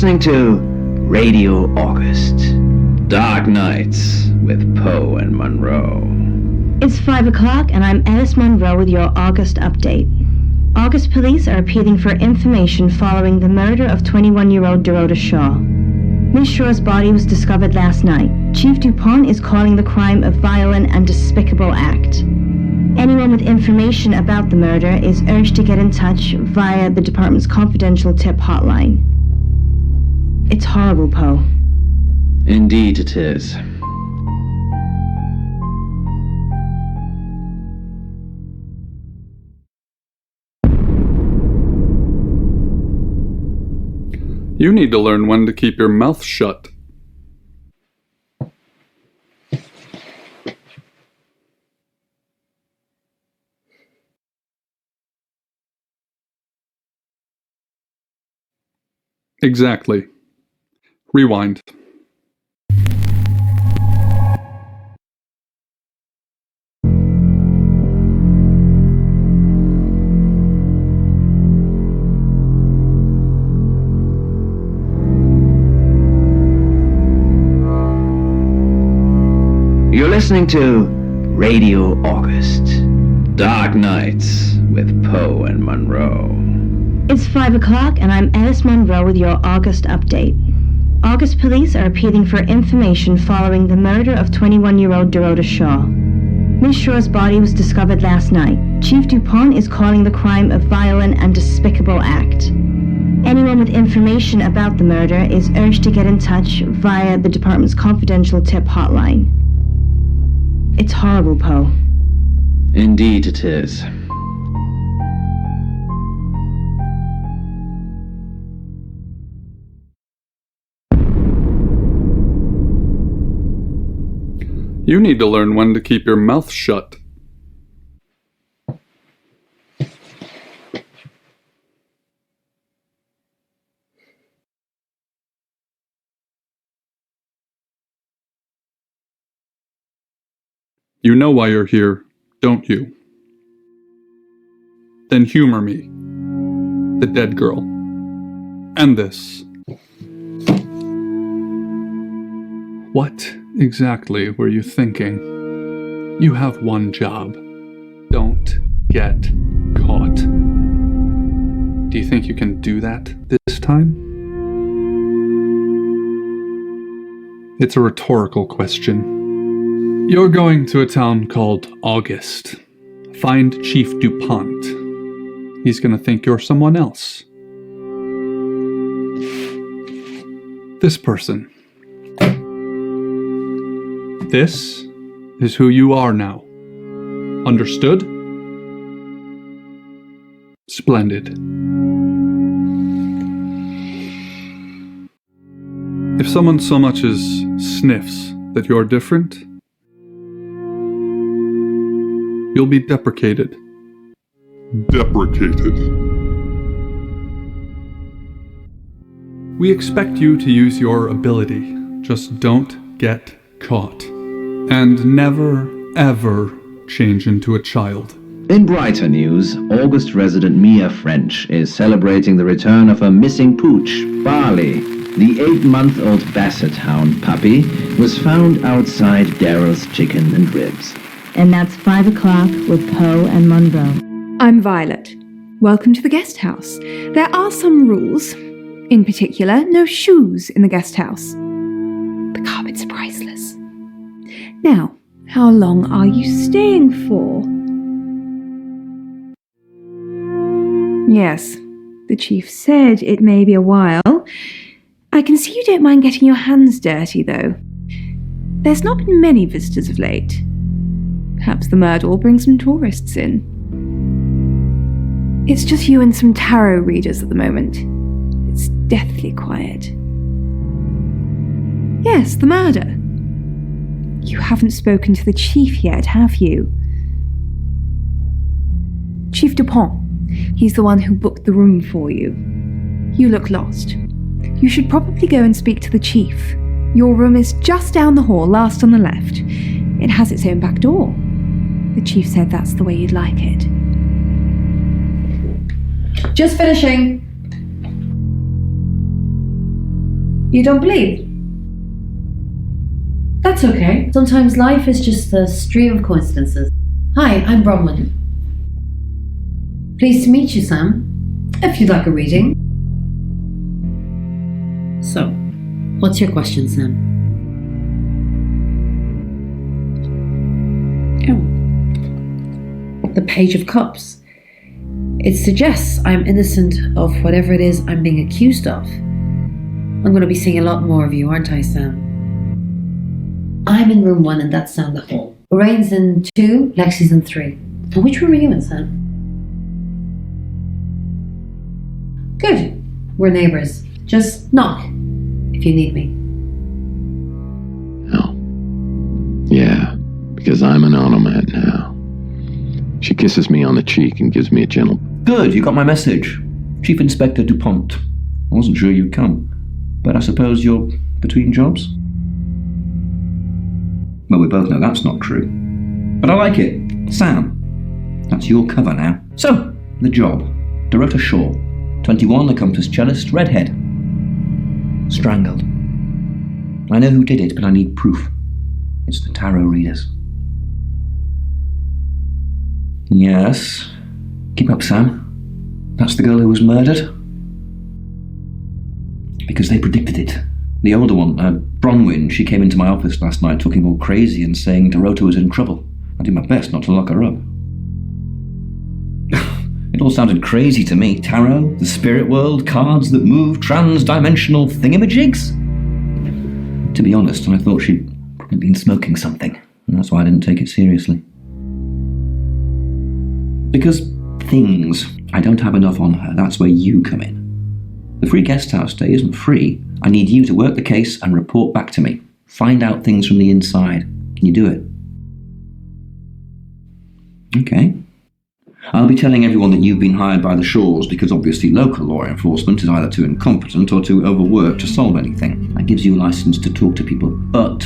listening to Radio August. Dark Nights with Poe and Monroe. It's 5 o'clock and I'm Alice Monroe with your August update. August police are appealing for information following the murder of 21-year-old Dorota Shaw. Miss Shaw's body was discovered last night. Chief Dupont is calling the crime a violent and despicable act. Anyone with information about the murder is urged to get in touch via the department's confidential tip hotline. It's horrible, Poe. Indeed it is. You need to learn when to keep your mouth shut. Exactly. Rewind. You're listening to Radio August. Dark Nights with Poe and Monroe. It's 5 o'clock and I'm Alice Monroe with your August update. August police are appealing for information following the murder of 21-year-old Dorota Shaw. Miss Shaw's body was discovered last night. Chief Dupont is calling the crime a violent and despicable act. Anyone with information about the murder is urged to get in touch via the department's confidential tip hotline. It's horrible, Poe. Indeed it is. You need to learn when to keep your mouth shut. You know why you're here, don't you? Then humor me. The dead girl. And this. What exactly were you thinking? You have one job. Don't get caught. Do you think you can do that this time? It's a rhetorical question. You're going to a town called August. Find Chief Dupont. He's gonna think you're someone else. This person. This is who you are now. Understood? Splendid. If someone so much as sniffs that you're different, you'll be deprecated. Deprecated. We expect you to use your ability. Just don't get caught. And never, ever change into a child. In brighter news, August resident Mia French is celebrating the return of her missing pooch, Barley. The 8-month-old Basset Hound puppy was found outside Daryl's Chicken and Ribs. And that's 5 o'clock with Poe and Monroe. I'm Violet. Welcome to the guest house. There are some rules. In particular, no shoes in the guest house. The carpets are priceless. Now, how long are you staying for? Yes, the chief said it may be a while. I can see you don't mind getting your hands dirty, though. There's not been many visitors of late. Perhaps the murder will bring some tourists in. It's just you and some tarot readers at the moment. It's deathly quiet. Yes, the murder. You haven't spoken to the chief yet, have you? Chief Dupont. He's the one who booked the room for you. You look lost. You should probably go and speak to the chief. Your room is just down the hall, last on the left. It has its own back door. The chief said that's the way you'd like it. Just finishing. You don't believe? That's okay. Sometimes life is just a stream of coincidences. Hi, I'm Bronwyn. Pleased to meet you, Sam. If you'd like a reading. So, what's your question, Sam? Oh. The Page of Cups. It suggests I'm innocent of whatever it is I'm being accused of. I'm going to be seeing a lot more of you, aren't I, Sam? I'm in room 1 and that's down the hall. Lorraine's in 2, Lexi's in 3. And which room are you in, Sam? Good. We're neighbours. Just knock if you need me. Oh. Yeah, because I'm an automat now. She kisses me on the cheek and gives me a gentle... Good, you got my message. Chief Inspector DuPont. I wasn't sure you'd come, but I suppose you're between jobs? Well, we both know that's not true. But I like it. Sam, that's your cover now. So, the job. Dorota Shaw, 21, accomplished cellist, redhead. Strangled. I know who did it, but I need proof. It's the tarot readers. Yes. Keep up, Sam. That's the girl who was murdered. Because they predicted it. The older one, Bronwyn, she came into my office last night talking all crazy and saying Dorota was in trouble. I did my best not to lock her up. It all sounded crazy to me. Tarot, the spirit world, cards that move, trans-dimensional thingamajigs. To be honest, I thought she'd probably been smoking something, and that's why I didn't take it seriously. Because things, I don't have enough on her. That's where you come in. The free guest house stay isn't free. I need you to work the case and report back to me. Find out things from the inside. Can you do it? Okay. I'll be telling everyone that you've been hired by the Shaws because obviously local law enforcement is either too incompetent or too overworked to solve anything. That gives you a license to talk to people, but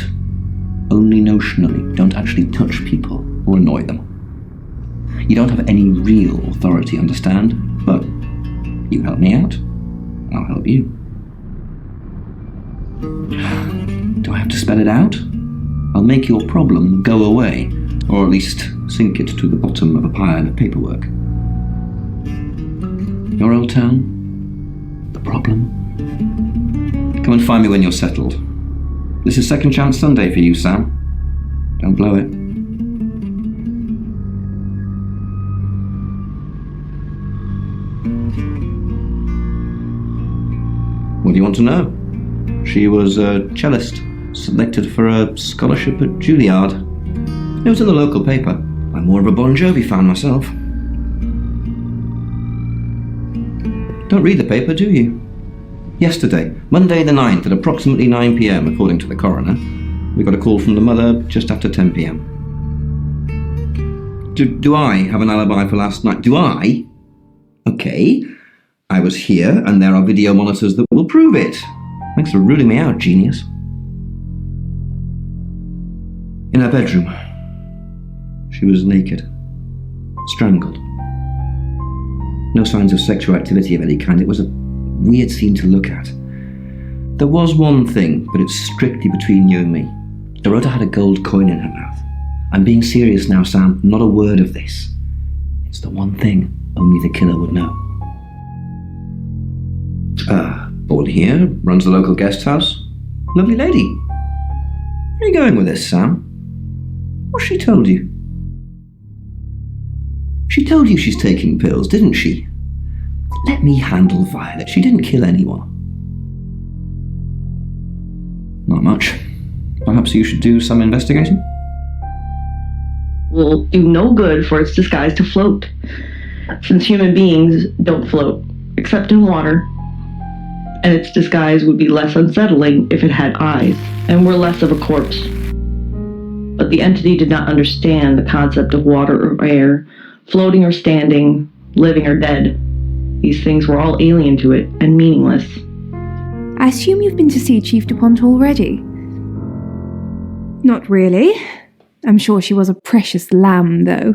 only notionally. Don't actually touch people or annoy them. You don't have any real authority, understand? But you help me out, I'll help you. Do I have to spell it out? I'll make your problem go away, or at least sink it to the bottom of a pile of paperwork. Your old town? The problem? Come and find me when you're settled. This is Second Chance Sunday for you, Sam. Don't blow it. What do you want to know? She was a cellist, selected for a scholarship at Juilliard. It was in the local paper. I'm more of a Bon Jovi fan myself. Don't read the paper, do you? Yesterday, Monday the 9th at approximately 9 p.m, according to the coroner, we got a call from the mother just after 10 p.m. Do I have an alibi for last night? Do I? Okay. I was here, and there are video monitors that will prove it. Thanks for ruling me out, genius. In her bedroom. She was naked. Strangled. No signs of sexual activity of any kind. It was a weird scene to look at. There was one thing, but it's strictly between you and me. Dorota had a gold coin in her mouth. I'm being serious now, Sam. Not a word of this. It's the one thing only the killer would know. Born here, runs the local guest house. Lovely lady. Where are you going with this, Sam? What's she told you? She told you she's taking pills, didn't she? Let me handle Violet. She didn't kill anyone. Not much. Perhaps you should do some investigating? Will do no good for its disguise to float, since human beings don't float, except in water. And its disguise would be less unsettling if it had eyes, and were less of a corpse. But the entity did not understand the concept of water or air, floating or standing, living or dead. These things were all alien to it, and meaningless. I assume you've been to see Chief DuPont already? Not really. I'm sure she was a precious lamb, though.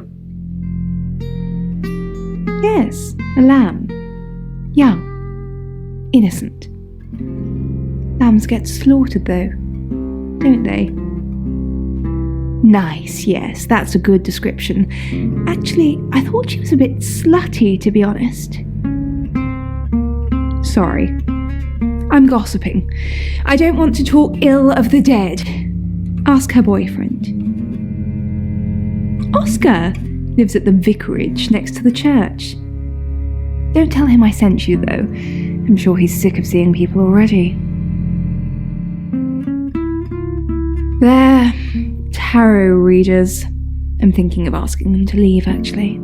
Yes, a lamb. Young. Innocent. Lambs get slaughtered though, don't they? Nice, yes, that's a good description. Actually, I thought she was a bit slutty, to be honest. Sorry. I'm gossiping. I don't want to talk ill of the dead. Ask her boyfriend. Oscar lives at the vicarage next to the church. Don't tell him I sent you, though. I'm sure he's sick of seeing people already. They're tarot readers. I'm thinking of asking them to leave, actually.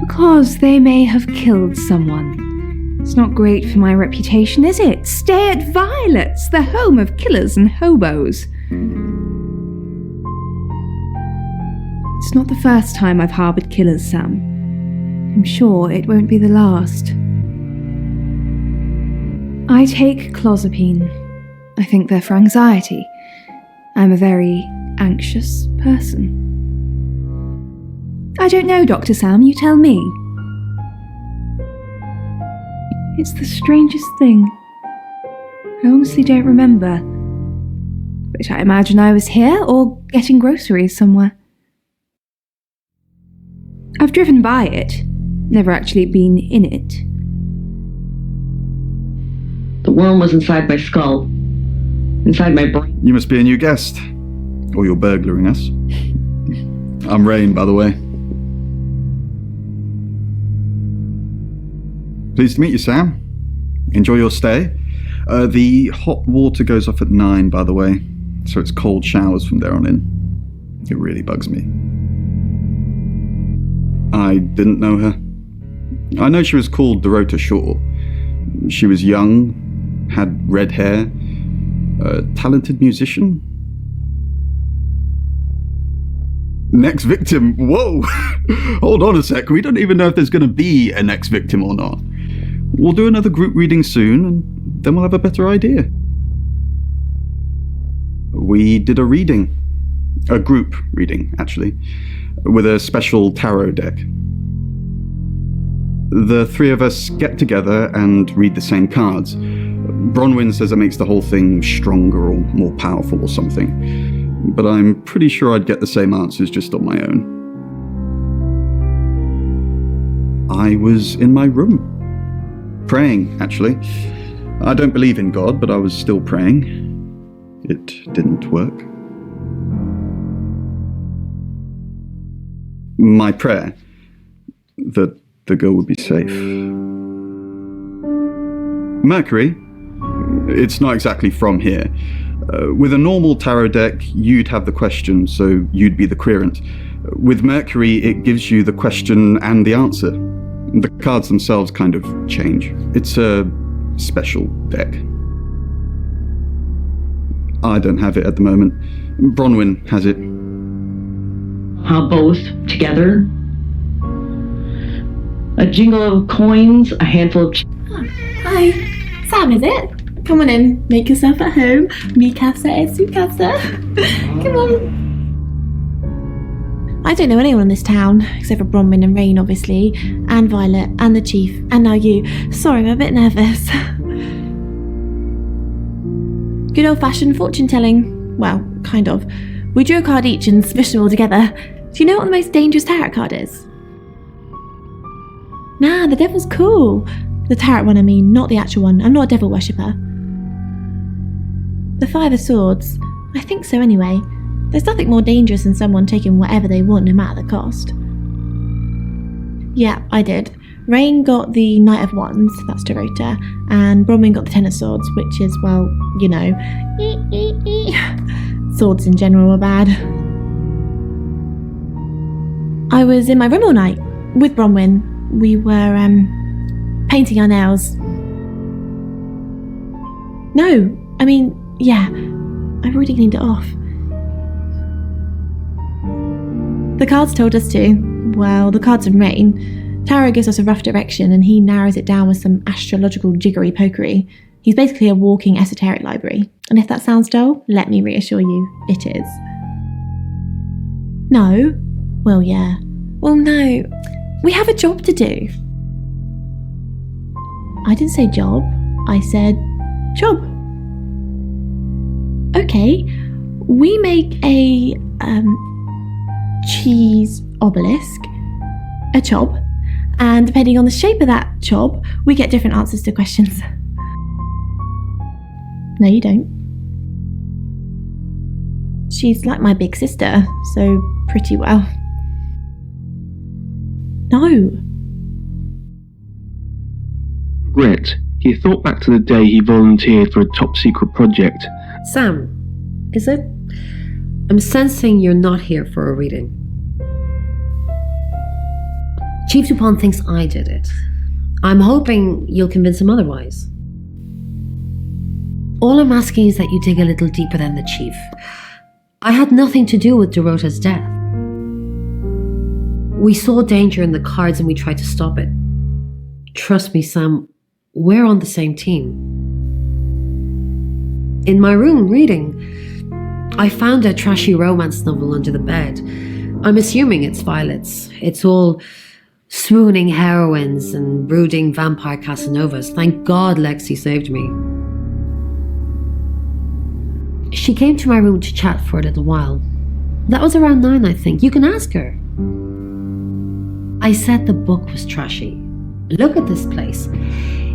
Because they may have killed someone. It's not great for my reputation, is it? Stay at Violet's, the home of killers and hobos. It's not the first time I've harboured killers, Sam. I'm sure it won't be the last. I take clozapine. I think they're for anxiety. I'm a very anxious person. I don't know, Dr. Sam, you tell me. It's the strangest thing. I honestly don't remember. But I imagine I was here or getting groceries somewhere. I've driven by it, never actually been in it. The worm was inside my skull, inside my brain. You must be a new guest. Or you're burglaring us. I'm Rain, by the way. Pleased to meet you, Sam. Enjoy your stay. The hot water goes off at 9, by the way, so it's cold showers from there on in. It really bugs me. I didn't know her. I know she was called Dorota Shaw. She was young, had red hair, a talented musician. Next victim? Whoa! Hold on a sec, we don't even know if there's going to be a next victim or not. We'll do another group reading soon, and then we'll have a better idea. We did a reading. A group reading, actually, with a special tarot deck. The three of us get together and read the same cards. Bronwyn says it makes the whole thing stronger or more powerful or something, but I'm pretty sure I'd get the same answers just on my own. I was in my room. Praying, actually. I don't believe in God, but I was still praying. It didn't work. My prayer, that the girl would be safe. Mercury, it's not exactly from here. With a normal tarot deck, you'd have the question, so you'd be the querent. With Mercury, it gives you the question and the answer. The cards themselves kind of change. It's a special deck. I don't have it at the moment. Bronwyn has it. How both together? A jingle of coins, a handful of... Hi, Sam, is it? Come on in, make yourself at home. Mi casa es su casa. Come on. I don't know anyone in this town, except for Bronwyn and Rain, obviously, and Violet, and the Chief, and now you. Sorry, I'm a bit nervous. Good old-fashioned fortune-telling. Well, kind of. We drew a card each and smushed them all together. Do you know what the most dangerous tarot card is? Nah, the devil's cool. The tarot one, I mean, not the actual one. I'm not a devil worshipper. The Five of Swords. I think so anyway. There's nothing more dangerous than someone taking whatever they want, no matter the cost. Yeah, I did. Rain got the Knight of Wands, that's Dorota, and Bronwyn got the Ten of Swords, which is, well, you know, swords in general are bad. I was in my room all night with Bronwyn. We were, painting our nails. No, I mean, yeah, I've already cleaned it off. The cards told us to. Well, the cards from Rain. Tarot gives us a rough direction and he narrows it down with some astrological jiggery pokery. He's basically a walking esoteric library. And if that sounds dull, let me reassure you, it is. No? Well, yeah. Well, no. We have a job to do. I didn't say job. I said job. Okay, we make a cheese obelisk, a chob, and depending on the shape of that chob, we get different answers to questions. No, you don't. She's like my big sister, so pretty well. No. Regret. He thought back to the day he volunteered for a top-secret project. Sam, is it? I'm sensing you're not here for a reading. Chief Dupont thinks I did it. I'm hoping you'll convince him otherwise. All I'm asking is that you dig a little deeper than the Chief. I had nothing to do with Dorota's death. We saw danger in the cards and we tried to stop it. Trust me, Sam, we're on the same team. In my room reading, I found a trashy romance novel under the bed. I'm assuming it's Violet's. It's all swooning heroines and brooding vampire Casanovas. Thank God Lexi saved me. She came to my room to chat for a little while. That was around 9, I think. You can ask her. I said the book was trashy. Look at this place.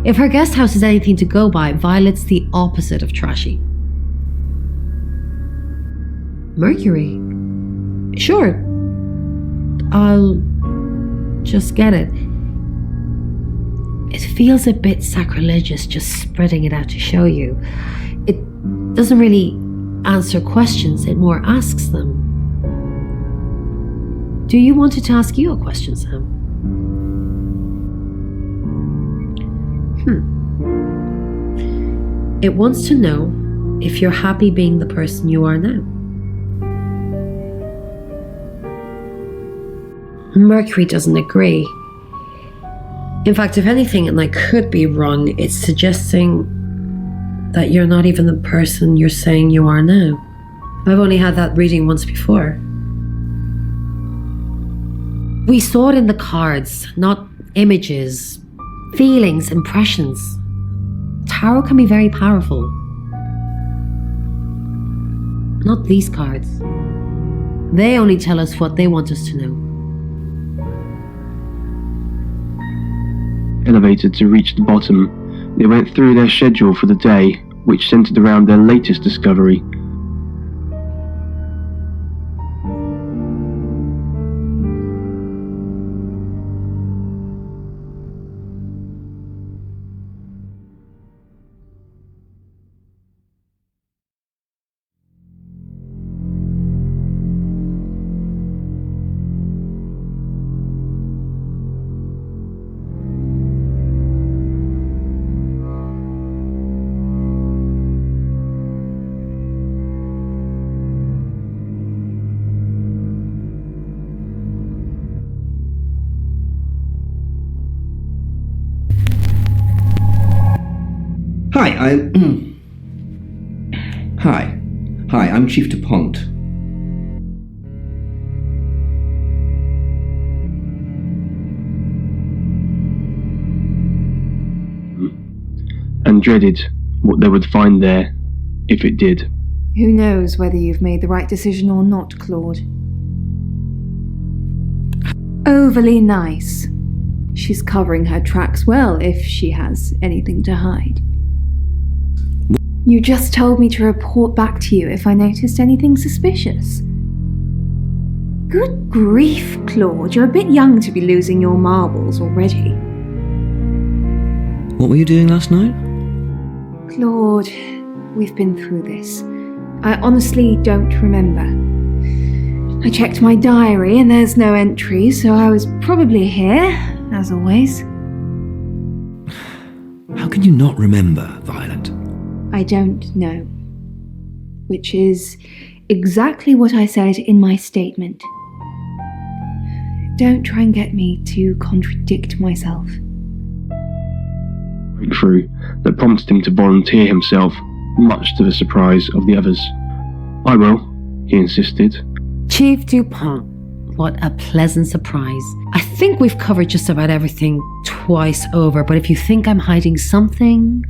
If her guest house is anything to go by, Violet's the opposite of trashy. Mercury? Sure. I'll just get it. It feels a bit sacrilegious just spreading it out to show you. It doesn't really answer questions, it more asks them. Do you want it to ask you a question, Sam? It wants to know if you're happy being the person you are now. Mercury doesn't agree. In fact, if anything, and I could be wrong, it's suggesting that you're not even the person you're saying you are now. I've only had that reading once before. We saw it in the cards, not images, feelings, impressions. Tarot can be very powerful. Not these cards. They only tell us what they want us to know. Elevated to reach the bottom, they went through their schedule for the day, which centered around their latest discovery. Hi, I'm Chief Dupont. And dreaded what they would find there, if it did. Who knows whether you've made the right decision or not, Claude? Overly nice. She's covering her tracks well if she has anything to hide. You just told me to report back to you if I noticed anything suspicious. Good grief, Claude, you're a bit young to be losing your marbles already. What were you doing last night? Claude, we've been through this. I honestly don't remember. I checked my diary and there's no entry, so I was probably here, as always. How can you not remember, Violet? I don't know. Which is exactly what I said in my statement. Don't try and get me to contradict myself. Breakthrough that prompted him to volunteer himself, much to the surprise of the others. I will, he insisted. Chief Dupont, What a pleasant surprise. I think we've covered just about everything twice over, but if you think I'm hiding something...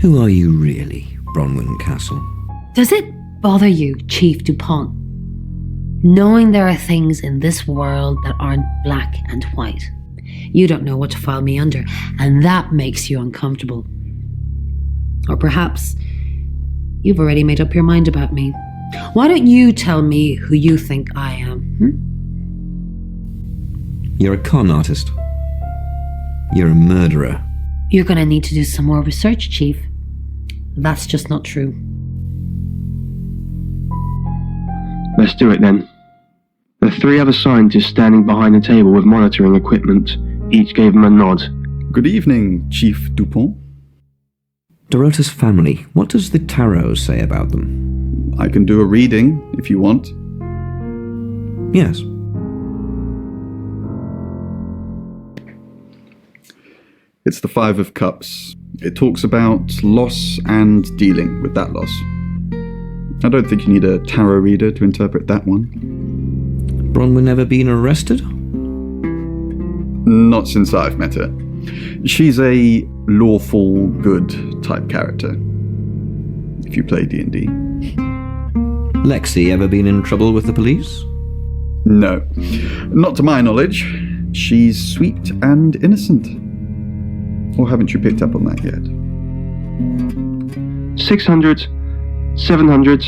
Who are you really, Bronwyn Castle? Does it bother you, Chief DuPont, knowing there are things in this world that aren't black and white? You don't know what to file me under, and that makes you uncomfortable. Or perhaps you've already made up your mind about me. Why don't you tell me who you think I am? You're a con artist. You're a murderer. You're gonna need to do some more research, Chief. That's just not true. Let's do it then. The three other scientists standing behind the table with monitoring equipment each gave him a nod. Good evening, Chief DuPont. Dorota's family, what does the tarot say about them? I can do a reading, if you want. Yes. It's the Five of Cups. It talks about loss and dealing with that loss. I don't think you need a tarot reader to interpret that one. Bronwyn never been arrested? Not since I've met her. She's a lawful good type character, if you play D&D. Lexi ever been in trouble with the police? No. Not to my knowledge. She's sweet and innocent. Or haven't you picked up on that yet? 600, 700.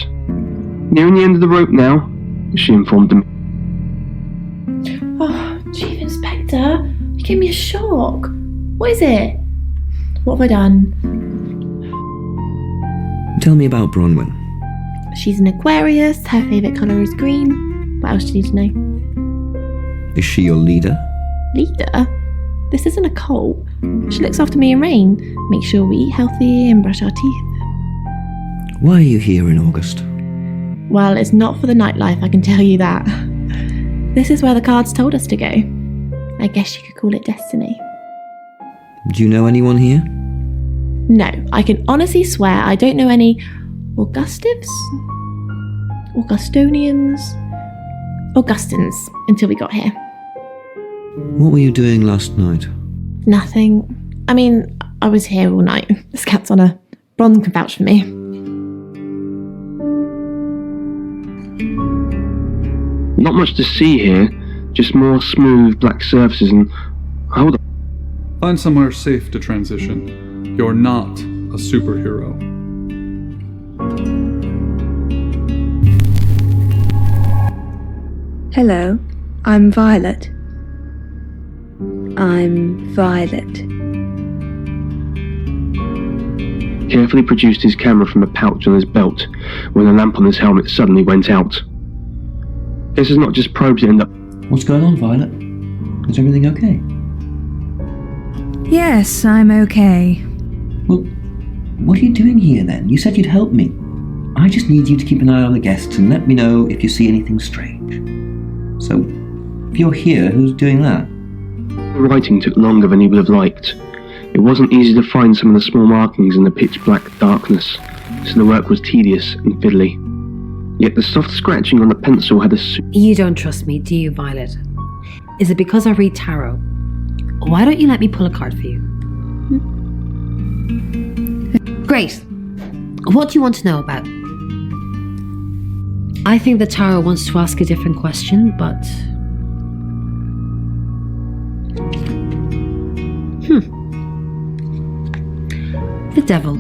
Nearing the end of the rope now, she informed them. Oh, Chief Inspector, you gave me a shock. What is it? What have I done? Tell me about Bronwyn. She's an Aquarius, her favourite colour is green. What else do you need to know? Is she your leader? Leader? This isn't a cult. She looks after me and Rain, makes sure we eat healthy and brush our teeth. Why are you here in August? Well, it's not for the nightlife, I can tell you that. This is where the cards told us to go. I guess you could call it destiny. Do you know anyone here? No, I can honestly swear I don't know any Augustives? Augustonians? Augustins until we got here. What were you doing last night? Nothing. I mean, I was here all night. This cat's on a Bron can vouch for me. Not much to see here, just more smooth black surfaces and... Hold on. Find somewhere safe to transition. You're not a superhero. Hello, I'm Violet. I'm Violet. Carefully produced his camera from a pouch on his belt when the lamp on his helmet suddenly went out. This is not just probes that end up... What's going on, Violet? Is everything okay? Yes, I'm okay. Well, what are you doing here then? You said you'd help me. I just need you to keep an eye on the guests and let me know if you see anything strange. So, if you're here, who's doing that? The writing took longer than he would have liked. It wasn't easy to find some of the small markings in the pitch-black darkness, so the work was tedious and fiddly. Yet the soft scratching on the pencil had a... You don't trust me, do you, Violet? Is it because I read tarot? Why don't you let me pull a card for you? Great. What do you want to know about? I think the tarot wants to ask a different question, but... The devil.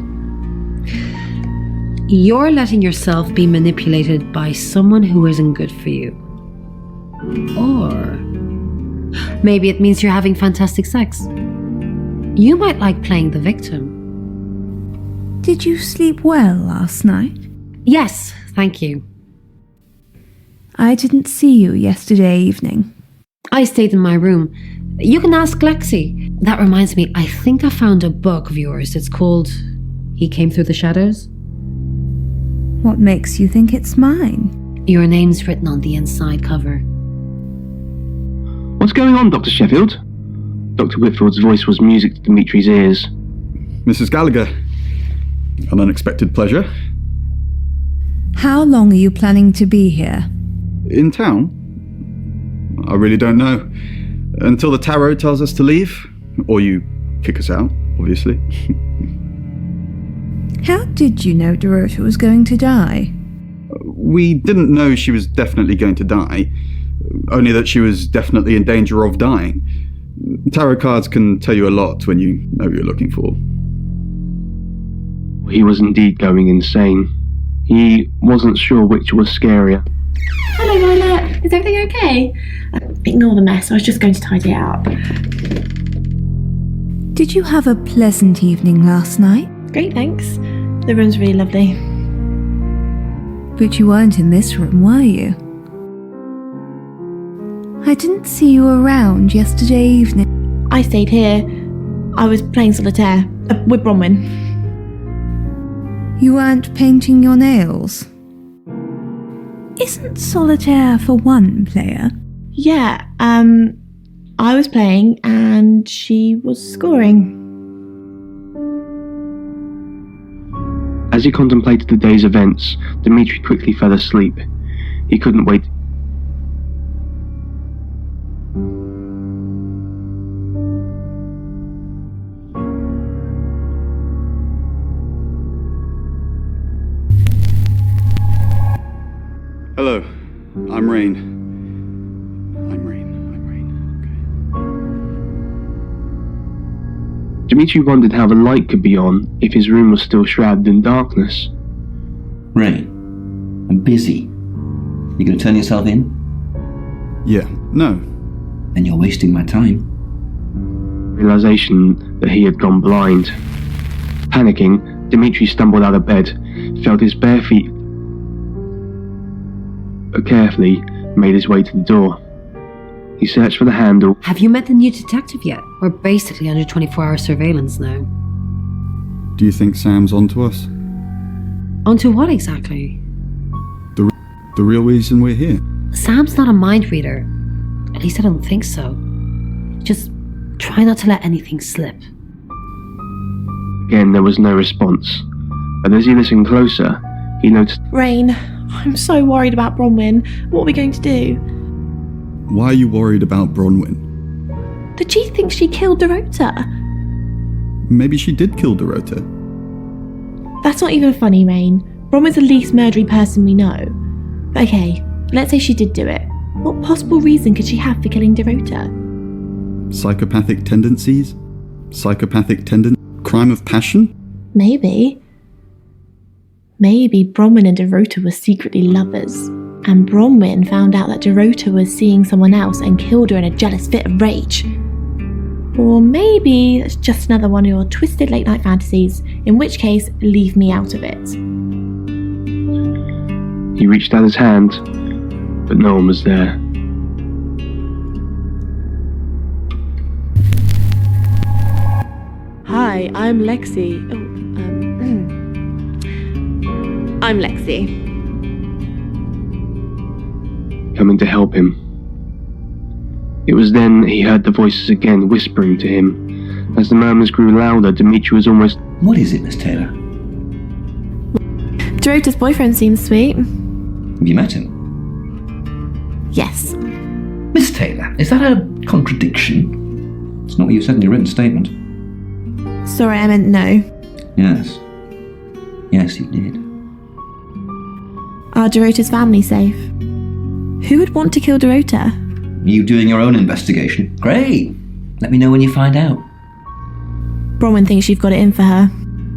You're letting yourself be manipulated by someone who isn't good for you. Or maybe it means you're having fantastic sex. You might like playing the victim. Did you sleep well last night? Yes, thank you. I didn't see you yesterday evening. I stayed in my room. You can ask Lexi. That reminds me, I think I found a book of yours. It's called He Came Through the Shadows. What makes you think it's mine? Your name's written on the inside cover. What's going on, Dr. Sheffield? Dr. Whitfield's voice was music to Dimitri's ears. Mrs. Gallagher, an unexpected pleasure. How long are you planning to be here? In town? I really don't know. Until the tarot tells us to leave, or you kick us out, obviously. How did you know Dorota was going to die? We didn't know she was definitely going to die, only that she was definitely in danger of dying. Tarot cards can tell you a lot when you know what you're looking for. He was indeed going insane. He wasn't sure which was scarier. Hello, Violet. Is everything okay? Ignore the mess. I was just going to tidy it up. Did you have a pleasant evening last night? Great, thanks. The room's really lovely. But you weren't in this room, were you? I didn't see you around yesterday evening. I stayed here. I was playing solitaire with Bronwyn. You weren't painting your nails? Isn't solitaire for one player? Yeah, I was playing and she was scoring. As he contemplated the day's events, Dmitri quickly fell asleep. He couldn't wait. Hello, I'm Rain. Dmitri wondered how the light could be on if his room was still shrouded in darkness. Rain, I'm busy. You gonna turn yourself in? Yeah, no. Then you're wasting my time. Realization that he had gone blind. Panicking, Dmitri stumbled out of bed, felt his bare feet, but carefully made his way to the door. He searched for the handle. Have you met the new detective yet? We're basically under 24-hour surveillance now. Do you think Sam's onto us? Onto what exactly? The real reason we're here? Sam's not a mind reader. At least I don't think so. Just try not to let anything slip. Again, there was no response. But as he listened closer, he noticed... Rain, I'm so worried about Bronwyn. What are we going to do? Why are you worried about Bronwyn? The chief thinks she killed Dorota. Maybe she did kill Dorota. That's not even funny, Rain. Bronwyn's the least murdery person we know. Okay, let's say she did do it. What possible reason could she have for killing Dorota? Psychopathic tendencies? Crime of passion? Maybe. Maybe Bronwyn and Dorota were secretly lovers, and Bronwyn found out that Dorota was seeing someone else and killed her in a jealous fit of rage. Or maybe it's just another one of your twisted late night fantasies, in which case, leave me out of it. He reached out his hand, but no one was there. Hi, I'm Lexi. I'm Lexi. Coming to help him. It was then he heard the voices again whispering to him. As the murmurs grew louder, Dmitri was almost... What is it, Miss Taylor? Dorota's boyfriend seems sweet. Have you met him? Yes. Miss Taylor, is that a contradiction? It's not what you said in your written statement. Sorry, I meant no. Yes. Yes, you did. Are Dorota's family safe? Who would want to kill Dorota? You doing your own investigation? Great! Let me know when you find out. Bronwyn thinks you've got it in for her.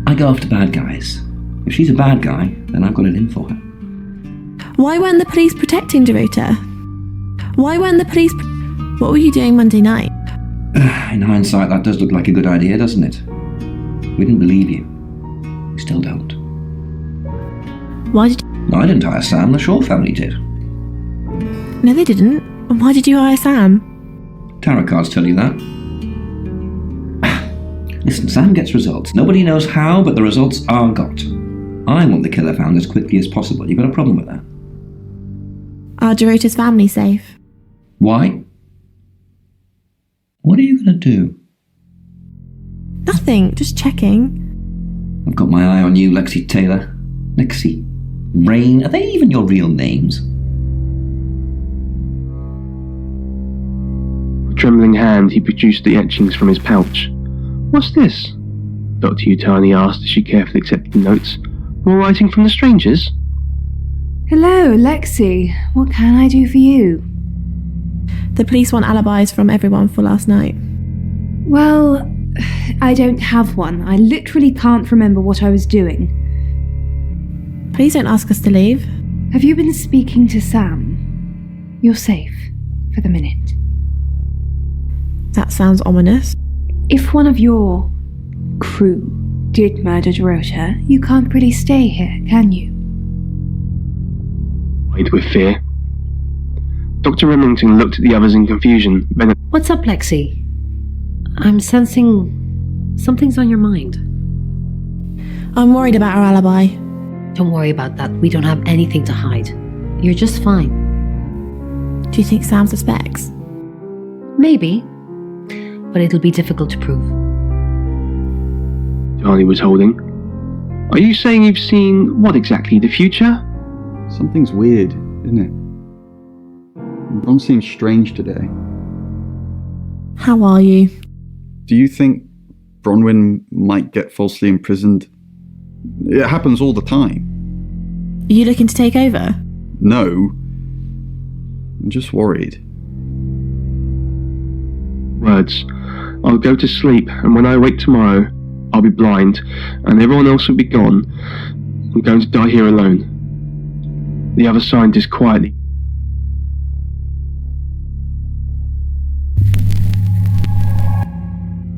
I go after bad guys. If she's a bad guy, then I've got it in for her. Why weren't the police protecting Dorota? Why weren't the police... What were you doing Monday night? In hindsight, that does look like a good idea, doesn't it? We didn't believe you. We still don't. Why did... I didn't hire Sam, the Shaw family did. No, they didn't. Why did you hire Sam? Tarot cards tell you that. Listen, Sam gets results. Nobody knows how, but the results are got. I want the killer found as quickly as possible. You got a problem with that? Are Dorota's family safe? Why? What are you going to do? Nothing, just checking. I've got my eye on you, Lexi Taylor. Lexi. Rain. Are they even your real names? trembling hand, he produced the etchings from his pouch. "What's this?" Dr. Utani asked as she carefully accepted the notes. "More writing from the strangers?" Hello, Lexi. What can I do for you? The police want alibis from everyone for last night. Well, I don't have one. I literally can't remember what I was doing. Please don't ask us to leave. Have you been speaking to Sam? You're safe for the minute. That sounds ominous. If one of your crew did murder Dorota, you can't really stay here, can you? Wide with fear. Dr. Remington looked at the others in confusion. Then, What's up, Lexi? I'm sensing something's on your mind. I'm worried about our alibi. Don't worry about that. We don't have anything to hide. You're just fine. Do you think Sam suspects? Maybe. But it'll be difficult to prove. Charlie was holding. "Are you saying you've seen what exactly? The future?" Something's weird, isn't it? Ron seems strange today. How are you? Do you think Bronwyn might get falsely imprisoned? It happens all the time. Are you looking to take over? No. I'm just worried. Words. "I'll go to sleep, and when I wake tomorrow, I'll be blind, and everyone else will be gone. I'm going to die here alone." The other scientist quietly.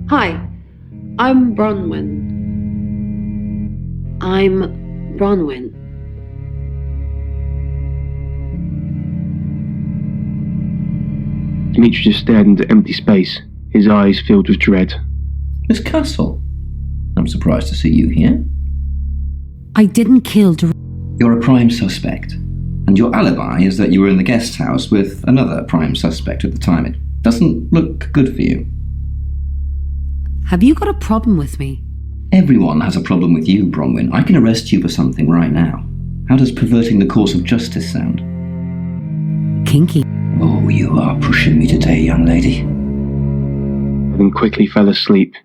Hi, I'm Bronwyn. Demetrius stared into empty space, his eyes filled with dread. Miss Castle, I'm surprised to see you here. I didn't kill You're a prime suspect, and your alibi is that you were in the guest house with another prime suspect at the time. It doesn't look good for you. Have you got a problem with me? Everyone has a problem with you, Bronwyn. I can arrest you for something right now. How does perverting the course of justice sound? Kinky. Oh, you are pushing me today, young lady. Then quickly fell asleep.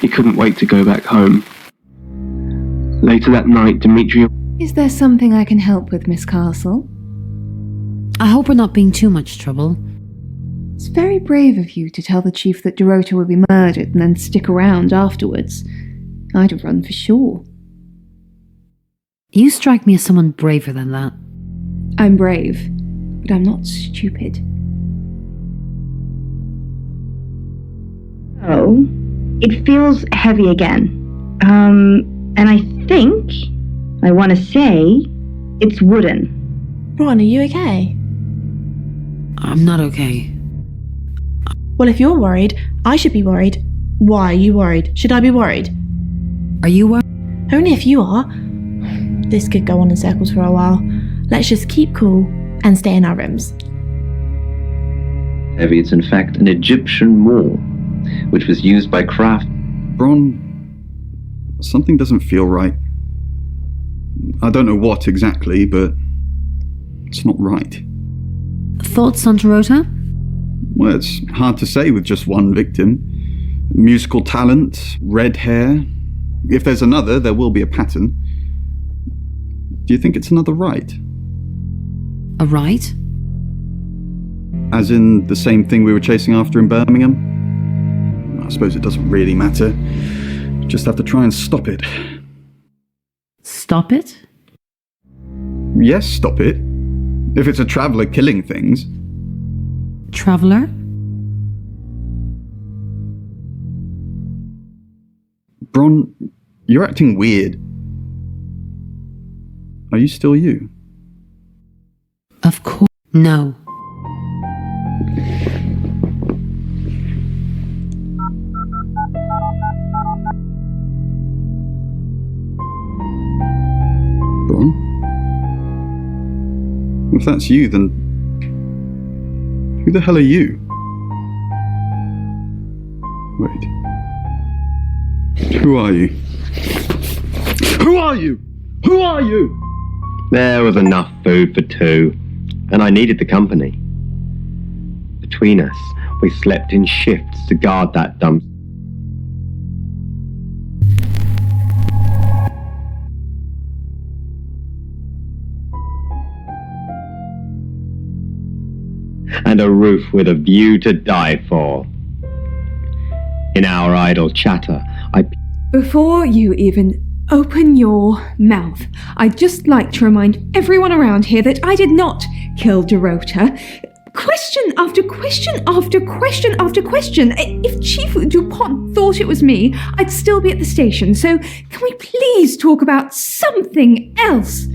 He couldn't wait to go back home. Later that night, Demetria... Is there something I can help with, Miss Castle? I hope we're not being too much trouble. It's very brave of you to tell the chief that Dorota would be murdered and then stick around afterwards. I'd have run for sure. You strike me as someone braver than that. I'm brave, but I'm not stupid. Oh, it feels heavy again. And I think, I want to say, it's wooden. Ron, are you okay? I'm not okay. Well, if you're worried, I should be worried. Why are you worried? Should I be worried? Are you worried? Only if you are. This could go on in circles for a while. Let's just keep cool and stay in our rooms. Heavy, it's in fact an Egyptian maul, which was used by craft. Bron, something doesn't feel right. I don't know what exactly, but it's not right. Thoughts on Dorota? Well, it's hard to say with just one victim. Musical talent, red hair. If there's another, there will be a pattern. Do you think it's another right? A right? As in the same thing we were chasing after in Birmingham? I suppose it doesn't really matter. Just have to try and stop it. Stop it? Yes, stop it. If it's a traveller killing things. Traveller? Bron, you're acting weird. Are you still you? Of course. No. Bron? If that's you, then who the hell are you? Wait. Who are you? Who are you? Who are you? There was enough food for two, and I needed the company. Between us, We slept in shifts to guard that dump. And a roof with a view to die for. In our idle chatter, Before you even open your mouth, I'd just like to remind everyone around here that I did not kill Dorota. Question after question after question after question. If Chief DuPont thought it was me, I'd still be at the station. So can we please talk about something else?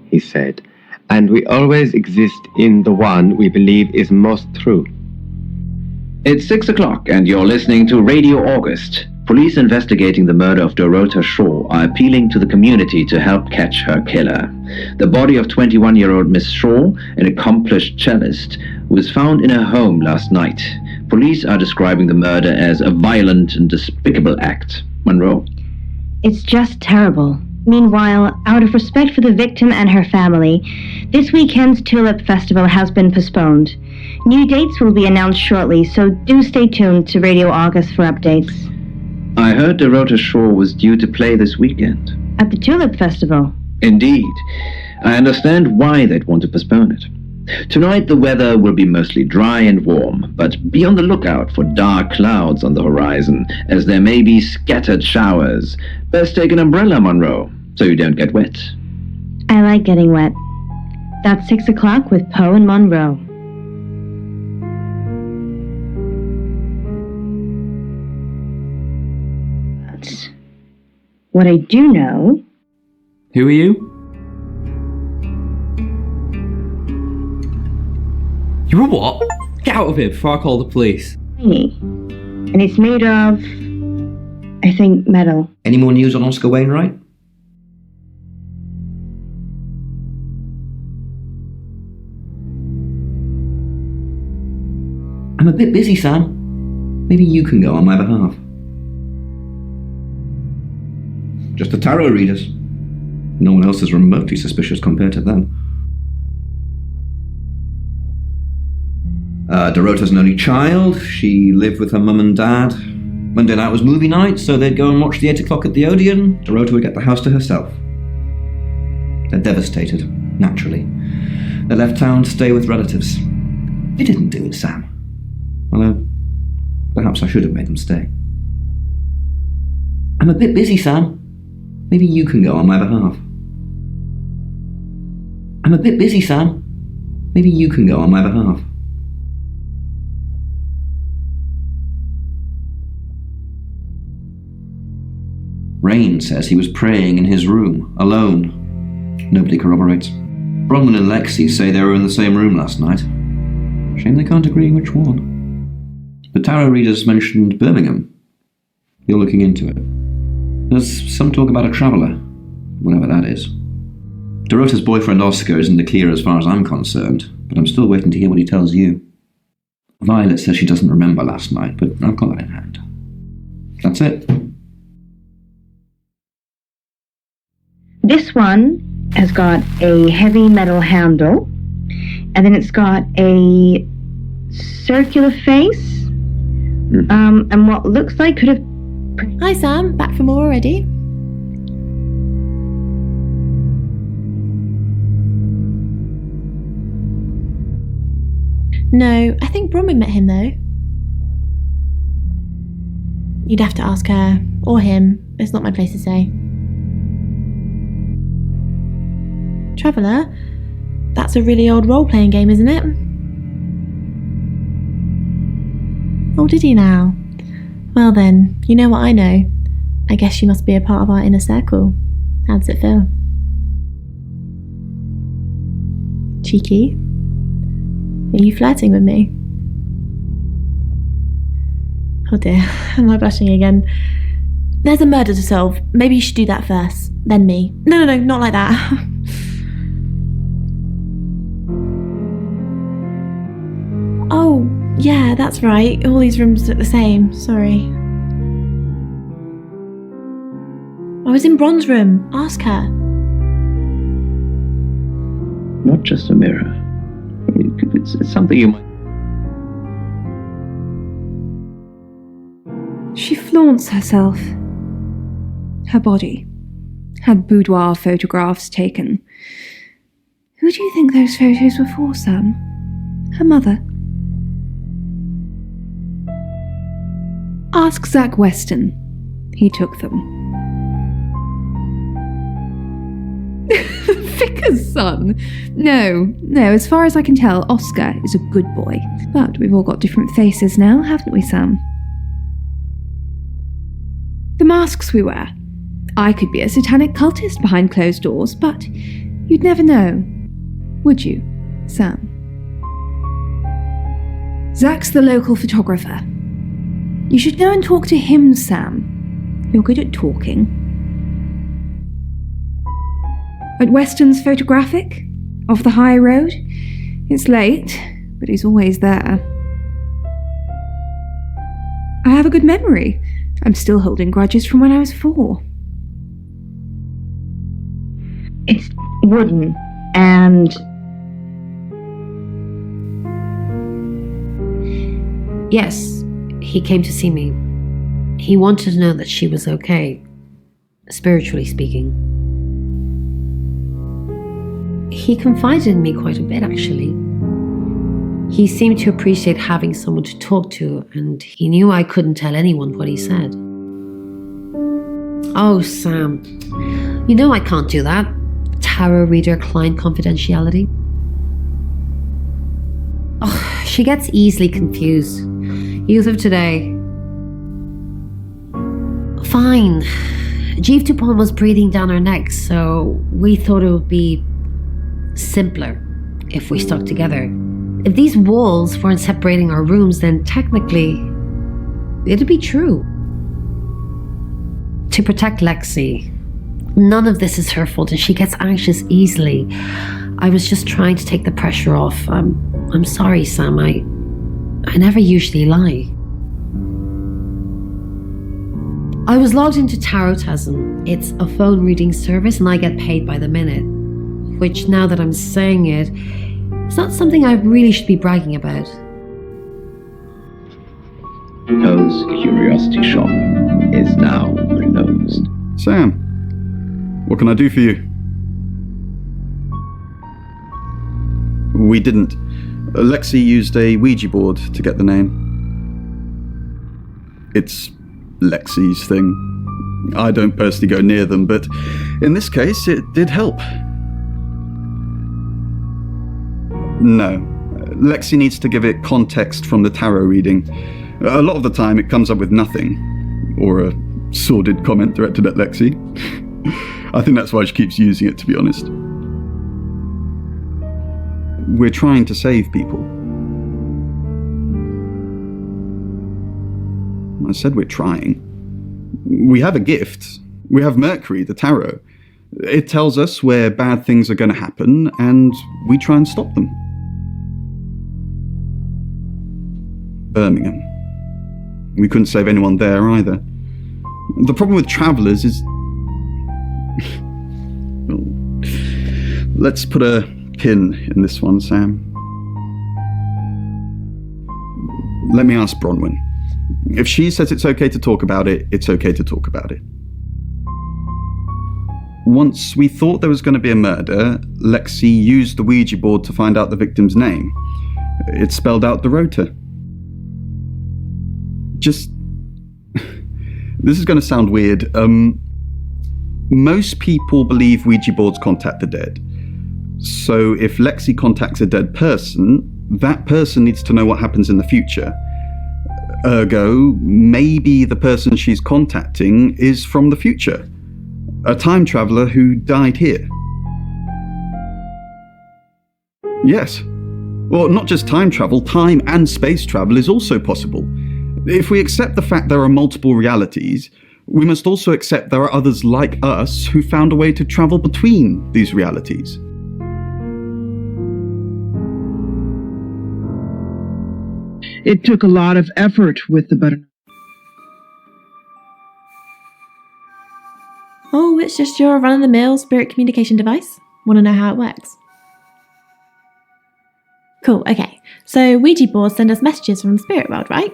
he said, and we always exist in the one we believe is most true. It's 6 o'clock and you're listening to Radio August. Police investigating the murder of Dorota Shaw are appealing to the community to help catch her killer. The body of 21-year-old Miss Shaw, an accomplished cellist, was found in her home last night. Police are describing the murder as a violent and despicable act. Monroe? It's just terrible. Meanwhile, out of respect for the victim and her family, this weekend's Tulip Festival has been postponed. New dates will be announced shortly, so do stay tuned to Radio August for updates. I heard Dorota Shaw was due to play this weekend. At the Tulip Festival? Indeed. I understand why they'd want to postpone it. Tonight the weather will be mostly dry and warm, but be on the lookout for dark clouds on the horizon, as there may be scattered showers. Best take an umbrella, Monroe, so you don't get wet. I like getting wet. That's 6 o'clock with Poe and Monroe. That's what I do know. Who are you? You're a what? Get out of here before I call the police. Tiny. And it's made of, I think, metal. Any more news on Oscar Wainwright? I'm a bit busy, Sam. Maybe you can go on my behalf. Just the tarot readers. No one else is remotely suspicious compared to them. Dorota's an only child. She lived with her mum and dad. Monday night was movie night, so they'd go and watch the 8 o'clock at the Odeon. Dorota would get the house to herself. They're devastated, naturally. They left town to stay with relatives. You didn't do it, Sam. Although, perhaps I should have made them stay. I'm a bit busy, Sam. Maybe you can go on my behalf. I'm a bit busy, Sam. Maybe you can go on my behalf. Rain says he was praying in his room, alone. Nobody corroborates. Bronwyn and Lexi say they were in the same room last night. Shame they can't agree which one. The tarot readers mentioned Birmingham. You're looking into it. There's some talk about a traveller, whatever that is. Dorota's boyfriend Oscar is in the clear as far as I'm concerned, but I'm still waiting to hear what he tells you. Violet says she doesn't remember last night, but I've got that in hand. That's it. This one has got a heavy metal handle, and then it's got a circular face, and what looks like could have... Hi Sam, back for more already? No, I think Bronwyn met him though. You'd have to ask her, or him. It's not my place to say. Traveller? That's a really old role-playing game, isn't it? Oh, did he now? Well then, you know what I know. I guess you must be a part of our inner circle. How does it feel? Cheeky? Are you flirting with me? Oh dear, am I blushing again? There's a murder to solve. Maybe you should do that first, then me. No, not like that. Oh, yeah, that's right. All these rooms look the same. Sorry. I was in Bron's room. Ask her. Not just a mirror. It's something you might... She flaunts herself. Her body. Had boudoir photographs taken. Who do you think those photos were for, Sam? Her mother? Ask Zach Weston. He took them. Vicar's son? No, as far as I can tell, Oscar is a good boy. But we've all got different faces now, haven't we, Sam? The masks we wear. I could be a satanic cultist behind closed doors, but you'd never know. Would you, Sam? Zach's the local photographer. You should go and talk to him, Sam. You're good at talking. At Weston's photographic, off the high road. It's late, but he's always there. I have a good memory. I'm still holding grudges from when I was 4. It's wooden, and... Yes, he came to see me. He wanted to know that she was okay, spiritually speaking. He confided in me quite a bit, actually. He seemed to appreciate having someone to talk to, and he knew I couldn't tell anyone what he said. Oh, Sam, you know I can't do that. Tarot reader client confidentiality. Oh, she gets easily confused. Youth of today. Fine. Jeeve Dupont was breathing down her neck, so we thought it would be simpler if we stuck together. If these walls weren't separating our rooms, then technically it'd be true. To protect Lexi. None of this is her fault, and she gets anxious easily. I was just trying to take the pressure off. I'm sorry, Sam. I never usually lie. I was logged into Tarotasm. It's a phone reading service, and I get paid by the minute. Which, now that I'm saying it, it's not something I really should be bragging about. Poe's curiosity shop is now closed. Sam, what can I do for you? We didn't. Lexi used a Ouija board to get the name. It's Lexi's thing. I don't personally go near them, but in this case, it did help. No. Lexi needs to give it context from the tarot reading. A lot of the time, it comes up with nothing. Or a sordid comment directed at Lexi. I think that's why she keeps using it, to be honest. We're trying to save people. I said we're trying. We have a gift. We have Mercury, the tarot. It tells us where bad things are going to happen, and we try and stop them. Birmingham. We couldn't save anyone there either. The problem with travellers is... well, let's put a pin in this one, Sam. Let me ask Bronwyn. If she says it's okay to talk about it, it's okay to talk about it. Once we thought there was going to be a murder, Lexi used the Ouija board to find out the victim's name. It spelled out the rota. Just... this is going to sound weird. Most people believe Ouija boards contact the dead. So if Lexi contacts a dead person, that person needs to know what happens in the future. Ergo, maybe the person she's contacting is from the future. A time traveler who died here. Yes. Well, not just time travel, time and space travel is also possible. If we accept the fact there are multiple realities, we must also accept there are others like us who found a way to travel between these realities. It took a lot of effort with the butternut. Oh, it's just your run-of-the-mill spirit communication device. Want to know how it works? Cool, okay. So Ouija boards send us messages from the spirit world, right?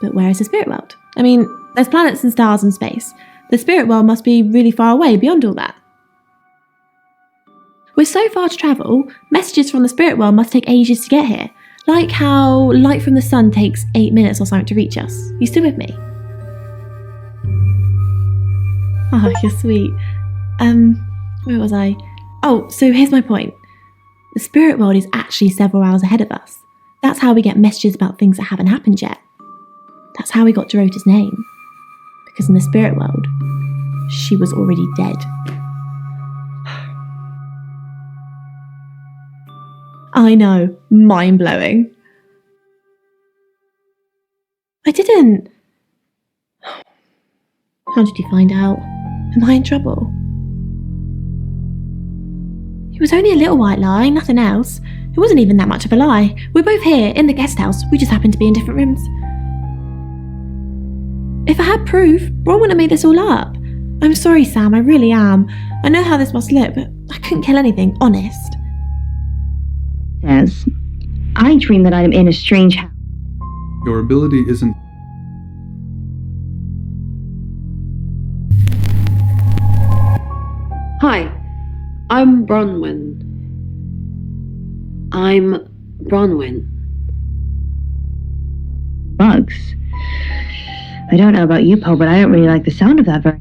But where is the spirit world? I mean, there's planets and stars in space. The spirit world must be really far away beyond all that. With so far to travel, messages from the spirit world must take ages to get here. Like how light from the sun takes 8 minutes or something to reach us. You still with me? Oh, you're sweet. Where was I? Oh, so here's my point. The spirit world is actually several hours ahead of us. That's how we get messages about things that haven't happened yet. That's how we got Dorota's name. Because in the spirit world, she was already dead. I know, mind-blowing. I didn't. How did you find out? Am I in trouble? It was only a little white lie, nothing else. It wasn't even that much of a lie. We're both here, in the guest house. We just happened to be in different rooms. If I had proof, Ron wouldn't have made this all up. I'm sorry, Sam, I really am. I know how this must look, but I couldn't kill anything, honest. Says, I dream that I am in a strange house. Your ability isn't... Hi, I'm Bronwyn. Bugs. I don't know about you, Poe, but I don't really like the sound of that very...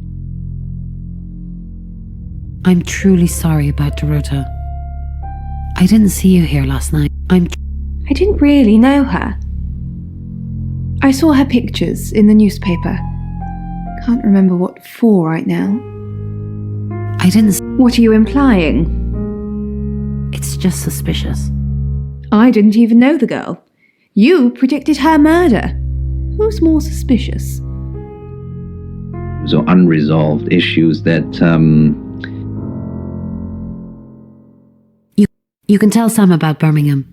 I'm truly sorry about Dorota. I didn't see you here last night. I didn't really know her. I saw her pictures in the newspaper. Can't remember what for right now. I didn't... What are you implying? It's just suspicious. I didn't even know the girl. You predicted her murder. Who's more suspicious? So unresolved issues that, You can tell Sam about Birmingham.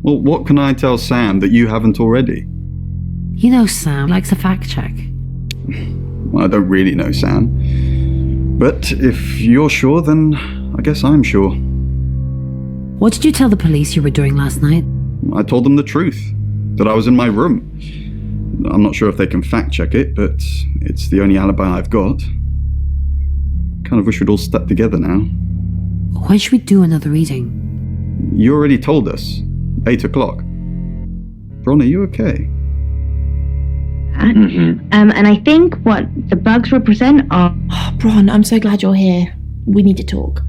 Well, what can I tell Sam that you haven't already? You know Sam likes a fact check. Well, I don't really know Sam. But if you're sure, then I guess I'm sure. What did you tell the police you were doing last night? I told them the truth. That I was in my room. I'm not sure if they can fact check it, but it's the only alibi I've got. Kind of wish we'd all stuck together now. When should we do another reading? You already told us. 8 o'clock. Bron, are you okay? And I think what the bugs represent are... Oh, Bron, I'm so glad you're here. We need to talk.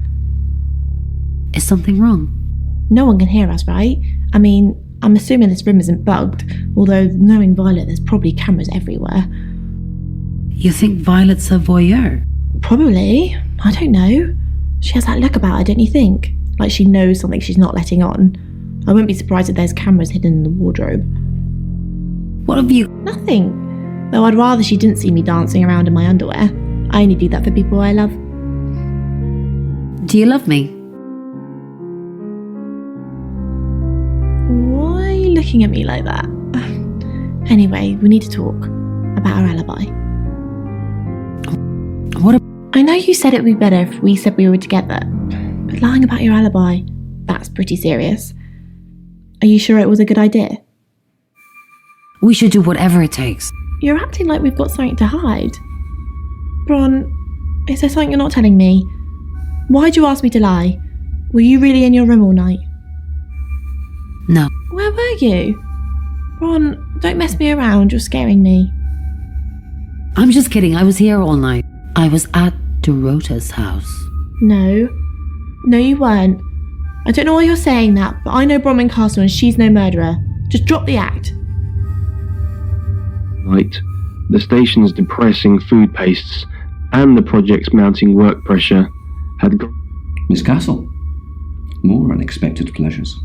Is something wrong? No one can hear us, right? I mean, I'm assuming this room isn't bugged, although knowing Violet, there's probably cameras everywhere. You think Violet's a voyeur? Probably. I don't know. She has that look about her, don't you think? Like she knows something she's not letting on. I wouldn't be surprised if there's cameras hidden in the wardrobe. What have you... Nothing. Though I'd rather she didn't see me dancing around in my underwear. I only do that for people I love. Do you love me? Why are you looking at me like that? Anyway, we need to talk about our alibi. What? I know you said it would be better if we said we were together, but lying about your alibi, that's pretty serious. Are you sure it was a good idea? We should do whatever it takes. You're acting like we've got something to hide. Bron, is there something you're not telling me? Why'd you ask me to lie? Were you really in your room all night? No. Where were you? Bron, don't mess me around, you're scaring me. I'm just kidding, I was here all night. I was at Dorota's house. No. No, you weren't. I don't know why you're saying that, but I know Bronwyn Castle and she's no murderer. Just drop the act. Right. The station's depressing food pastes and the project's mounting work pressure had got... Miss Castle, more unexpected pleasures.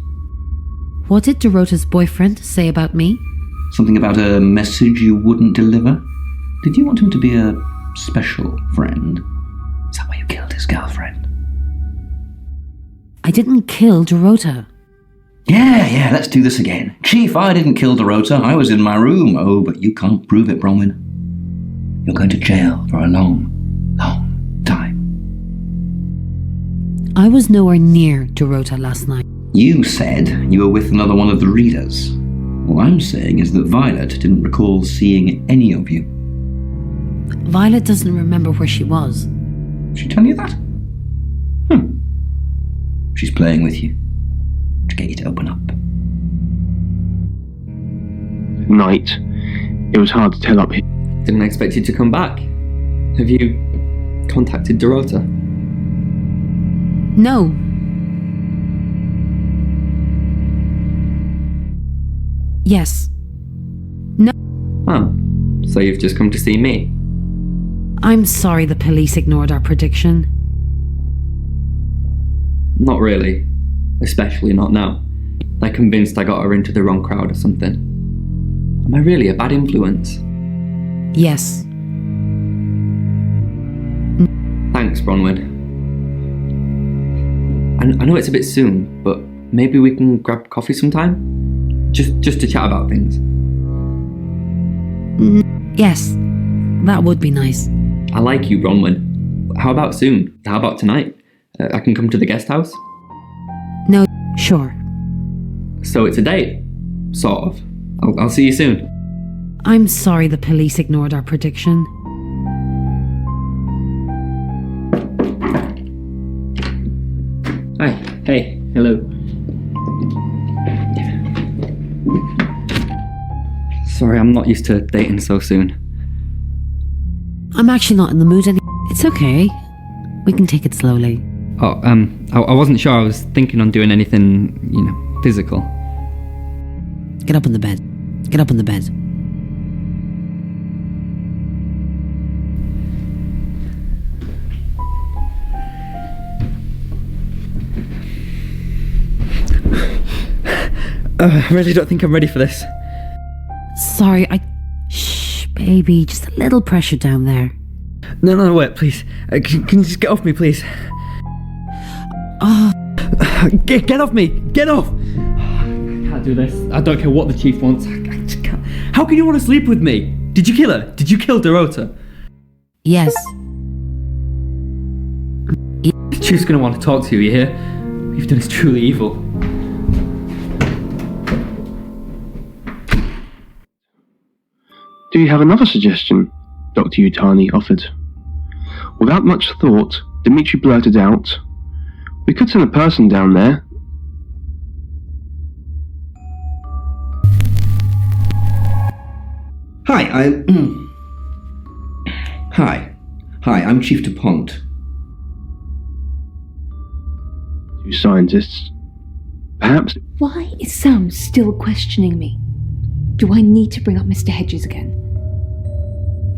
What did Dorota's boyfriend say about me? Something about a message you wouldn't deliver? Did you want him to be a special friend? Is that why you killed his girlfriend? I didn't kill Dorota. Yeah, let's do this again. Chief, I didn't kill Dorota. I was in my room. Oh, but you can't prove it, Bronwyn. You're going to jail for a long, long I was nowhere near Dorota last night. You said you were with another one of the readers. All I'm saying is that Violet didn't recall seeing any of you. Violet doesn't remember where she was. She tell you that? She's playing with you to get you to open up. At night, it was hard to tell up here. Didn't expect you to come back. Have you contacted Dorota? No. Yes. No. Oh, so you've just come to see me? I'm sorry the police ignored our prediction. Not really. Especially not now. They're convinced I got her into the wrong crowd or something. Am I really a bad influence? Yes. Thanks, Bronwyn. I know it's a bit soon, but maybe we can grab coffee sometime? Just to chat about things. Yes. That would be nice. I like you, Bronwyn. How about soon? How about tonight? I can come to the guest house? No, sure. So it's a date? Sort of. I'll see you soon. I'm sorry the police ignored our prediction. Hi. Hey. Hello. Sorry, I'm not used to dating so soon. I'm actually not in the mood anymore. It's okay. We can take it slowly. Oh, I wasn't sure I was thinking on doing anything, physical. Get up in the bed. Get up in the bed. I really don't think I'm ready for this. Sorry, Shh, baby. Just a little pressure down there. No, wait, please. Can you just get off me, please? Get off me! Get off! I can't do this. I don't care what the chief wants. I just can't. How can you want to sleep with me? Did you kill her? Did you kill Dorota? Yes. The chief's gonna want to talk to you, you hear? What you've done is truly evil. Do you have another suggestion? Dr. Utani offered. Without much thought, Dimitri blurted out, "We could send a person down there." Hi, Hi, I'm Chief DuPont. Two scientists. Perhaps. Why is Sam still questioning me? Do I need to bring up Mr. Hedges again?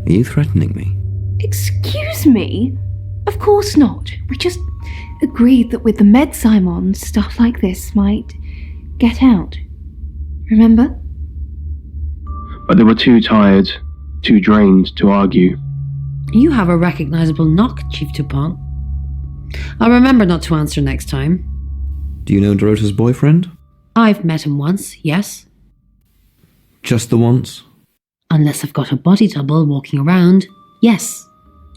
Are you threatening me? Excuse me? Of course not. We just agreed that with the meds I'm on, stuff like this might get out. Remember? But they were too tired, too drained to argue. You have a recognizable knock, Chief DuPont. I'll remember not to answer next time. Do you know Dorota's boyfriend? I've met him once, yes. Just the once? Unless I've got a body double walking around, yes.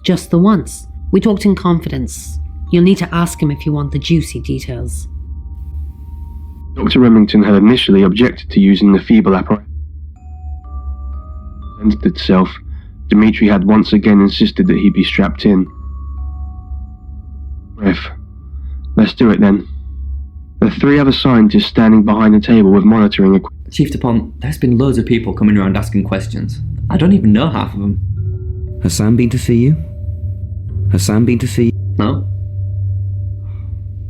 Just the once. We talked in confidence. You'll need to ask him if you want the juicy details. Dr. Remington had initially objected to using the feeble apparatus. Presented itself, Dimitri had once again insisted that he be strapped in. Ref, let's do it then. There are 3 other scientists standing behind the table with monitoring equipment. Chief DuPont, there's been loads of people coming around asking questions. I don't even know half of them. Has Sam been to see you? Has Sam been to see you? No?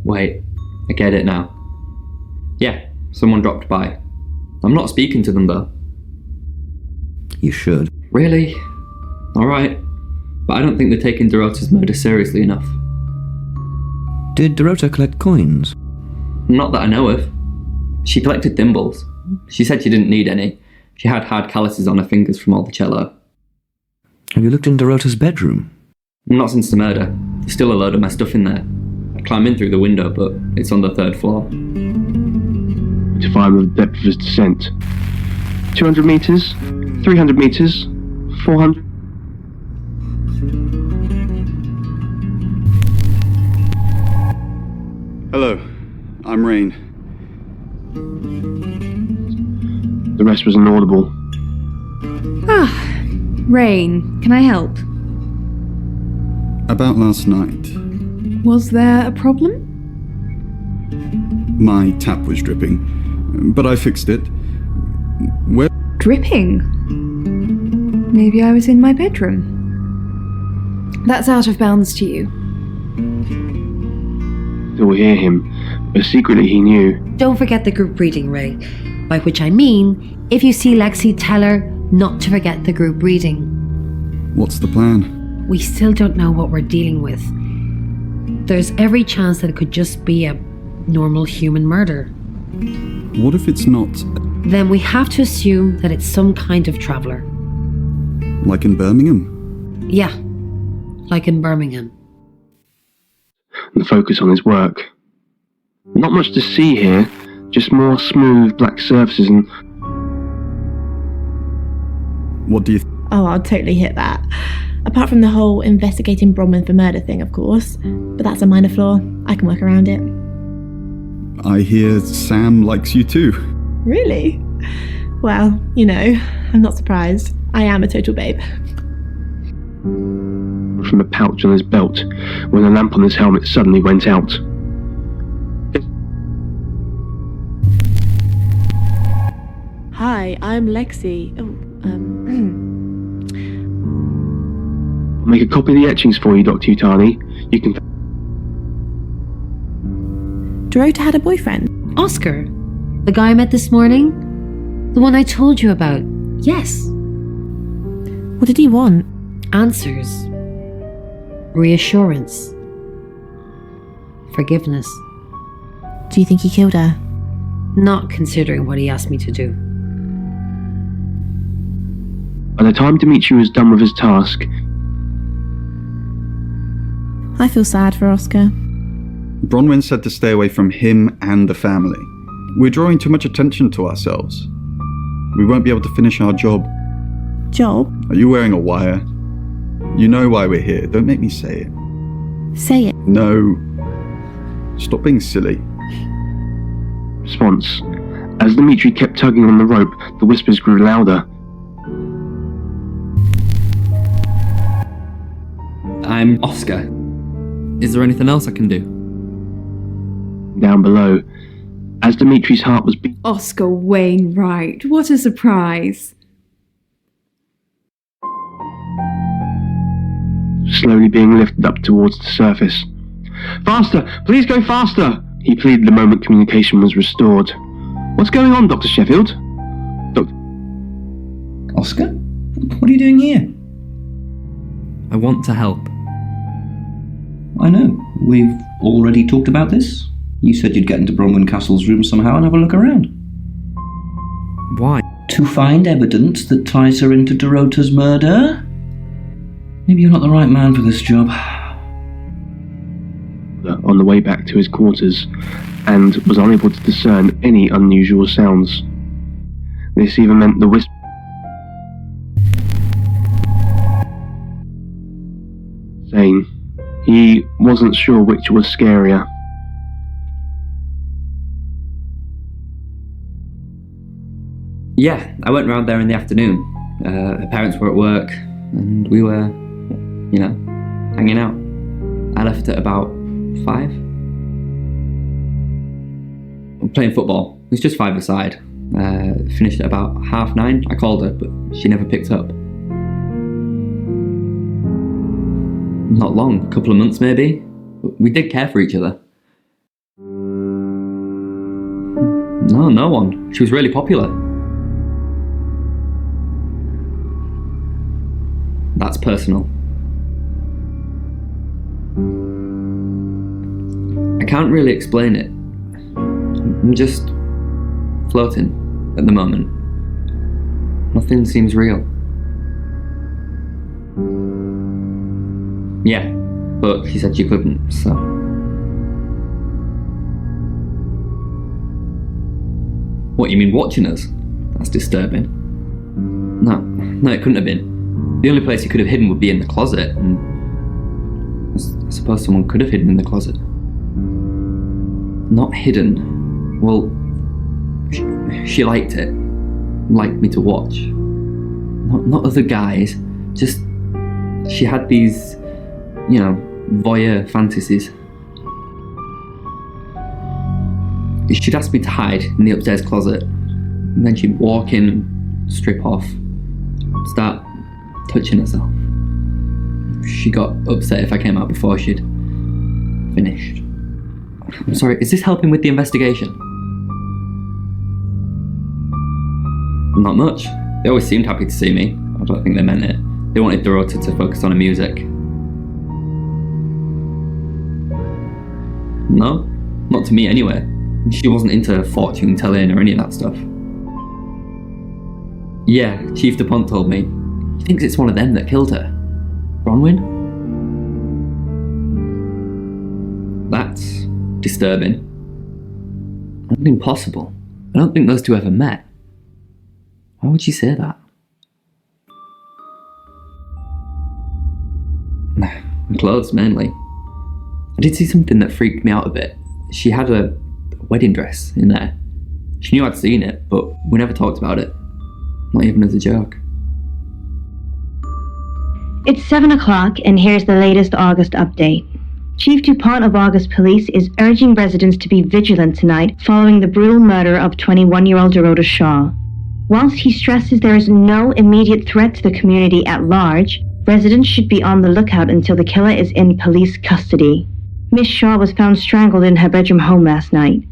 Wait, I get it now. Yeah, someone dropped by. I'm not speaking to them though. You should. Really? Alright. But I don't think they're taking Dorota's murder seriously enough. Did Dorota collect coins? Not that I know of. She collected thimbles. She said she didn't need any. She had hard calluses on her fingers from all the cello. Have you looked in Dorota's bedroom? Not since the murder. There's still a load of my stuff in there. I climb in through the window, but it's on the 3rd floor. To find the depth of his descent. 200 meters, 300 meters, 400. Hello, I'm Rain. The rest was inaudible. Ah, Rain, can I help? About last night, Was there a problem? my tap was dripping, but I fixed it. Where? Dripping? Maybe I was in my bedroom. That's out of bounds to you. Still hear him, but secretly he knew. Don't forget the group reading, Ray. By which I mean, if you see Lexi, tell her not to forget the group reading. What's the plan? We still don't know what we're dealing with. There's every chance that it could just be a normal human murder. What if it's not? Then we have to assume that it's some kind of traveller. Like in Birmingham? Yeah, like in Birmingham. And focus on his work. Not much to see here, just more smooth black surfaces and... What do you Oh, I'll totally hit that. Apart from the whole investigating Bronwyn for murder thing, of course. But that's a minor flaw. I can work around it. I hear Sam likes you too. Really? Well, I'm not surprised. I am a total babe. from a pouch on his belt when the lamp on his helmet suddenly went out. Hi, I'm Lexi. I'll make a copy of the etchings for you, Dr. Utani. You can... Dorota had a boyfriend. Oscar, the guy I met this morning? The one I told you about. Yes. What did he want? Answers. Reassurance. Forgiveness. Do you think he killed her? Not considering what he asked me to do. By the time Dimitri was done with his task... I feel sad for Oscar. Bronwyn said to stay away from him and the family. We're drawing too much attention to ourselves. We won't be able to finish our job. Job? Are you wearing a wire? You know why we're here. Don't make me say it. Say it. No. Stop being silly. Response. As Dimitri kept tugging on the rope, the whispers grew louder. I'm Oscar. Is there anything else I can do? Down below, as Dimitri's heart was beating... Oscar Wainwright, what a surprise. Slowly being lifted up towards the surface. Faster! Please go faster! He pleaded the moment communication was restored. What's going on, Dr. Sheffield? Oscar? What are you doing here? I want to help. I know. We've already talked about this. You said you'd get into Bronwyn Castle's room somehow and have a look around. Why? To find evidence that ties her into Dorota's murder? Maybe you're not the right man for this job. On the way back to his quarters, and was unable to discern any unusual sounds. This even meant the whisper... saying he wasn't sure which was scarier. Yeah, I went round there in the afternoon. Her parents were at work, and we were, hanging out. I left at about 5. Playing football. It was just 5-a-side. Finished at about 9:30. I called her, but she never picked up. Not long, a couple of months maybe. We did care for each other. No one. She was really popular. That's personal. I can't really explain it. I'm just floating at the moment. Nothing seems real. Yeah, but she said she couldn't, so... What, you mean watching us? That's disturbing. No, it couldn't have been. The only place he could have hidden would be in the closet, and I suppose someone could have hidden in the closet. Not hidden. Well, she liked it. Liked me to watch. Not other guys. Just, she had these, voyeur fantasies. She'd ask me to hide in the upstairs closet. And then she'd walk in, strip off, start touching herself. She got upset if I came out before she'd finished. I'm sorry, is this helping with the investigation? Not much. They always seemed happy to see me. I don't think they meant it. They wanted Dorota to focus on her music. No, not to me anyway. She wasn't into fortune telling or any of that stuff. Yeah, Chief DuPont told me. He thinks it's one of them that killed her. Bronwyn? That's disturbing. And impossible. I don't think those two ever met. Why would she say that? Her clothes, mainly. I did see something that freaked me out a bit. She had a wedding dress in there. She knew I'd seen it, but we never talked about it. Not even as a joke. It's 7 o'clock, and here's the latest August update. Chief DuPont of August Police is urging residents to be vigilant tonight following the brutal murder of 21-year-old Dorota Shaw. Whilst he stresses there is no immediate threat to the community at large, residents should be on the lookout until the killer is in police custody. Miss Shaw was found strangled in her bedroom home last night.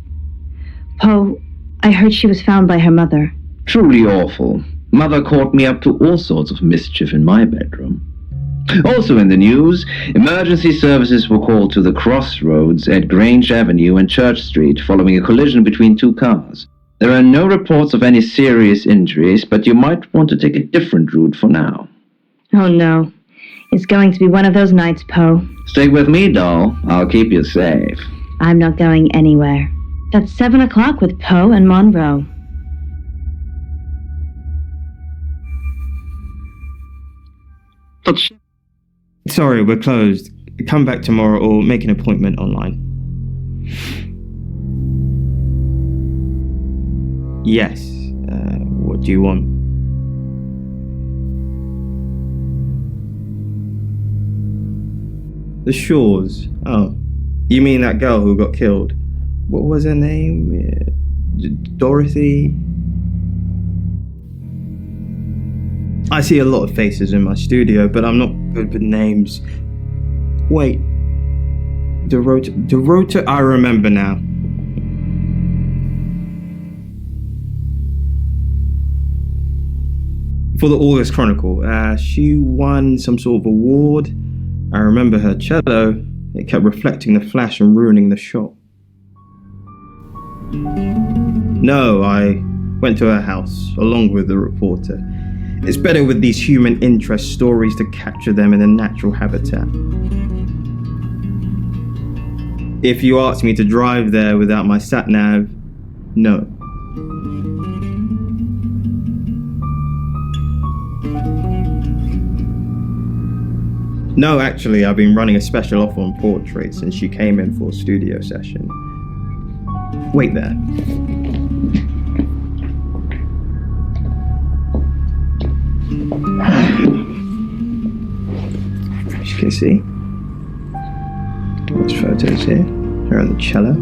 Poe, I heard she was found by her mother. Truly awful. Mother caught me up to all sorts of mischief in my bedroom. Also in the news, emergency services were called to the crossroads at Grange Avenue and Church Street following a collision between two cars. There are no reports of any serious injuries, but you might want to take a different route for now. Oh no. It's going to be one of those nights, Poe. Stay with me, doll. I'll keep you safe. I'm not going anywhere. That's 7 o'clock with Poe and Monroe. Sorry, we're closed. Come back tomorrow or make an appointment online. Yes. What do you want? The Shaws. Oh. You mean that girl who got killed? What was her name? Dorothy? I see a lot of faces in my studio, but I'm not good with names. Wait. Dorota, I remember now. For the August Chronicle, she won some sort of award. I remember her cello. It kept reflecting the flash and ruining the shot. No, I went to her house, along with the reporter. It's better with these human interest stories to capture them in a natural habitat. If you ask me to drive there without my sat-nav, no. No, actually, I've been running a special offer on portraits since she came in for a studio session. Wait there. As you can see, there's photos here. Her on the cello.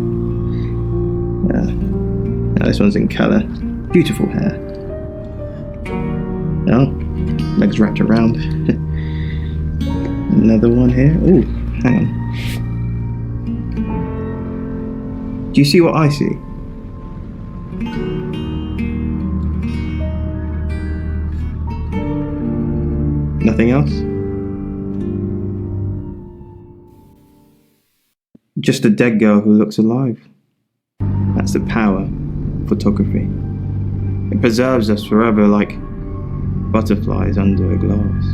Now this one's in colour. Beautiful hair. Oh, legs wrapped around. Another one here. Ooh, hang on. Do you see what I see? Nothing else? Just a dead girl who looks alive. That's the power of photography. It preserves us forever like butterflies under a glass.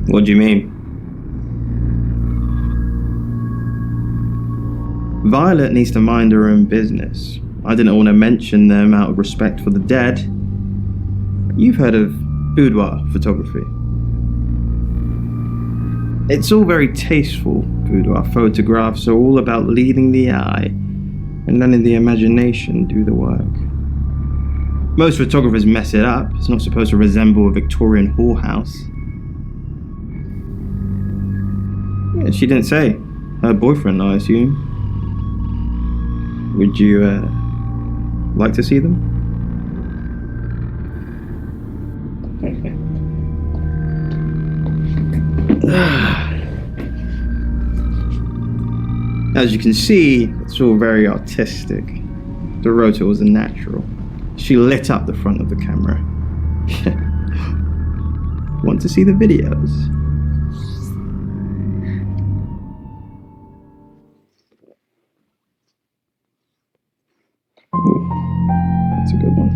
What do you mean? Violet needs to mind her own business. I didn't want to mention them out of respect for the dead. You've heard of boudoir photography. It's all very tasteful, Boudoir photographs are all about leading the eye and letting the imagination do the work. Most photographers mess it up. It's not supposed to resemble a Victorian whorehouse. Yeah, she didn't say. Her boyfriend, I assume. Would you, like to see them? As you can see, it's all very artistic. Dorota was a natural. She lit up the front of the camera. Want to see the videos? Ooh, that's a good one.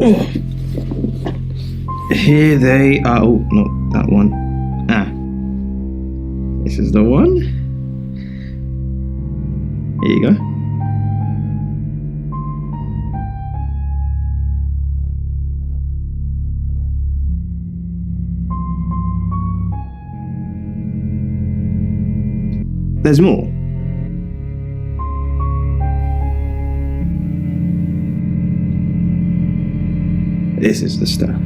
Oh. Here they are. Oh, not that one. This is the one. Here you go. There's more. This is the stuff.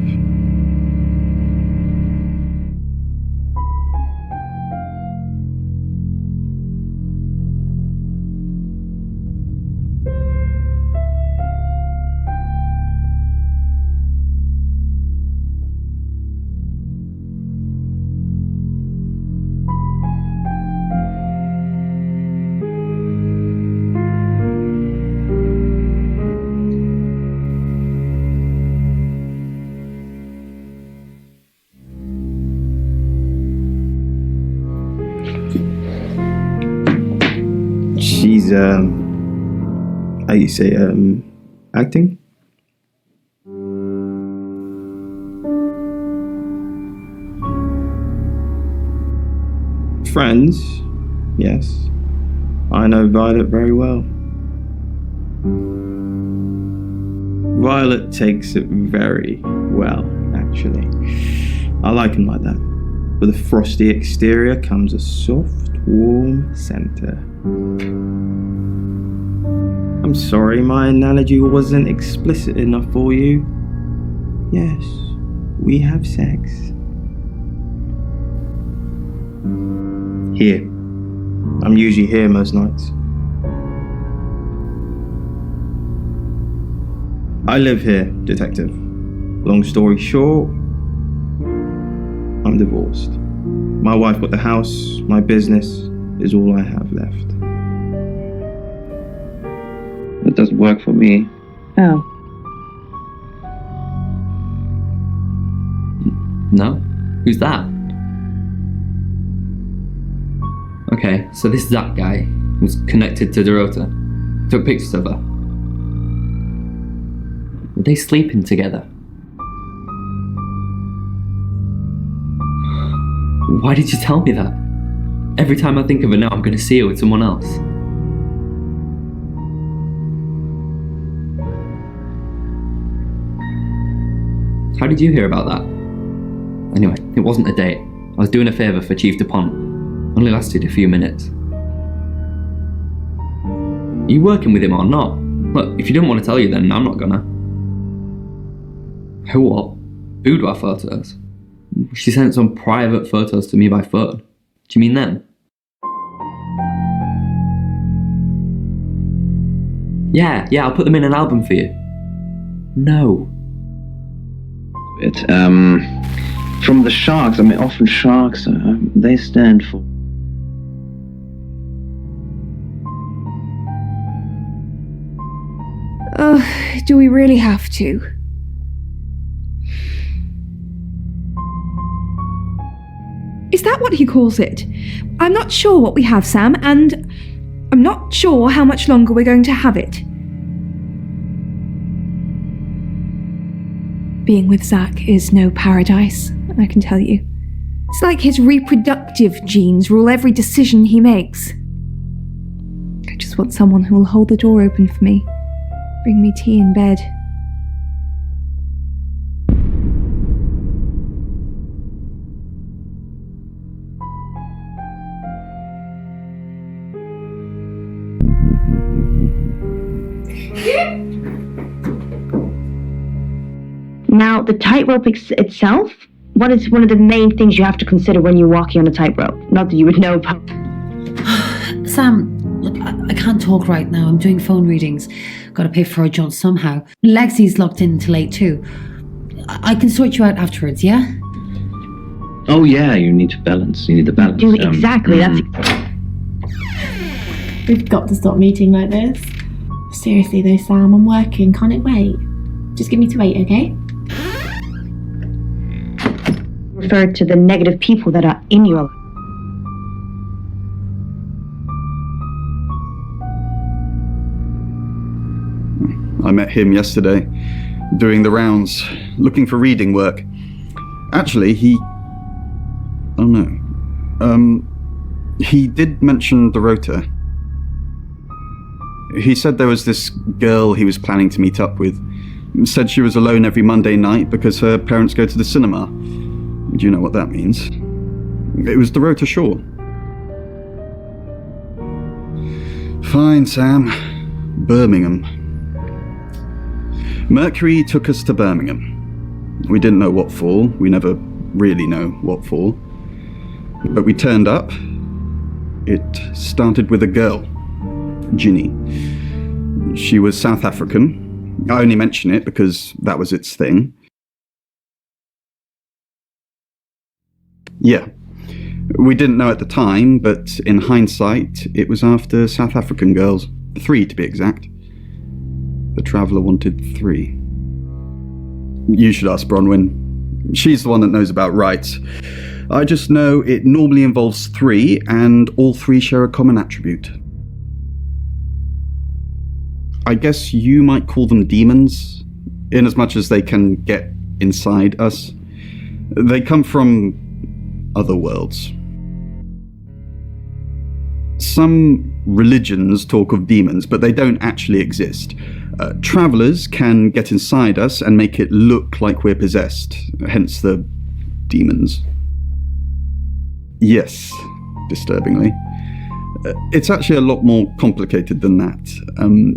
She's, how you say, acting? Friends, yes. I know Violet very well. Violet takes it very well, actually. I like him like that. With a frosty exterior comes a soft, warm center. I'm sorry my analogy wasn't explicit enough for you. Yes, we have sex. Here. I'm usually here most nights. I live here, detective. Long story short, I'm divorced. My wife got the house, my business is all I have left. That doesn't work for me. Oh. No? Who's that? Okay, so this is that guy who's connected to Dorota. Took pictures of her. Were they sleeping together? Why did you tell me that? Every time I think of her now, I'm going to see her with someone else. How did you hear about that? Anyway, it wasn't a date. I was doing a favour for Chief DuPont. Only lasted a few minutes. Are you working with him or not? Look, if you didn't want to tell you, then I'm not gonna. Who what? Boudoir photos? She sent some private photos to me by phone. Do you mean them? Yeah, I'll put them in an album for you. No. From the sharks, I mean, often sharks, they stand for... Do we really have to? Is that what he calls it? I'm not sure what we have, Sam, and I'm not sure how much longer we're going to have it. Being with Zach is no paradise, I can tell you. It's like his reproductive genes rule every decision he makes. I just want someone who will hold the door open for me, bring me tea in bed. Now, the tightrope itself, what is one of the main things you have to consider when you're walking on a tightrope? Not that you would know, but... Sam, look, I can't talk right now. I'm doing phone readings. Gotta pay for a jaunt somehow. Lexi's locked in till 8 too. I can sort you out afterwards, yeah? Oh yeah, you need to balance. You need the balance. Exactly, that's... We've got to stop meeting like this. Seriously though, Sam, I'm working. Can't it wait? Just give me to 8, okay? Refer to the negative people that are in your life. I met him yesterday, doing the rounds, looking for reading work. Actually, he did mention Dorota. He said there was this girl he was planning to meet up with. Said she was alone every Monday night because her parents go to the cinema. Do you know what that means? It was Dorota Shaw. Fine, Sam. Birmingham. Mercury took us to Birmingham. We didn't know what for. We never really know what for. But we turned up. It started with a girl, Ginny. She was South African. I only mention it because that was its thing. Yeah. We didn't know at the time, but in hindsight, it was after South African girls. 3 to be exact. The Traveller wanted 3. You should ask Bronwyn. She's the one that knows about rights. I just know it normally involves 3, and all 3 share a common attribute. I guess you might call them demons, in as much as they can get inside us. They come from other worlds. Some religions talk of demons, but they don't actually exist. Travellers can get inside us and make it look like we're possessed, hence the demons. Yes, disturbingly. It's actually a lot more complicated than that.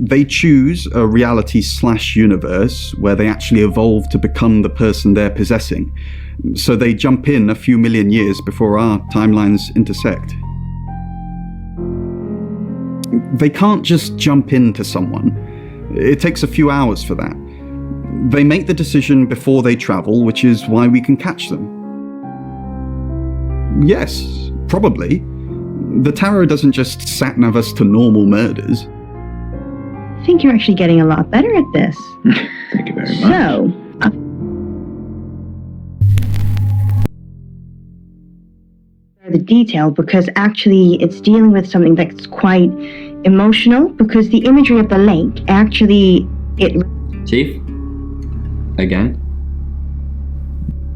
They choose a reality/universe where they actually evolve to become the person they're possessing. So they jump in a few million years before our timelines intersect. They can't just jump into someone. It takes a few hours for that. They make the decision before they travel, which is why we can catch them. Yes, probably. The tarot doesn't just sat-nav us to normal murders. I think you're actually getting a lot better at this. Thank you very much. So, the detail, because actually it's dealing with something that's quite emotional, because the imagery of the lake actually Chief? Again?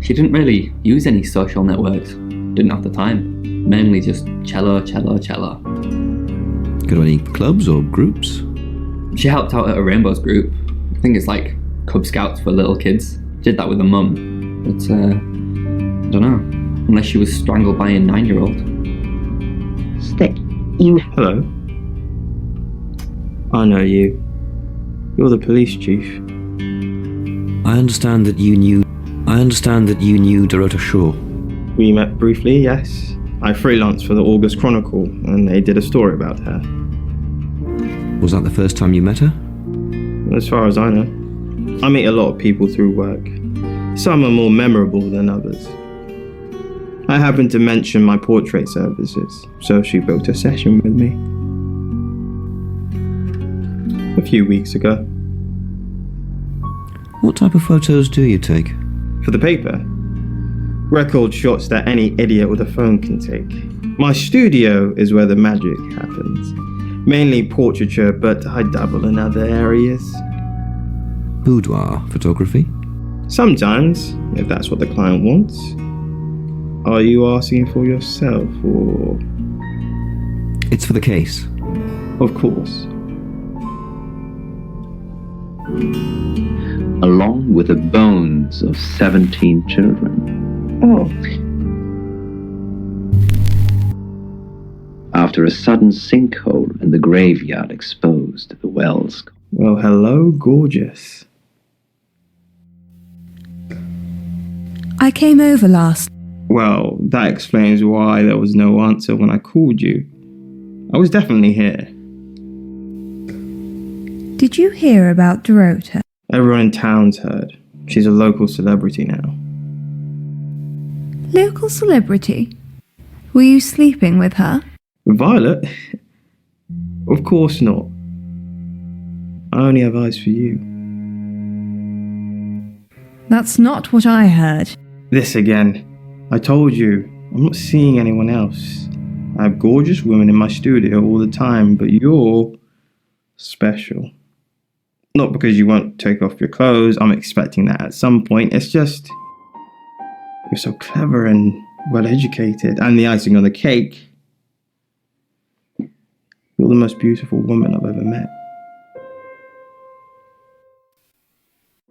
She didn't really use any social networks. Didn't have the time. Mainly just cello. Go to any clubs or groups? She helped out at a Rainbows group. I think it's like Cub Scouts for little kids. Did that with her mum. But, I don't know. Unless she was strangled by a 9-year-old. Hello. I know you. You're the police chief. I understand that you knew Dorota Shaw. We met briefly, yes. I freelanced for the August Chronicle, and they did a story about her. Was that the first time you met her? As far as I know. I meet a lot of people through work. Some are more memorable than others. I happened to mention my portrait services, so she booked a session with me. A few weeks ago. What type of photos do you take? For the paper? Record shots that any idiot with a phone can take. My studio is where the magic happens. Mainly portraiture, but I dabble in other areas. Boudoir photography? Sometimes, if that's what the client wants. Are you asking for yourself, or...? It's for the case. Of course. Along with the bones of 17 children. Oh. After a sudden sinkhole in the graveyard exposed. closed. The well's... Well, hello, gorgeous. I came over last. Well, that explains why there was no answer when I called you. I was definitely here. Did you hear about Dorota? Everyone in town's heard. She's a local celebrity now. Local celebrity? Were you sleeping with her? Violet? Of course not. I only have eyes for you. That's not what I heard. This again. I told you, I'm not seeing anyone else. I have gorgeous women in my studio all the time, but you're special. Not because you won't take off your clothes, I'm expecting that at some point. It's just, you're so clever and well educated. And the icing on the cake, you're the most beautiful woman I've ever met.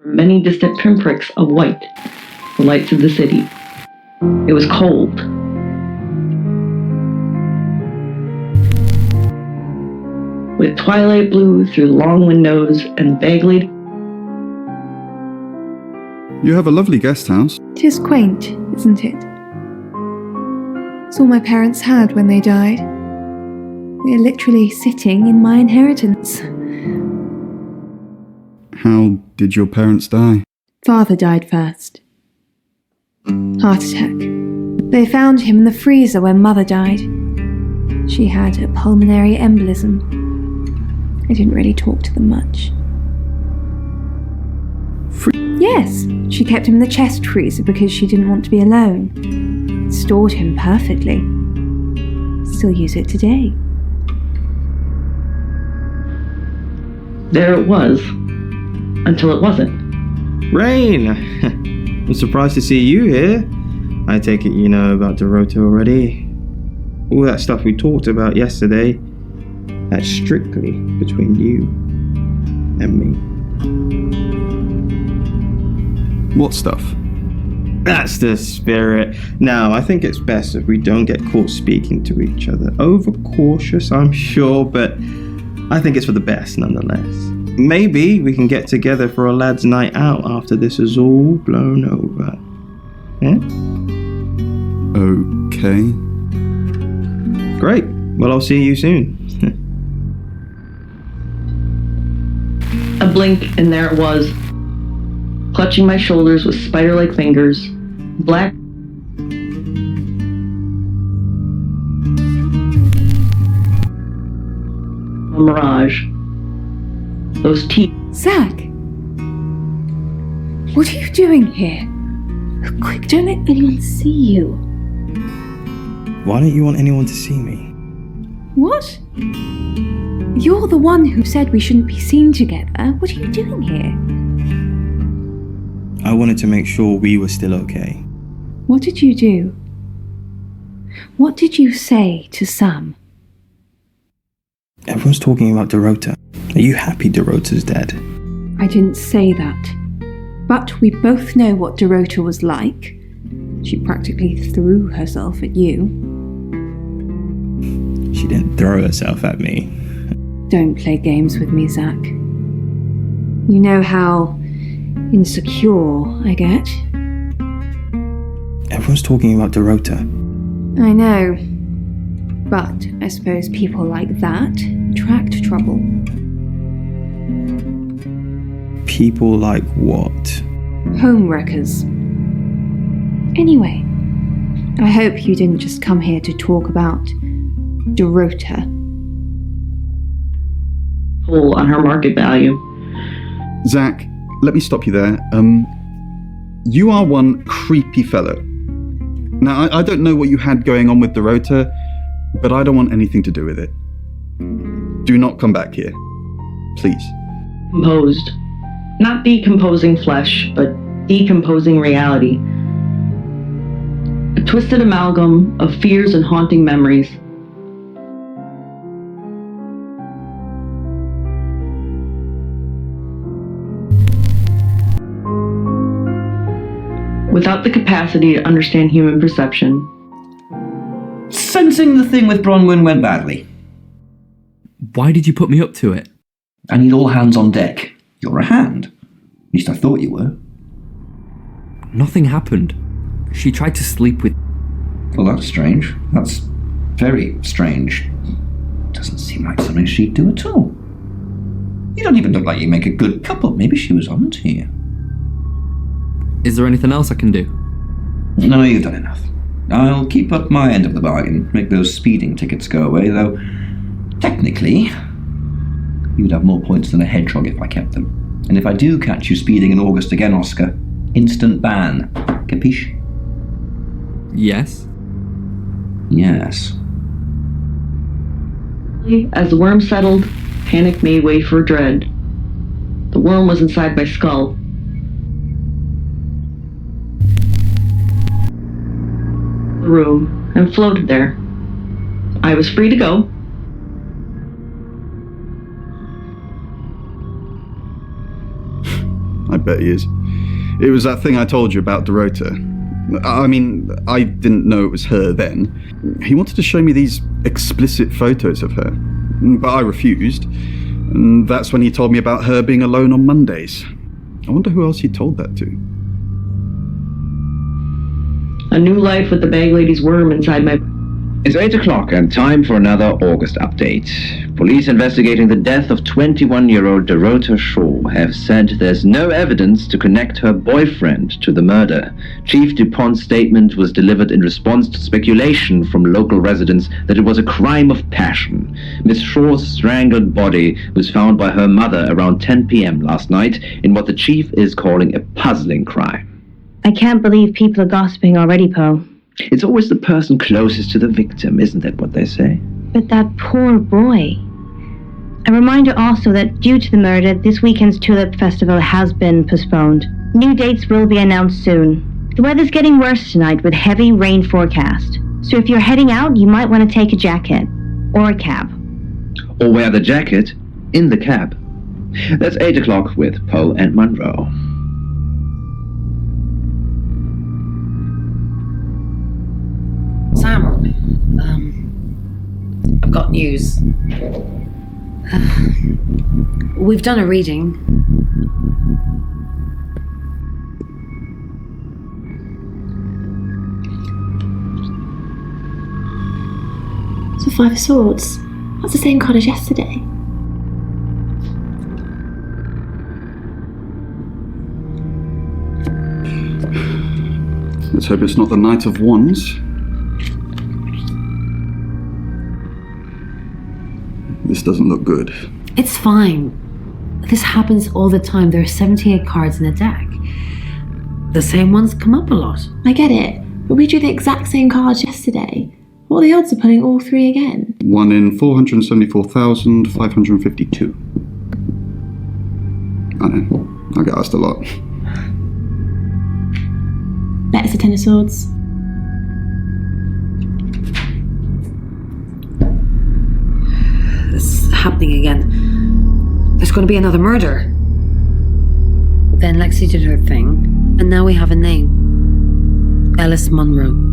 Many distant pinpricks of white, the lights of the city. It was cold. With twilight blue through long windows and vaguely... You have a lovely guest house. 'Tis quaint, isn't it? It's all my parents had when they died. We're literally sitting in my inheritance. How did your parents die? Father died first. Heart attack. They found him in the freezer when Mother died. She had a pulmonary embolism. I didn't really talk to them much. Yes, she kept him in the chest freezer because she didn't want to be alone. It stored him perfectly. Still use it today. There it was. Until it wasn't. Rain! I'm surprised to see you here. I take it you know about Dorota already. All that stuff we talked about yesterday, that's strictly between you and me. What stuff? That's the spirit. Now, I think it's best if we don't get caught speaking to each other. Overcautious, I'm sure, but I think it's for the best nonetheless. Maybe we can get together for a lad's night out after this is all blown over. Yeah? Okay. Great. Well, I'll see you soon. A blink, and there it was. Clutching my shoulders with spider-like fingers. Black. A mirage. Those teeth. Zach! What are you doing here? Quick, don't let anyone see you. Why don't you want anyone to see me? What? You're the one who said we shouldn't be seen together. What are you doing here? I wanted to make sure we were still okay. What did you do? What did you say to Sam? Everyone's talking about Dorota. Are you happy Dorota's dead? I didn't say that. But we both know what Dorota was like. She practically threw herself at you. She didn't throw herself at me. Don't play games with me, Zach. You know how insecure I get. Everyone's talking about Dorota. I know. But I suppose people like that attract trouble. People like what? Homewreckers. Anyway, I hope you didn't just come here to talk about Dorota. Pull on her market value. Zach, let me stop you there. You are one creepy fellow. Now, I don't know what you had going on with Dorota, but I don't want anything to do with it. Do not come back here. Please. Composed. Not decomposing flesh, but decomposing reality. A twisted amalgam of fears and haunting memories. Without the capacity to understand human perception. Sensing the thing with Bronwyn went badly. Why did you put me up to it? I need all hands on deck. You're a hand. At least I thought you were. Nothing happened. She tried to sleep with... Well, that's strange. That's very strange. Doesn't seem like something she'd do at all. You don't even look like you make a good couple. Maybe she was on to you. Is there anything else I can do? No, you've done enough. I'll keep up my end of the bargain, make those speeding tickets go away, though technically you'd have more points than a hedgehog if I kept them. And if I do catch you speeding in August again, Oscar, instant ban. Capiche? Yes? Yes. As the worm settled, panic made way for dread. The worm was inside my skull. The room and floated there. I was free to go. I bet he is. It was that thing I told you about Dorota. I mean, I didn't know it was her then. He wanted to show me these explicit photos of her, but I refused. And that's when he told me about her being alone on Mondays. I wonder who else he told that to. A new life with the bag lady's worm inside my... It's 8 o'clock and time for another August update. Police investigating the death of 21-year-old Dorota Shaw have said there's no evidence to connect her boyfriend to the murder. Chief DuPont's statement was delivered in response to speculation from local residents that it was a crime of passion. Miss Shaw's strangled body was found by her mother around 10 p.m. last night in what the chief is calling a puzzling crime. I can't believe people are gossiping already, Poe. It's always the person closest to the victim, isn't that what they say? But that poor boy. A reminder also that due to the murder, this weekend's Tulip Festival has been postponed. New dates will be announced soon. The weather's getting worse tonight with heavy rain forecast. So if you're heading out, you might want to take a jacket. Or a cab. Or wear the jacket in the cab. That's 8 o'clock with Poe and Monroe. Sam, I've got news. We've done a reading. So 5 of Swords. That's the same card as yesterday. Let's hope it's not the Knight of Wands. This doesn't look good. It's fine. This happens all the time. There are 78 cards in a deck. The same ones come up a lot. I get it, but we drew the exact same cards yesterday. What are the odds of pulling all 3 again? 1 in 474,552. I know. I get asked a lot. Bet it's a 10 of Swords. It's happening again. There's going to be another murder. Then Lexi did her thing, and now we have a name. Alice Munro.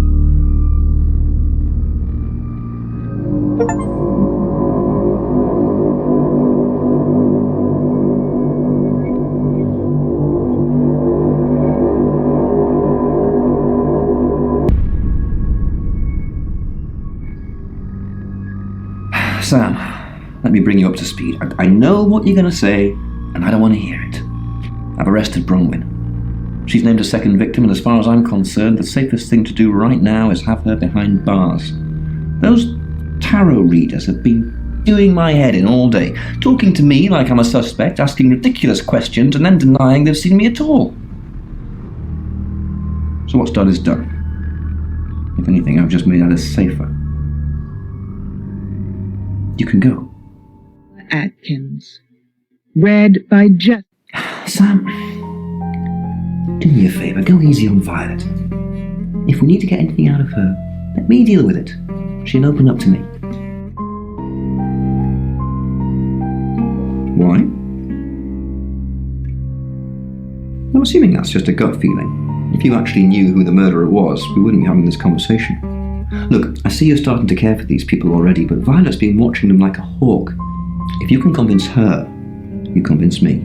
Sam, let me bring you up to speed. I know what you're going to say, and I don't want to hear it. I've arrested Bronwyn. She's named a second victim, and as far as I'm concerned, the safest thing to do right now is have her behind bars. Those tarot readers have been doing my head in all day, talking to me like I'm a suspect, asking ridiculous questions, and then denying they've seen me at all. So what's done is done. If anything, I've just made Alice safer. You can go. Atkins. Read by Jeff. Sam, do me a favour, go easy on Violet. If we need to get anything out of her, let me deal with it. She'll open up to me. Why? I'm assuming that's just a gut feeling. If you actually knew who the murderer was, we wouldn't be having this conversation. Look, I see you're starting to care for these people already, but Violet's been watching them like a hawk. If you can convince her, You convinced me.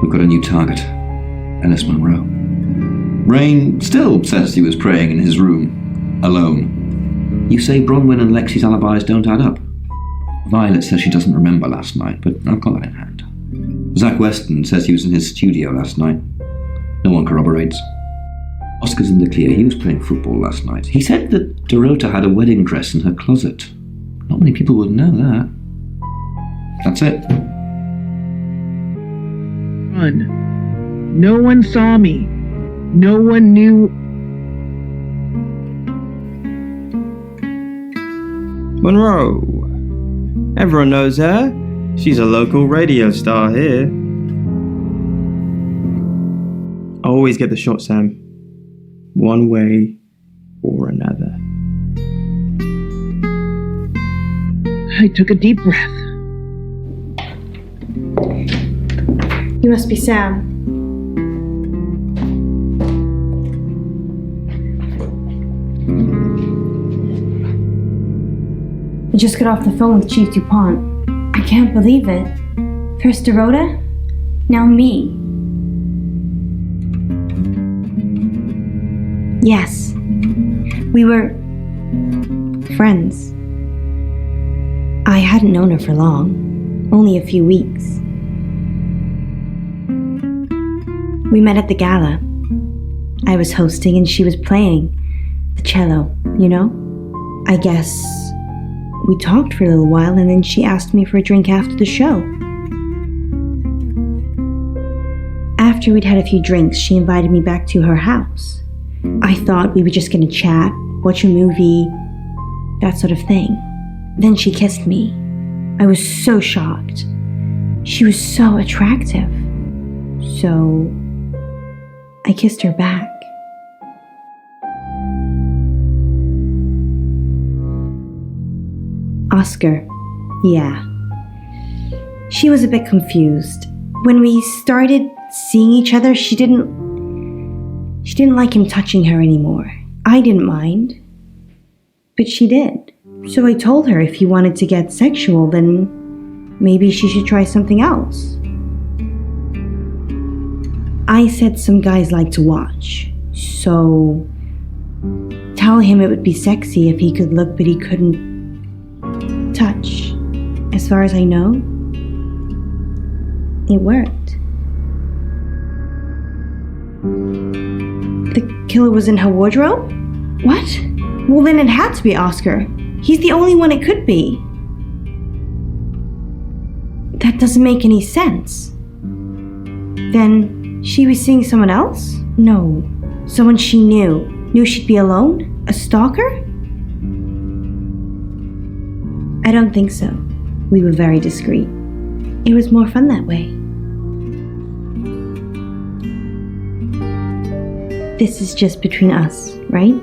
We've got a new target. Ellis Monroe. Rain still says he was praying in his room, alone. You say Bronwyn and Lexi's alibis don't add up. Violet says she doesn't remember last night, but I've got that in hand. Zach Weston says he was in his studio last night. No one corroborates. Oscar's in the clear. He was playing football last night. He said that Dorota had a wedding dress in her closet. Not many people would know that. That's it. No one saw me. No one knew. Monroe. Everyone knows her. She's a local radio star here. I always get the shot, Sam. One way or another. I took a deep breath. You must be Sam. I just got off the phone with Chief DuPont. I can't believe it. First Dorota, now me. Yes, we were friends. I hadn't known her for long, only a few weeks. We met at the gala. I was hosting and she was playing the cello, you know? I guess we talked for a little while and then she asked me for a drink after the show. After we'd had a few drinks, she invited me back to her house. I thought we were just gonna chat, watch a movie, that sort of thing. Then she kissed me. I was so shocked. She was so attractive. So I kissed her back. Oscar, yeah. She was a bit confused. When we started seeing each other, she didn't like him touching her anymore. I didn't mind, but she did. So I told her if he wanted to get sexual, then maybe she should try something else. I said some guys like to watch, so tell him it would be sexy if he could look but he couldn't touch. As far as I know, it worked. The killer was in her wardrobe? What? Well, then it had to be Oscar. He's the only one it could be. That doesn't make any sense. Then she was seeing someone else? No. Someone she knew. Knew she'd be alone? A stalker? I don't think so. We were very discreet. It was more fun that way. This is just between us, right?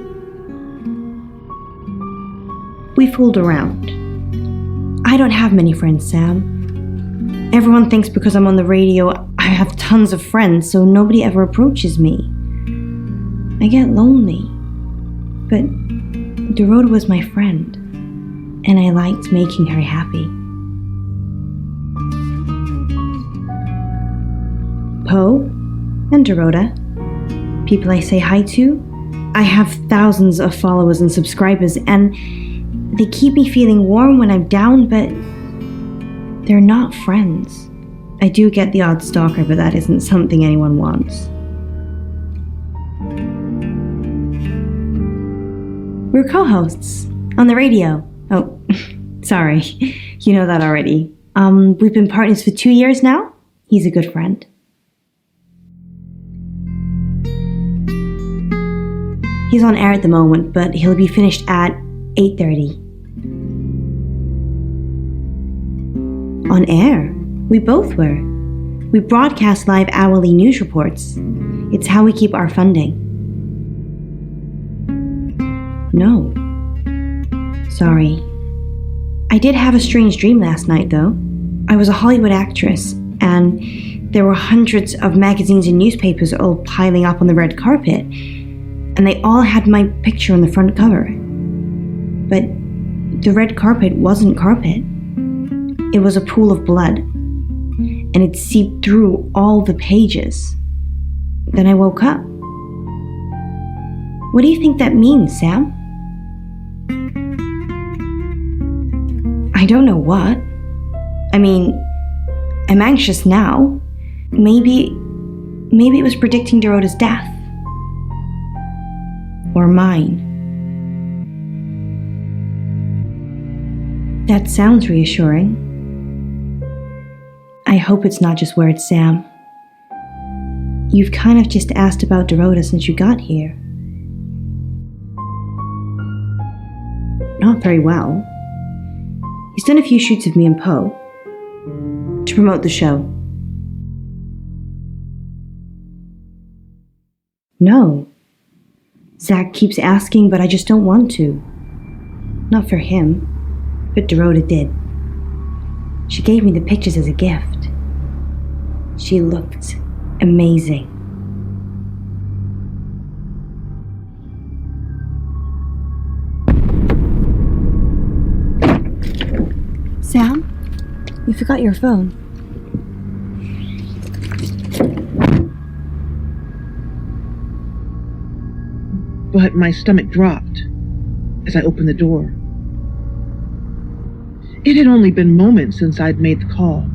We fooled around. I don't have many friends, Sam. Everyone thinks because I'm on the radio, I have tons of friends, so nobody ever approaches me. I get lonely. But Dorota was my friend, and I liked making her happy. Poe and Dorota, people I say hi to. I have thousands of followers and subscribers, and they keep me feeling warm when I'm down, but they're not friends. I do get the odd stalker, but that isn't something anyone wants. We're co-hosts on the radio. Oh, sorry. You know that already. We've been partners for 2 years now. He's a good friend. He's on air at the moment, but he'll be finished at 8:30. On air? We both were. We broadcast live hourly news reports. It's how we keep our funding. No. Sorry. I did have a strange dream last night, though. I was a Hollywood actress, and there were hundreds of magazines and newspapers all piling up on the red carpet, and they all had my picture on the front cover. But the red carpet wasn't carpet. It was a pool of blood, and it seeped through all the pages. Then I woke up. What do you think that means, Sam? I don't know what. I mean, I'm anxious now. Maybe it was predicting Dorota's death. Or mine. That sounds reassuring. I hope it's not just words, Sam. You've kind of just asked about Dorota since you got here. Not very well. He's done a few shoots of me and Poe to promote the show. No. Zach keeps asking, but I just don't want to. Not for him, but Dorota did. She gave me the pictures as a gift. She looked amazing. Sam, you forgot your phone. But my stomach dropped as I opened the door. It had only been moments since I'd made the call.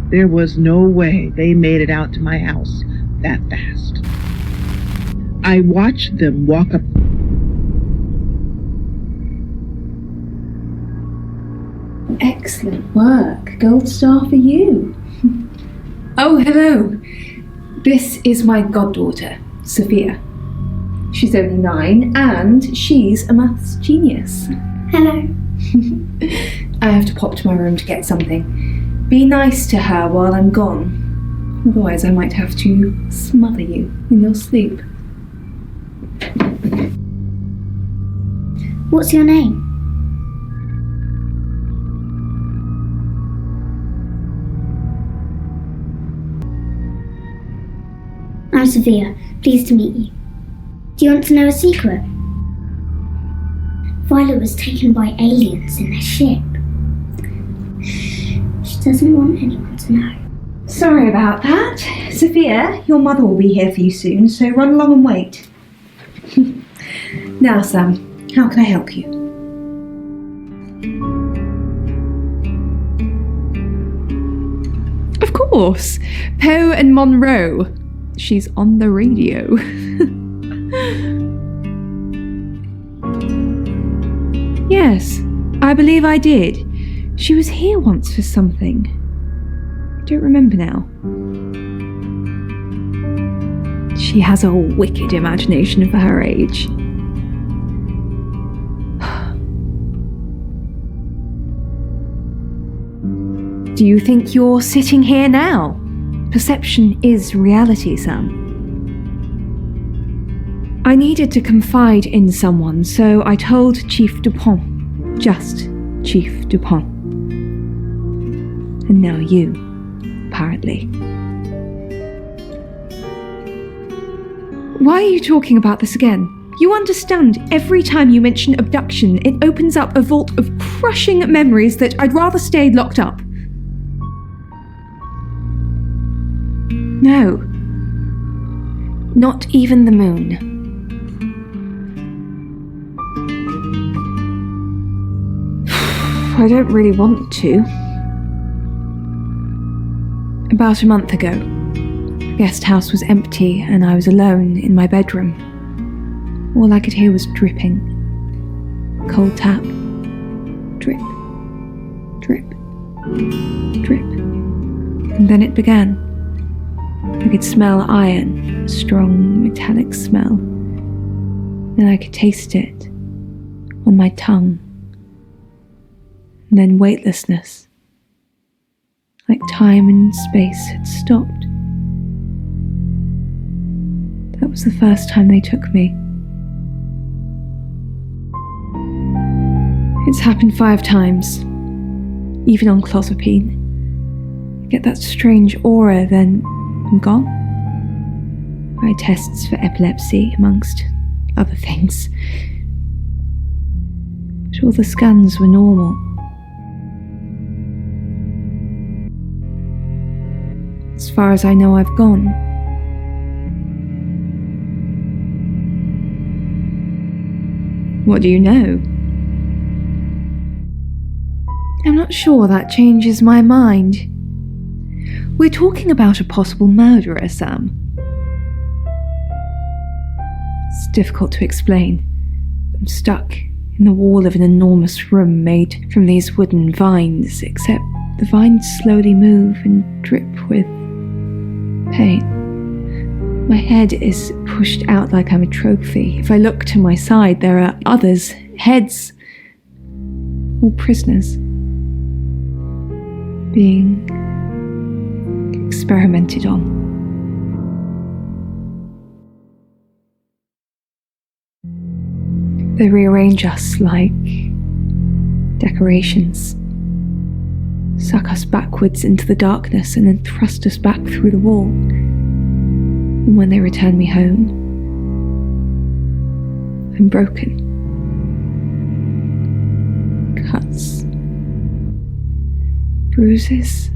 There was no way they made it out to my house that fast. I watched them walk up. Excellent work. Gold star for you. Oh, hello. This is my goddaughter, Sophia. She's only 9 and she's a maths genius. Hello. I have to pop to my room to get something. Be nice to her while I'm gone. Otherwise I might have to smother you in your sleep. What's your name? I'm Sophia. Pleased to meet you. Do you want to know a secret? Violet was taken by aliens in their ship. She doesn't want anyone to know. Sorry about that. Sophia, your mother will be here for you soon, so run along and wait. Now, Sam, how can I help you? Of course. Poe and Monroe. She's on the radio. Yes, I believe I did. She was here once for something. I don't remember now. She has a wicked imagination for her age. Do you think you're sitting here now? Perception is reality, Sam. I needed to confide in someone, so I told Chief Dupont. Just Chief Dupont. And now you, apparently. Why are you talking about this again? You understand, every time you mention abduction, it opens up a vault of crushing memories that I'd rather stay locked up. No. Not even the moon. I don't really want to. About a month ago, the guest house was empty and I was alone in my bedroom. All I could hear was dripping. Cold tap. Drip. Drip. Drip. And then it began. I could smell iron, a strong metallic smell. Then I could taste it on my tongue. And then weightlessness. Like time and space had stopped. That was the first time they took me. It's happened 5 times. Even on clozapine. I get that strange aura, then I'm gone. I had tests for epilepsy, amongst other things. But all the scans were normal. far as I know, I've gone. What do you know? I'm not sure that changes my mind. We're talking about a possible murderer, Sam. It's difficult to explain. I'm stuck in the wall of an enormous room made from these wooden vines, except the vines slowly move and drip with pain. My head is pushed out like I'm a trophy. If I look to my side, there are others, heads, all prisoners, being experimented on. They rearrange us like decorations, suck us backwards into the darkness and then thrust us back through the wall. And when they return me home, I'm broken. Cuts. Bruises.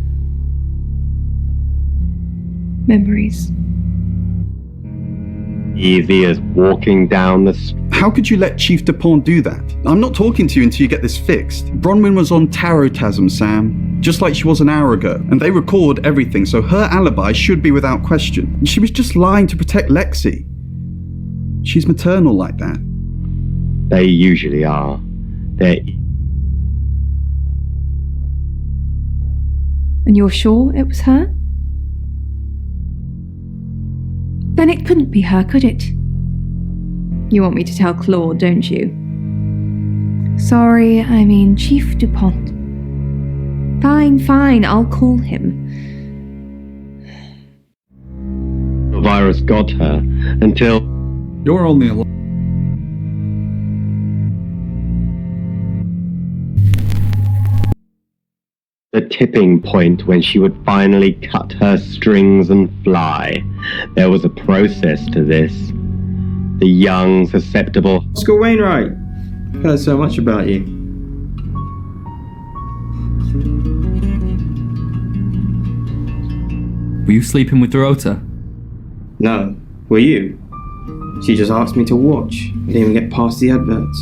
Memories. Easy as walking down the street. How could you let Chief DuPont do that? I'm not talking to you until you get this fixed. Bronwyn was on Tarotasm, Sam, just like she was an hour ago, and they record everything, so her alibi should be without question. She was just lying to protect Lexi. She's maternal like that. They usually are. They're... And you're sure it was her? Then it couldn't be her, could it? You want me to tell Claude, don't you? Sorry, I mean Chief DuPont. Fine, I'll call him. The virus got her until... You're only alive. The tipping point when she would finally cut her strings and fly. There was a process to this. The young, susceptible... Oscar Wainwright! Heard so much about you. Were you sleeping with Dorota? No. Were you? She just asked me to watch. I didn't even get past the adverts.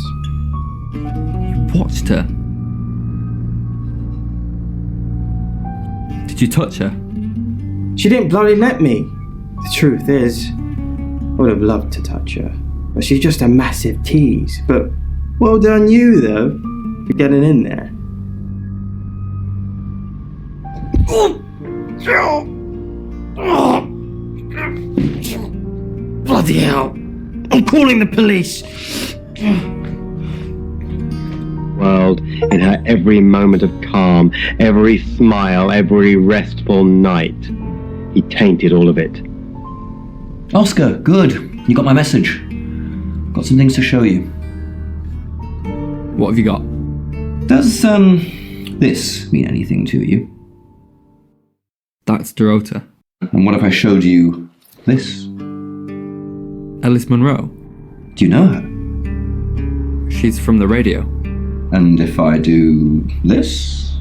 You watched her? Did you touch her? She didn't bloody let me. The truth is, I would have loved to touch her, but she's just a massive tease. But well done you, though, for getting in there. Bloody hell! I'm calling the police! World in her every moment of calm, every smile, every restful night. He tainted all of it. Oscar, good. You got my message. Got some things to show you. What have you got? Does, this mean anything to you? That's Dorota. And what if I showed you this? Alice Munro. Do you know her? She's from the radio. And if I do this?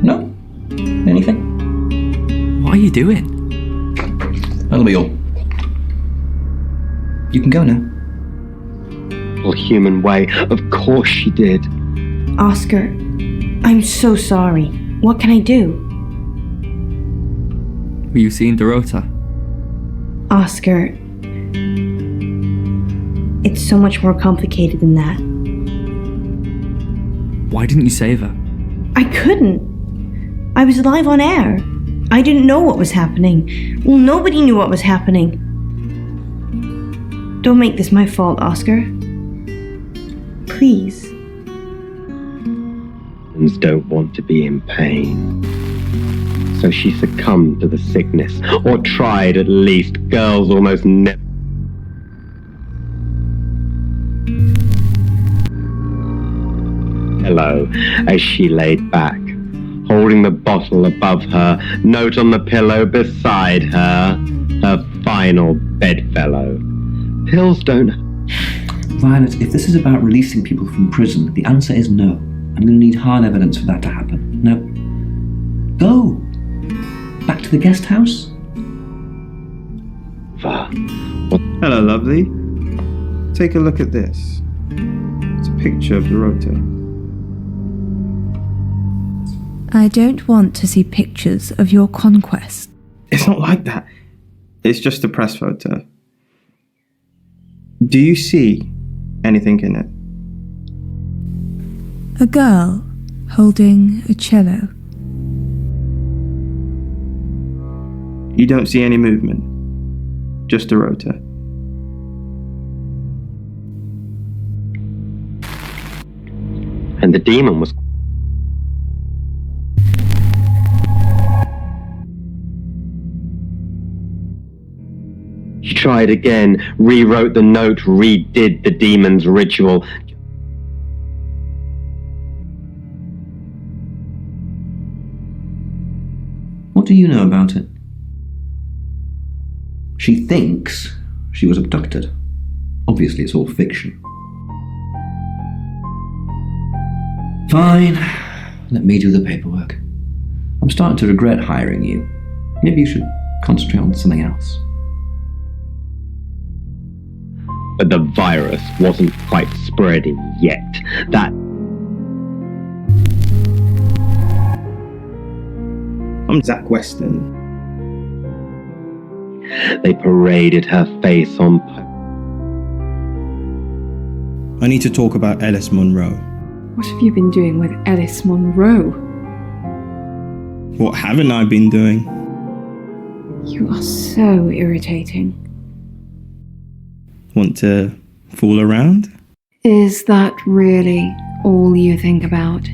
No? Anything? What are you doing? That'll be all. You can go now. Well, human way. Of course she did. Oscar, I'm so sorry. What can I do? Were you seeing Dorota? Oscar, it's so much more complicated than that. Why didn't you save her? I couldn't. I was live on air. I didn't know what was happening. Well, nobody knew what was happening. Don't make this my fault, Oscar. Please. Humans don't want to be in pain. So she succumbed to the sickness, or tried at least. Girls almost never. Hello, as she laid back, holding the bottle above her, note on the pillow beside her, her final bedfellow. Pills don't... Violet, if this is about releasing people from prison, the answer is no. I'm going to need hard evidence for that to happen. Now, go! Back to the guest house? Hello, lovely. Take a look at this. It's a picture of Dorota. I don't want to see pictures of your conquest. It's not like that. It's just a press photo. Do you see anything in it? A girl holding a cello. You don't see any movement. Just Dorota. And the demon was... She tried again, rewrote the note, redid the demon's ritual. What do you know about it? She thinks she was abducted. Obviously, it's all fiction. Fine. Let me do the paperwork. I'm starting to regret hiring you. Maybe you should concentrate on something else. But the virus wasn't quite spreading yet. I'm Zach Weston. They paraded her face on... I need to talk about Ellis Monroe. What have you been doing with Ellis Monroe? What haven't I been doing? You are so irritating. Want to fool around? Is that really all you think about?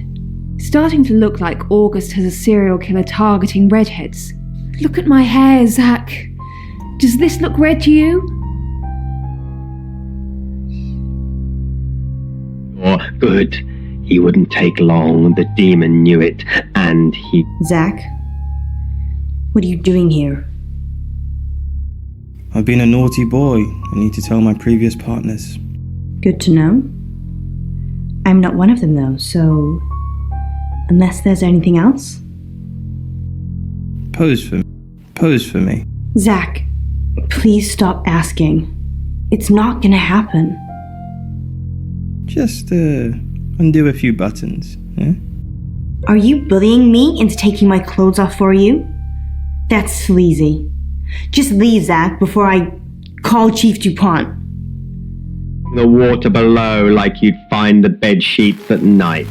Starting to look like August has a serial killer targeting redheads. Look at my hair, Zach. Does this look red to you? Oh, good. He wouldn't take long. The demon knew it, and he... Zach, what are you doing here? I've been a naughty boy. I need to tell my previous partners. Good to know. I'm not one of them, though, so... Unless there's anything else? Pose for me. Zach, please stop asking. It's not gonna happen. Just, undo a few buttons, eh? Are you bullying me into taking my clothes off for you? That's sleazy. Just leave, Zach, before I call Chief DuPont. The water below, like you'd find the bed sheets at night.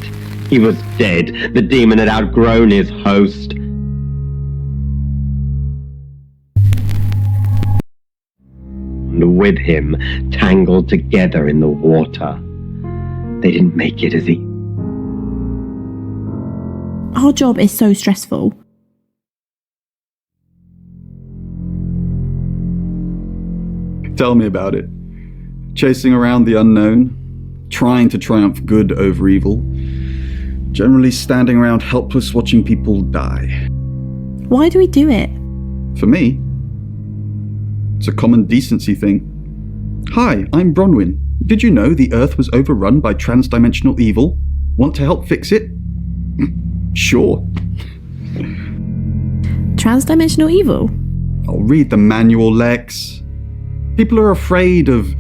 He was dead. The demon had outgrown his host. And with him, tangled together in the water. They didn't make it as easy. Our job is so stressful. Tell me about it. Chasing around the unknown, trying to triumph good over evil, generally standing around helpless watching people die. Why do we do it? For me, it's a common decency thing. Hi, I'm Bronwyn. Did you know the Earth was overrun by transdimensional evil? Want to help fix it? Sure. Transdimensional evil? I'll read the manual, Lex. People are afraid of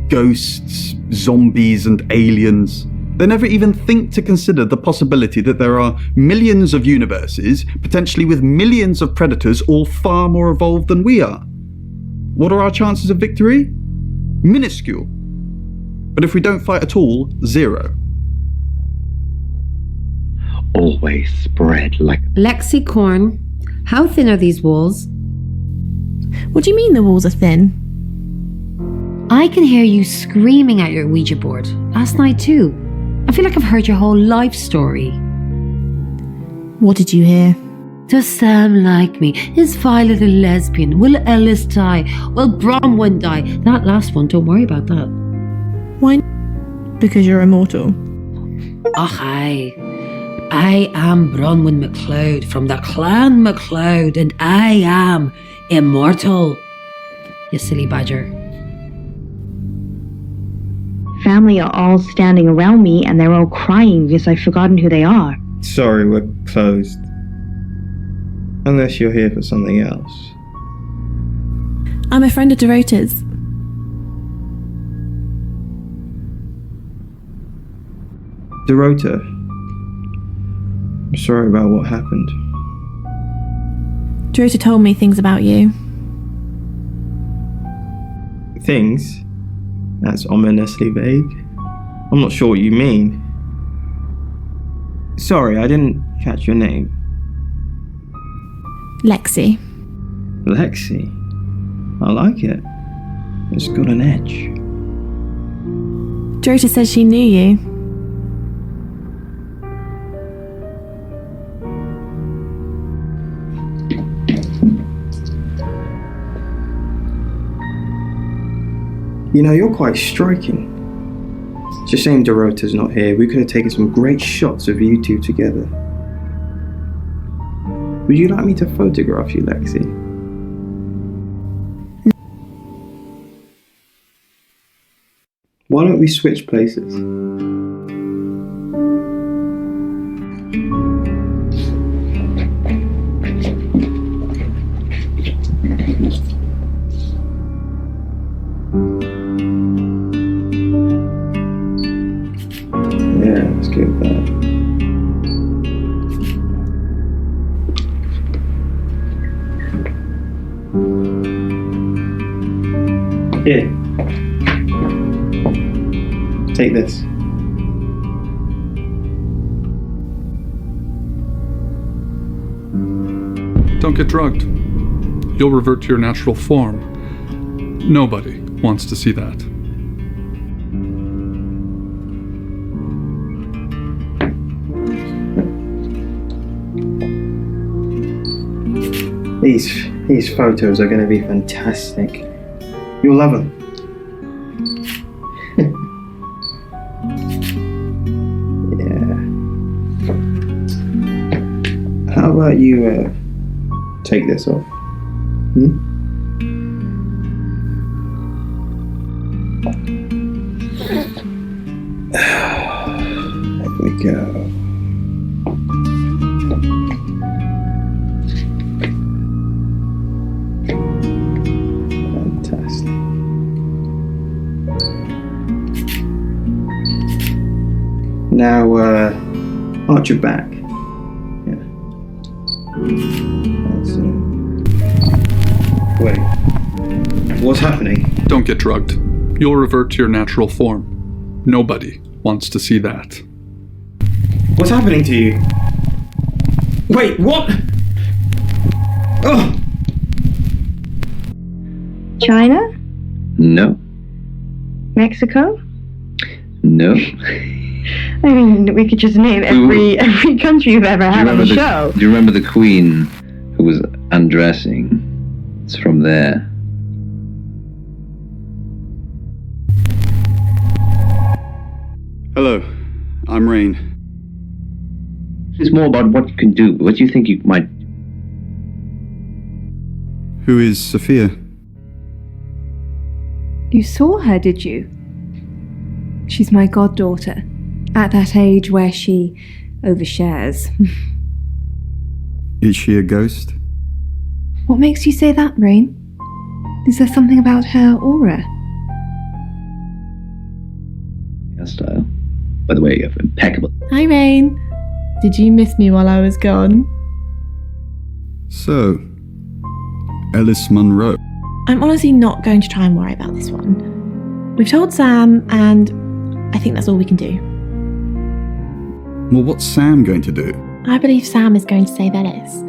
ghosts, zombies, and aliens. They never even think to consider the possibility that there are millions of universes, potentially with millions of predators, all far more evolved than we are. What are our chances of victory? Minuscule. But if we don't fight at all, 0. Always spread like... Lexi Korn, how thin are these walls? What do you mean the walls are thin? I can hear you screaming at your Ouija board. Last night too. I feel like I've heard your whole life story. What did you hear? Does Sam like me? Is Violet a lesbian? Will Ellis die? Will Bronwyn die? That last one, don't worry about that. Why? Because you're immortal. Och, I am Bronwyn MacLeod from the Clan MacLeod, and I am immortal. You silly badger. Family are all standing around me and they're all crying because I've forgotten who they are. Sorry, we're closed. Unless you're here for something else. I'm a friend of Dorota's. Dorota, I'm sorry about what happened. Dorota told me things about you. Things? That's ominously vague. I'm not sure what you mean. Sorry, I didn't catch your name. Lexi. Lexi? I like it. It's got an edge. Dorota says she knew you. You know, you're quite striking. It's a shame Dorota's not here. We could have taken some great shots of you two together. Would you like me to photograph you, Lexi? Why don't we switch places? Yeah, let's go with that. Here. Take this. Don't get drugged. You'll revert to your natural form. Nobody wants to see that. These photos are going to be fantastic. You'll love them. Yeah. How about you take this off? There we go. Fantastic. Now, arch your back. Yeah. That's it. Wait. What's happening? Don't get drugged. You'll revert to your natural form. Nobody wants to see that. What's happening to you? Wait, what? Oh! China? No. Mexico? No. I mean, we could just name every country you've ever had on the show. Do you remember the Queen who was undressing? It's from there. Hello, I'm Rain. It's more about what you can do. What do you think you might... Who is Sophia? You saw her, did you? She's my goddaughter, at that age where she overshares. Is she a ghost? What makes you say that, Rain? Is there something about her aura? Hairstyle. By the way, you have impeccable... Hi, Rain. Did you miss me while I was gone? So, Ellis Monroe. I'm honestly not going to try and worry about this one. We've told Sam, and I think that's all we can do. Well, what's Sam going to do? I believe Sam is going to save Ellis.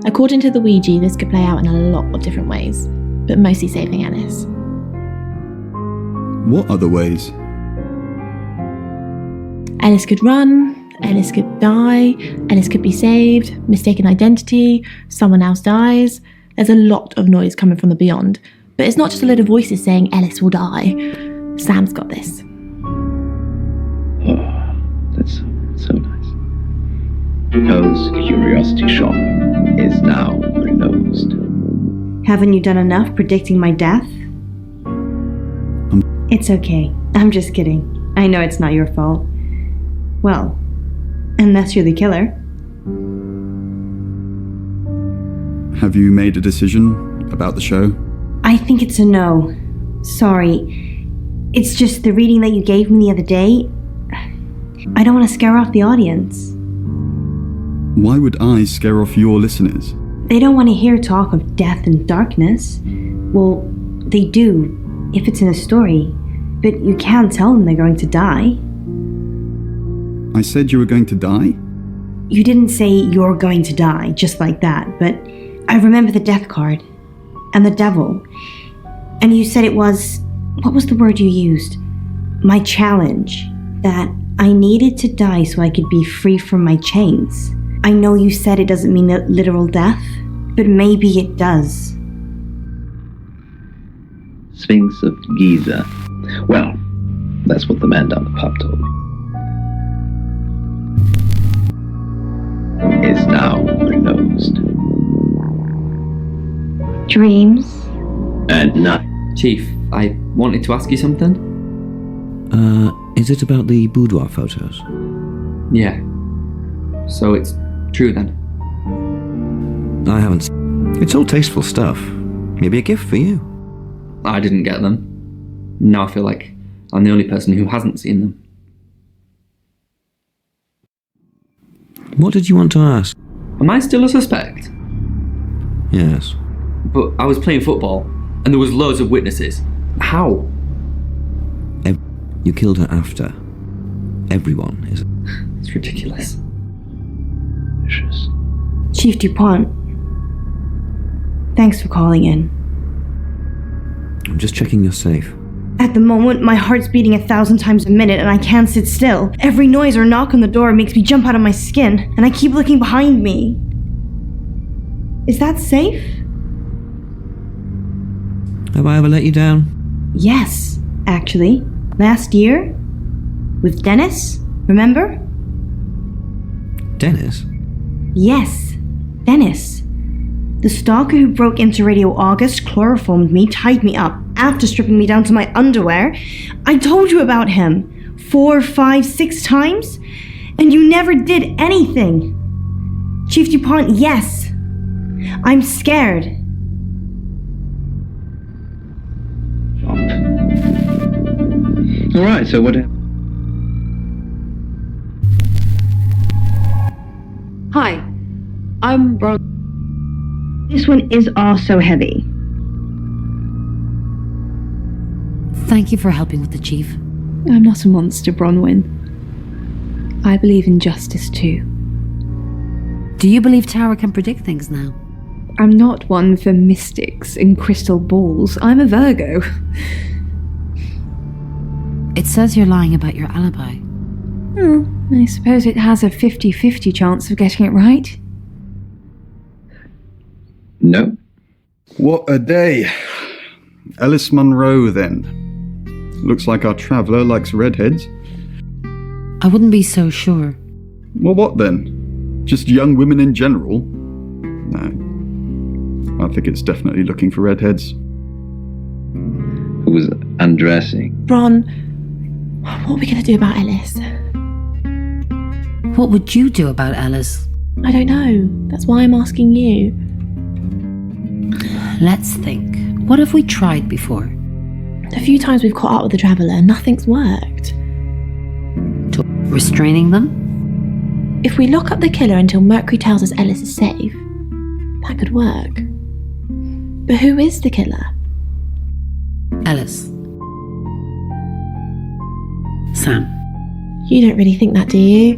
According to the Ouija, this could play out in a lot of different ways, but mostly saving Ellis. What other ways? Ellis could run, Ellis could die, Ellis could be saved, mistaken identity, someone else dies. There's a lot of noise coming from the beyond, but it's not just a load of voices saying Ellis will die. Sam's got this. Oh, that's so nice. Poe's curiosity shop is now closed. Haven't you done enough predicting my death? It's okay. I'm just kidding. I know it's not your fault. Well, unless you're the killer. Have you made a decision about the show? I think it's a no. Sorry. It's just the reading that you gave me the other day. I don't want to scare off the audience. Why would I scare off your listeners? They don't want to hear talk of death and darkness. Well, they do, if it's in a story. But you can't tell them they're going to die. I said you were going to die? You didn't say you're going to die, just like that, but I remember the death card. And the devil. And you said it was... What was the word you used? My challenge. That I needed to die so I could be free from my chains. I know you said it doesn't mean literal death, but maybe it does. Sphinx of Giza. Well, that's what the man down the pub told me. Is now closed. Dreams? And night. Chief, I wanted to ask you something. Is it about the boudoir photos? Yeah. So it's true then? I haven't. It's all tasteful stuff. Maybe a gift for you. I didn't get them. Now I feel like I'm the only person who hasn't seen them. What did you want to ask? Am I still a suspect? Yes. But I was playing football, and there was loads of witnesses. How? You killed her after. Everyone is. It's ridiculous. Vicious. Chief DuPont. Thanks for calling in. I'm just checking you're safe. At the moment, my heart's beating 1,000 times a minute and I can't sit still. Every noise or knock on the door makes me jump out of my skin, and I keep looking behind me. Is that safe? Have I ever let you down? Yes, actually. Last year? With Dennis? Remember? Dennis? Yes, Dennis. The stalker who broke into Radio August chloroformed me, tied me up, after stripping me down to my underwear. I told you about him 4, 5, 6 times, and you never did anything. Chief DuPont, yes. I'm scared. Alright, so what happened? Hi, I'm Ron. This one is also heavy. Thank you for helping with the chief. I'm not a monster, Bronwyn. I believe in justice too. Do you believe Tara can predict things now? I'm not one for mystics and crystal balls. I'm a Virgo. It says you're lying about your alibi. Oh, I suppose it has a 50-50 chance of getting it right. No. What a day. Alice Munro, then. Looks like our traveller likes redheads. I wouldn't be so sure. Well, what then? Just young women in general? No. I think it's definitely looking for redheads. Who was undressing? Bron, what are we going to do about Ellis? What would you do about Alice? I don't know. That's why I'm asking you. Let's think. What have we tried before? A few times we've caught up with the traveller, nothing's worked. Restraining them? If we lock up the killer until Mercury tells us Ellis is safe, that could work. But who is the killer? Ellis. Sam. You don't really think that, do you?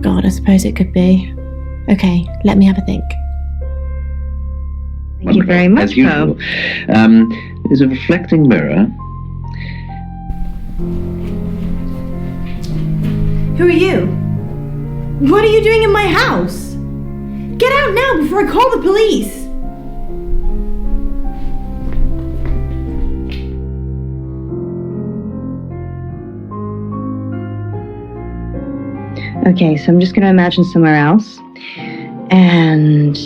God, I suppose it could be. Okay, let me have a think. Thank you very much, As usual. There's a reflecting mirror. Who are you? What are you doing in my house? Get out now before I call the police! Okay, so I'm just going to imagine somewhere else. And...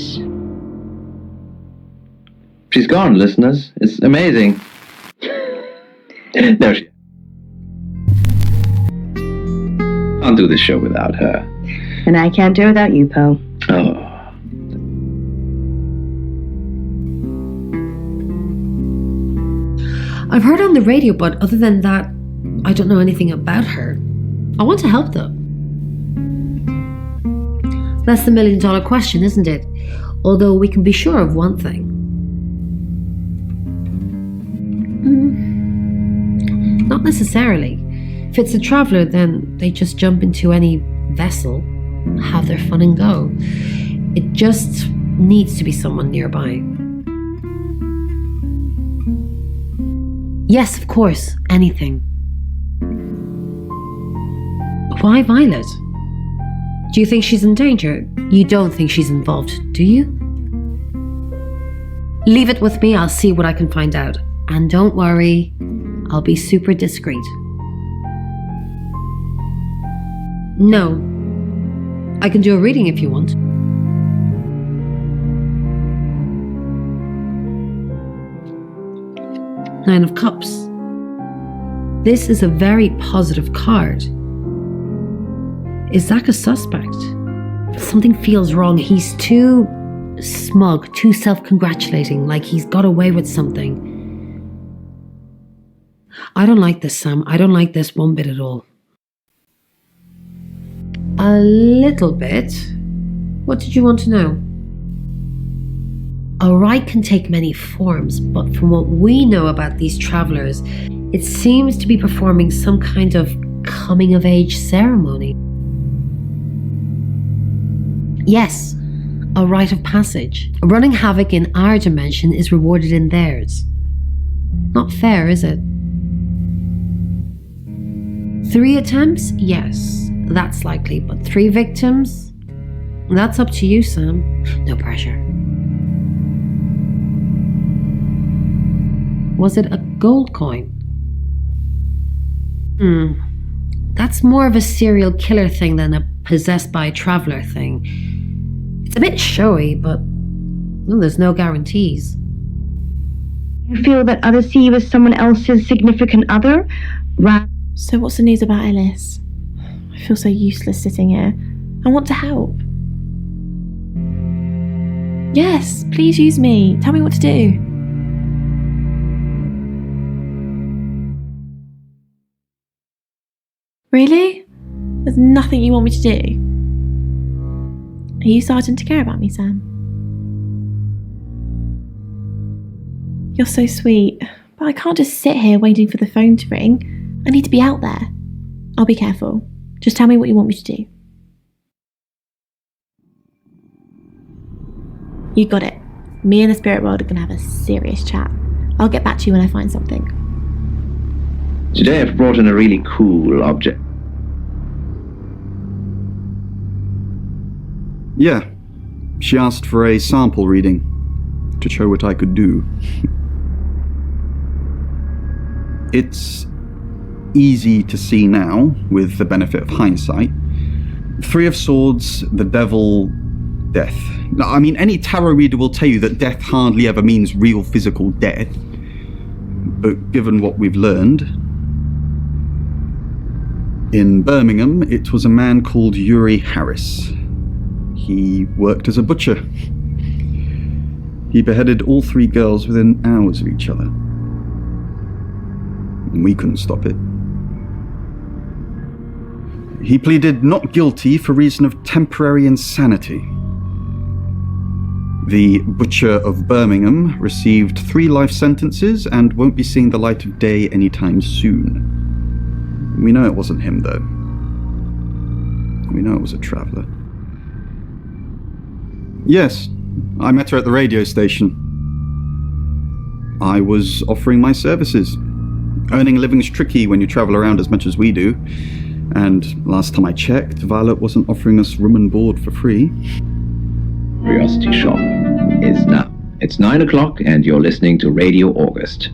She's gone, listeners. It's amazing. There she is. Can't do this show without her. And I can't do it without you, Poe. Oh. I've heard her on the radio, but other than that, I don't know anything about her. I want to help though. That's the million-dollar question, isn't it? Although we can be sure of one thing. Not necessarily. If it's a traveler, then they just jump into any vessel, have their fun and go. It just needs to be someone nearby. Yes, of course, anything. Why Violet? Do you think she's in danger? You don't think she's involved, do you? Leave it with me, I'll see what I can find out. And don't worry, I'll be super discreet. No. I can do a reading if you want. Nine of Cups. This is a very positive card. Is Zach a suspect? Something feels wrong. He's too smug, too self-congratulating, like he's got away with something. I don't like this, Sam. I don't like this one bit at all. A little bit. What did you want to know? A rite can take many forms, but from what we know about these travelers, it seems to be performing some kind of coming-of-age ceremony. Yes, a rite of passage. Running havoc in our dimension is rewarded in theirs. Not fair, is it? 3 attempts? Yes, that's likely, but 3 victims? That's up to you, Sam. No pressure. Was it a gold coin? That's more of a serial killer thing than a possessed by a traveler thing. It's a bit showy, but well, there's no guarantees. You feel that others see you as someone else's significant other? So what's the news about Ellis? I feel so useless sitting here. I want to help. Yes, please use me. Tell me what to do. Really? There's nothing you want me to do? Are you starting to care about me, Sam? You're so sweet, but I can't just sit here waiting for the phone to ring. I need to be out there. I'll be careful. Just tell me what you want me to do. You got it. Me and the spirit world are going to have a serious chat. I'll get back to you when I find something. Today I've brought in a really cool object. Yeah, she asked for a sample reading to show what I could do. It's easy to see now, with the benefit of hindsight. 3 of Swords, the Devil, Death. Now, I mean, any tarot reader will tell you that death hardly ever means real physical death. But given what we've learned, in Birmingham, it was a man called Yuri Harris. He worked as a butcher. He beheaded all 3 girls within hours of each other. And we couldn't stop it. He pleaded not guilty for reason of temporary insanity. The Butcher of Birmingham received 3 life sentences and won't be seeing the light of day anytime soon. We know it wasn't him, though. We know it was a traveler. Yes, I met her at the radio station. I was offering my services. Earning a living's tricky when you travel around as much as we do. And last time I checked, Violet wasn't offering us room and board for free. Curiosity Shop is now. It's 9 o'clock and you're listening to Radio August.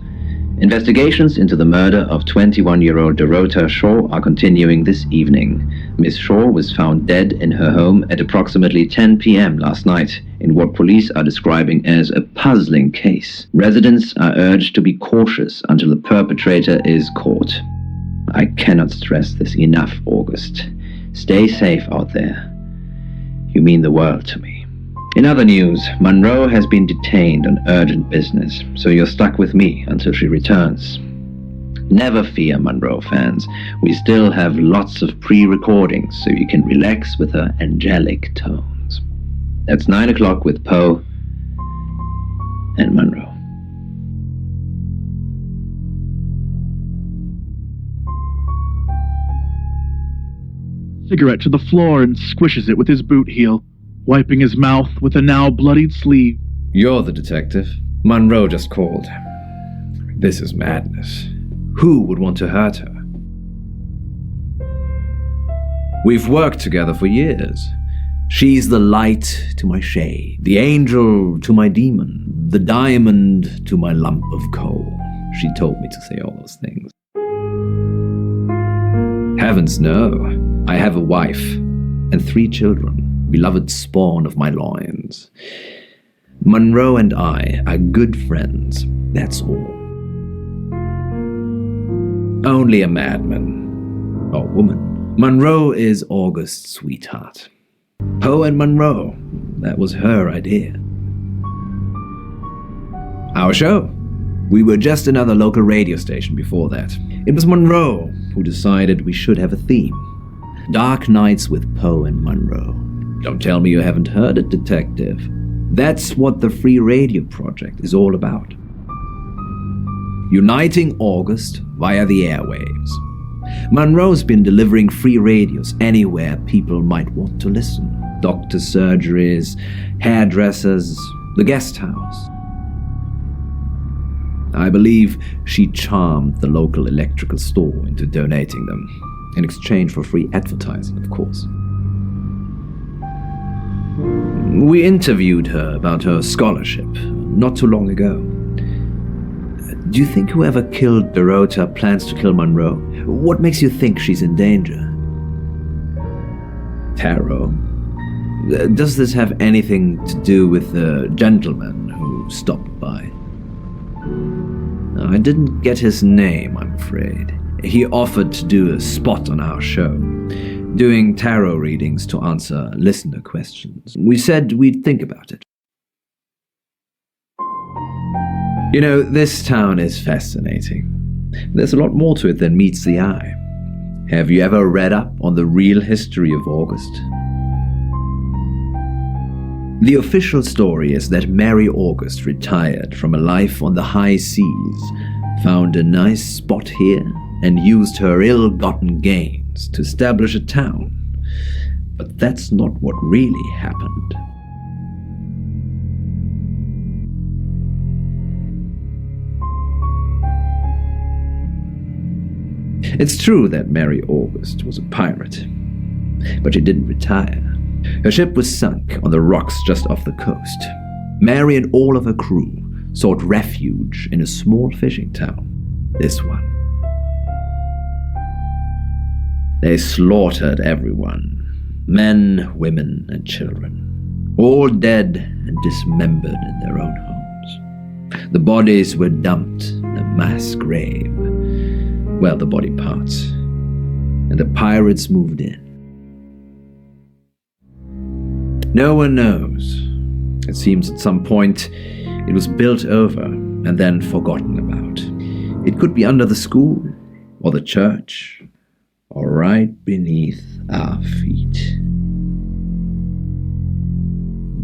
Investigations into the murder of 21-year-old Dorota Shaw are continuing this evening. Miss Shaw was found dead in her home at approximately 10 p.m. last night in what police are describing as a puzzling case. Residents are urged to be cautious until the perpetrator is caught. I cannot stress this enough, August. Stay safe out there. You mean the world to me. In other news, Monroe has been detained on urgent business, so you're stuck with me until she returns. Never fear, Monroe fans. We still have lots of pre-recordings, so you can relax with her angelic tones. That's 9 o'clock with Poe and Monroe. Cigarette to the floor and squishes it with his boot heel, wiping his mouth with a now bloodied sleeve. You're the detective. Monroe just called. This is madness. Who would want to hurt her? We've worked together for years. She's the light to my shade, the angel to my demon, the diamond to my lump of coal. She told me to say all those things. Heavens no. I have a wife and 3 children, beloved spawn of my loins. Monroe and I are good friends, that's all. Only a madman, or woman. Monroe is August's sweetheart. Poe and Monroe, that was her idea. Our show. We were just another local radio station before that. It was Monroe who decided we should have a theme. Dark Nights with Poe and Monroe. Don't tell me you haven't heard it, detective. That's what the Free Radio Project is all about. Uniting August via the airwaves. Monroe's been delivering free radios anywhere people might want to listen. Doctor's surgeries, hairdressers, the guest house. I believe she charmed the local electrical store into donating them, in exchange for free advertising, of course. We interviewed her about her scholarship not too long ago. Do you think whoever killed Dorota plans to kill Monroe? What makes you think she's in danger? Tarot? Does this have anything to do with the gentleman who stopped by? I didn't get his name, I'm afraid. He offered to do a spot on our show, doing tarot readings to answer listener questions. We said we'd think about it. You know, this town is fascinating. There's a lot more to it than meets the eye. Have you ever read up on the real history of August? The official story is that Mary August retired from a life on the high seas, found a nice spot here, and used her ill-gotten gains to establish a town. But that's not what really happened. It's true that Mary August was a pirate, but she didn't retire. Her ship was sunk on the rocks just off the coast. Mary and all of her crew sought refuge in a small fishing town, this one. They slaughtered everyone, men, women, and children, all dead and dismembered in their own homes. The bodies were dumped in a mass grave. Well, the body parts. And the pirates moved in. No one knows. It seems at some point it was built over and then forgotten about. It could be under the school, or the church, or right beneath our feet.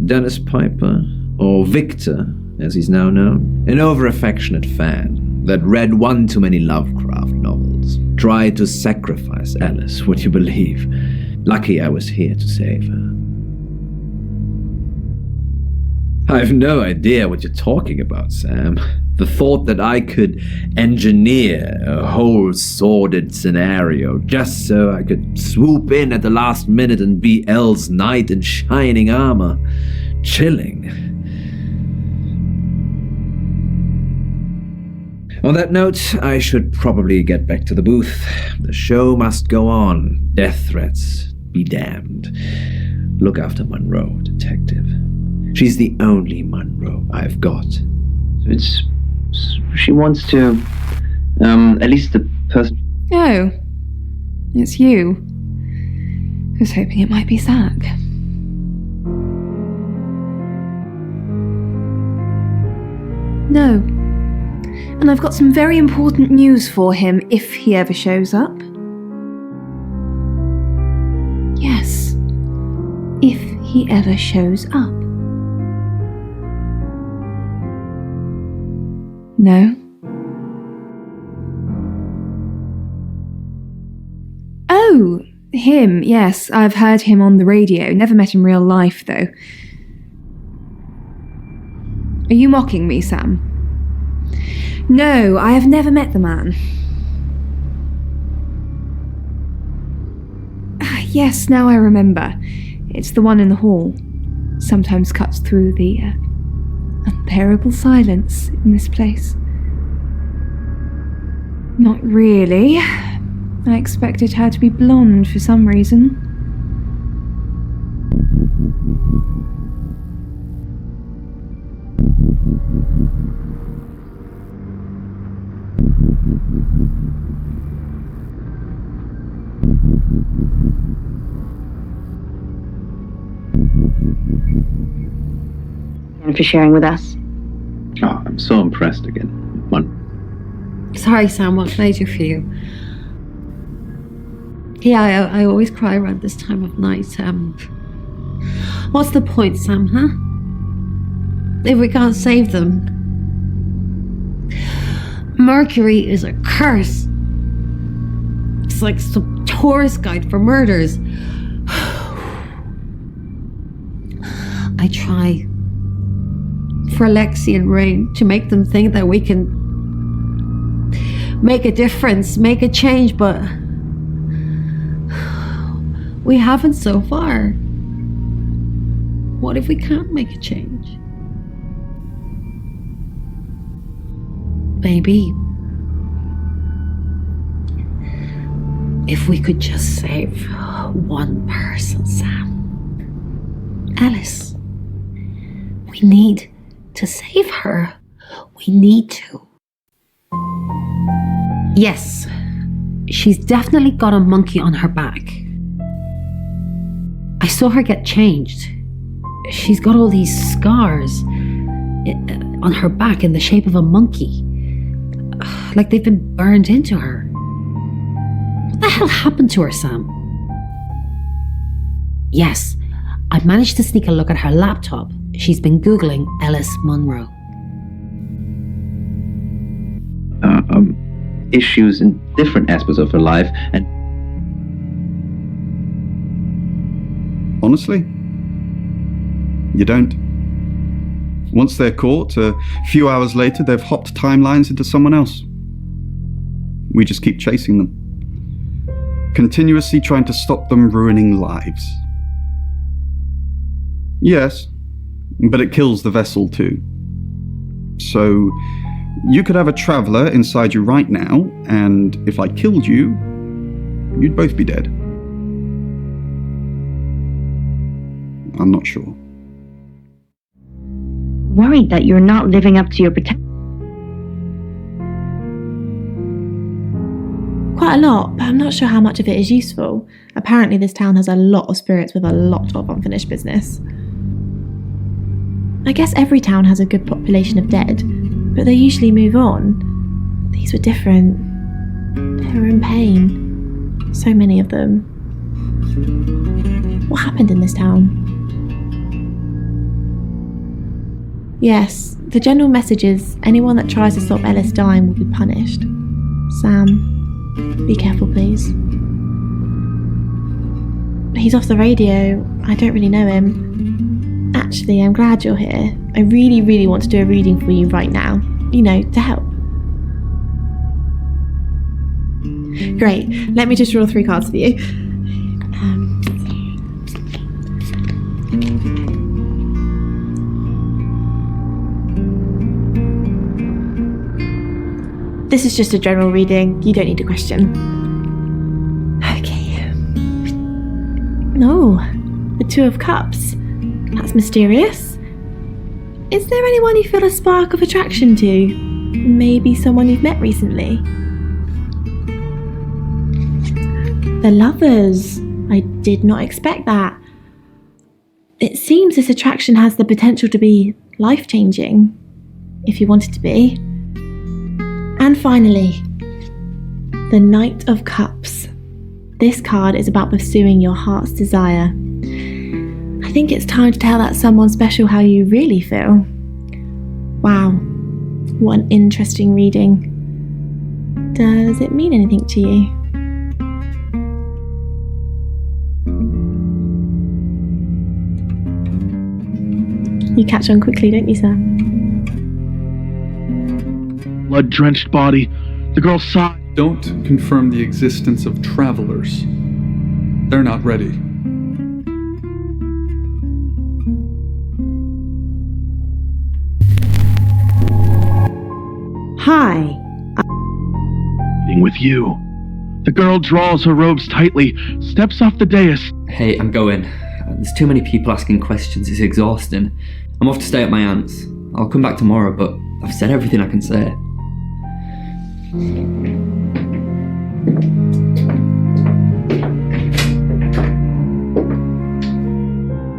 Dennis Piper, or Victor, as he's now known, an over-affectionate fan that read one too many Lovecraft novels, tried to sacrifice Alice, would you believe? Lucky I was here to save her. I've no idea what you're talking about, Sam. The thought that I could engineer a whole sordid scenario just so I could swoop in at the last minute and be Elle's knight in shining armor. Chilling. On that note, I should probably get back to the booth. The show must go on. Death threats be damned. Look after Monroe, detective. She's the only Monroe I've got. She wants to, at least the person... Oh, it's you. I was hoping it might be Zach. No. And I've got some very important news for him if he ever shows up. Yes. If he ever shows up. No. Oh, him, yes. I've heard him on the radio. Never met in real life, though. Are you mocking me, Sam? No, I have never met the man. Yes, now I remember. It's the one in the hall. Sometimes cuts through the unbearable silence in this place. Not really. I expected her to be blonde for some reason. And for sharing with us. Oh, I'm so impressed again. Sorry, Sam, what can I do for you? Yeah, I always cry around this time of night. What's the point, Sam, huh? If we can't save them. Mercury is a curse. It's like some tourist guide for murders. I try for Alexi and Rain to make them think that we can make a difference, make a change, but we haven't so far. What if we can't make a change? Maybe if we could just save one person, Sam. Alice. We need to save her. We need to. Yes, she's definitely got a monkey on her back. I saw her get changed. She's got all these scars on her back in the shape of a monkey. Like they've been burned into her. What the hell happened to her, Sam? Yes, I managed to sneak a look at her laptop. She's been Googling Ellis Munro. Issues in different aspects of her life, and honestly, you don't. Once they're caught, a few hours later, they've hopped timelines into someone else. We just keep chasing them, continuously trying to stop them ruining lives. Yes, but it kills the vessel too. So, you could have a traveler inside you right now, and if I killed you, you'd both be dead. I'm not sure. Worried that you're not living up to your potential. Quite a lot, but I'm not sure how much of it is useful. Apparently this town has a lot of spirits with a lot of unfinished business. I guess every town has a good population of dead, but they usually move on. These were different. They were in pain. So many of them. What happened in this town? Yes, the general message is anyone that tries to stop Ellis dying will be punished. Sam, be careful please. He's off the radio. I don't really know him. Actually, I'm glad you're here. I really, really want to do a reading for you right now. You know, to help. Great. Let me just draw 3 cards for you. This is just a general reading. You don't need a question. Okay. No, the 2 of Cups. That's mysterious. Is there anyone you feel a spark of attraction to? Maybe someone you've met recently? The Lovers. I did not expect that. It seems this attraction has the potential to be life-changing, if you want it to be. And finally, the Knight of Cups. This card is about pursuing your heart's desire. I think it's time to tell that someone special how you really feel. Wow, what an interesting reading. Does it mean anything to you? You catch on quickly, don't you, Sam? Blood-drenched body. The girl sighed. Don't confirm the existence of travelers. They're not ready. Hi. With you. The girl draws her robes tightly, steps off the dais. Hey, I'm going. There's too many people asking questions, it's exhausting. I'm off to stay at my aunt's. I'll come back tomorrow, but I've said everything I can say.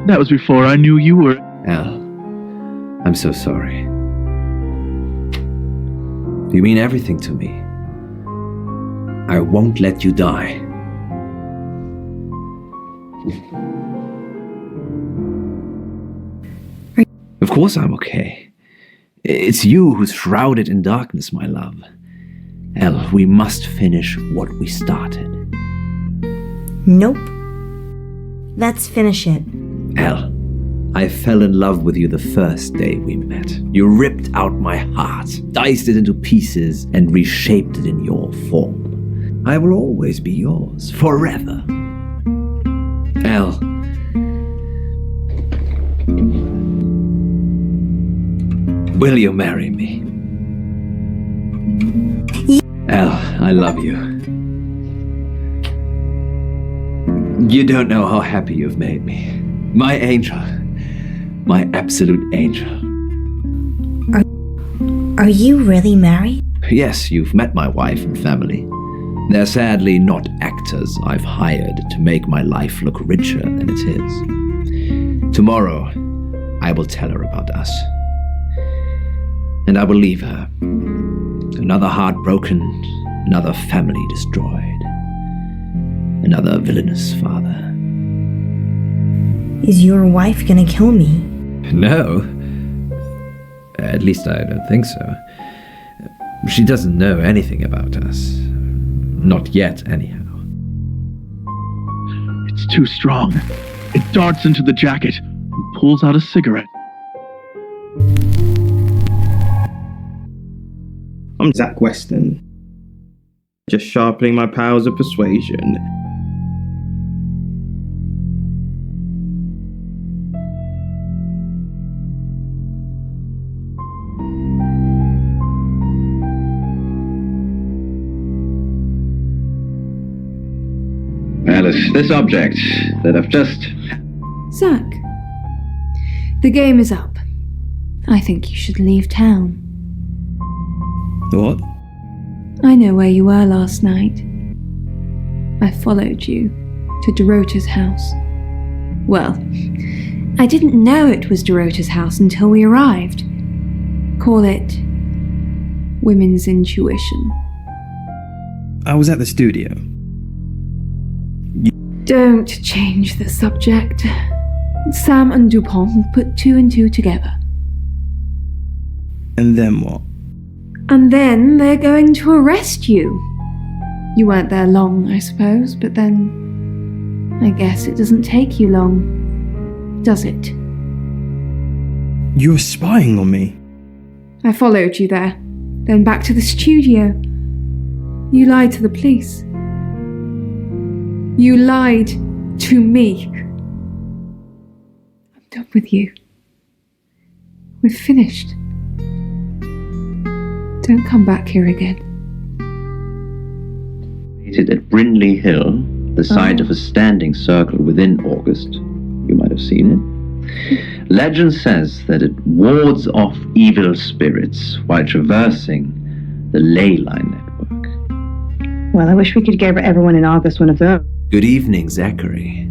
That was before I knew you were... Al, I'm so sorry. You mean everything to me. I won't let you die. Of course I'm okay. It's you who's shrouded in darkness, my love. El, we must finish what we started. Nope. Let's finish it. El, I fell in love with you the first day we met. You ripped out my heart, diced it into pieces, and reshaped it in your form. I will always be yours, forever. El. Will you marry me? El, I love you. You don't know how happy you've made me. My angel. My absolute angel. Are you really married? Yes, you've met my wife and family. They're sadly not actors I've hired to make my life look richer than it is. Tomorrow, I will tell her about us. And I will leave her. Another heart broken, another family destroyed, another villainous father. Is your wife gonna kill me? No. At least I don't think so. She doesn't know anything about us. Not yet, anyhow. It's too strong. It darts into the jacket and pulls out a cigarette. I'm Zach Weston, just sharpening my powers of persuasion. Alice, this object that I've just... Zach, the game is up. I think you should leave town. What? I know where you were last night. I followed you to Dorota's house. Well, I didn't know it was Dorota's house until we arrived. Call it women's intuition. I was at the studio. Don't change the subject. Sam and Dupont will put two and two together. And then what? And then they're going to arrest you. You weren't there long, I suppose, but then I guess it doesn't take you long, does it? You were spying on me. I followed you there, then back to the studio. You lied to the police. You lied to me. I'm done with you. We're finished. Don't come back here again. Located at Brindley Hill, the site of a standing circle within August. You might have seen it. Legend says that it wards off evil spirits while traversing the ley line network. Well, I wish we could give everyone in August one of those. Good evening, Zachary.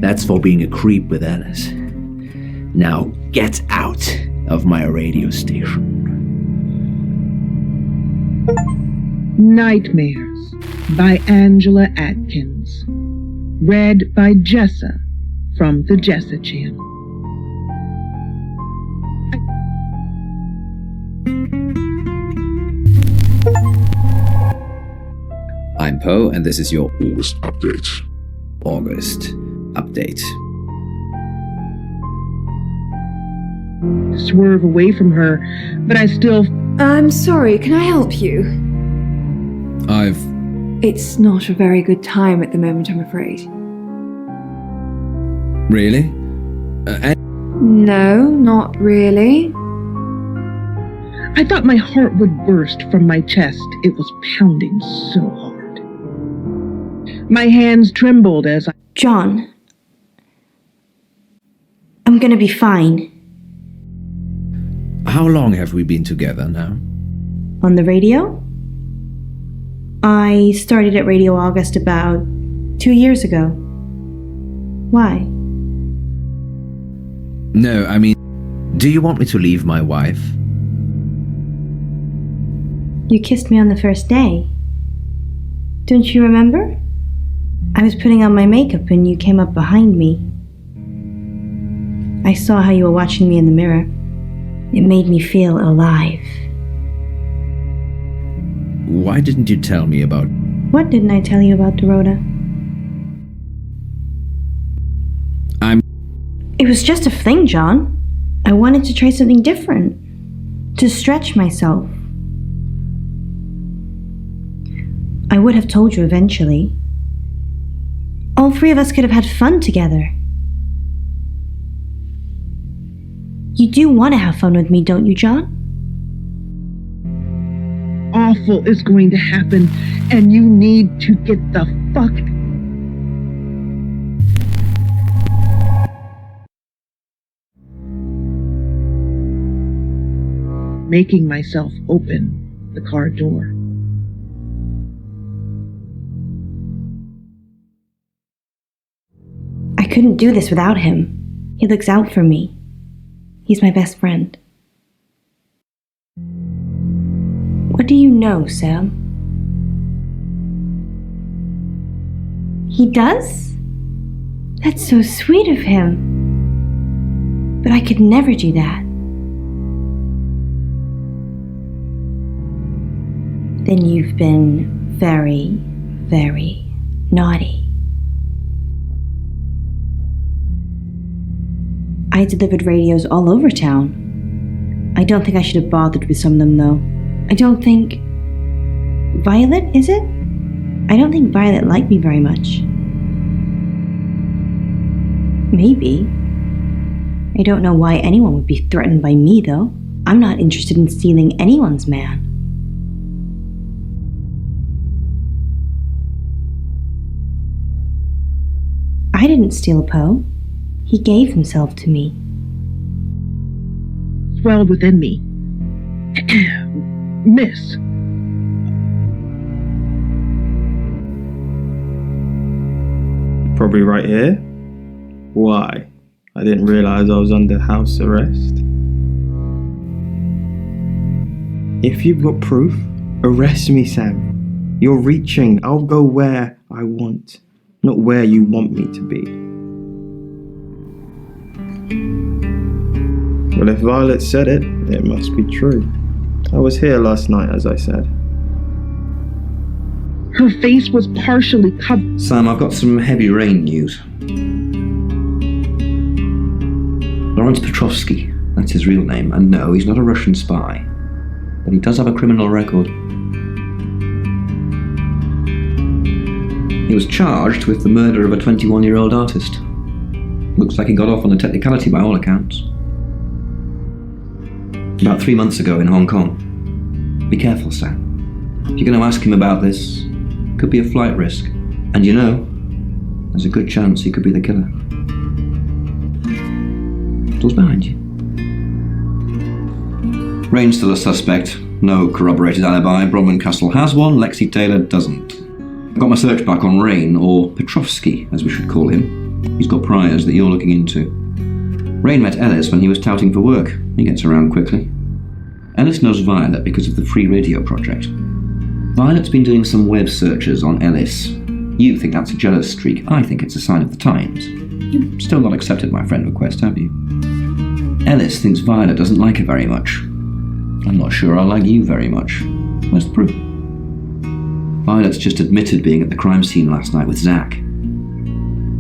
That's for being a creep with Alice. Now get out of my radio station. Nightmares by Angela Atkins. Read by Jessa from the Jessa Channel. I'm Poe, and this is your August Update. August Update. Swerve away from her, but I still... I'm sorry, can I help you? It's not a very good time at the moment, I'm afraid. Really? No, not really. I thought my heart would burst from my chest. It was pounding so hard. My hands trembled as I... John, I'm gonna be fine. How long have we been together now? On the radio? I started at Radio August about 2 years ago. Why? No, I mean, do you want me to leave my wife? You kissed me on the first day. Don't you remember? I was putting on my makeup and you came up behind me. I saw how you were watching me in the mirror. It made me feel alive. Why didn't you tell me about... What didn't I tell you about Dorota? It was just a fling, John. I wanted to try something different. To stretch myself. I would have told you eventually. All three of us could have had fun together. You do want to have fun with me, don't you, John? Awful is going to happen, and you need to get the fuck... Making myself open the car door. I couldn't do this without him. He looks out for me. He's my best friend. What do you know, Sam? He does? That's so sweet of him. But I could never do that. Then you've been very, very naughty. I delivered radios all over town. I don't think I should have bothered with some of them, though. I don't think... Violet, is it? I don't think Violet liked me very much. Maybe. I don't know why anyone would be threatened by me, though. I'm not interested in stealing anyone's man. I didn't steal Poe. He gave himself to me. Swelled within me. Miss. Probably right here. Why? I didn't realize I was under house arrest. If you've got proof, arrest me, Sam. You're reaching. I'll go where I want, not where you want me to be. Well, if Violet said it, it must be true. I was here last night, as I said. Her face was partially covered. Sam, I've got some heavy rain news. Lawrence Petrovsky, that's his real name, and no, he's not a Russian spy. But he does have a criminal record. He was charged with the murder of a 21-year-old artist. Looks like he got off on a technicality by all accounts. About 3 months ago in Hong Kong. Be careful, Sam. If you're going to ask him about this, it could be a flight risk. And you know, there's a good chance he could be the killer. Door's behind you. Rain's still a suspect. No corroborated alibi. Bronwyn Castle has one, Lexi Taylor doesn't. I've got my search back on Rain, or Petrovsky, as we should call him. He's got priors that you're looking into. Rain met Ellis when he was touting for work. He gets around quickly. Ellis knows Violet because of the free radio project. Violet's been doing some web searches on Ellis. You think that's a jealous streak. I think it's a sign of the times. You've still not accepted my friend request, have you? Ellis thinks Violet doesn't like her very much. I'm not sure I like you very much. Where's the proof? Violet's just admitted being at the crime scene last night with Zach.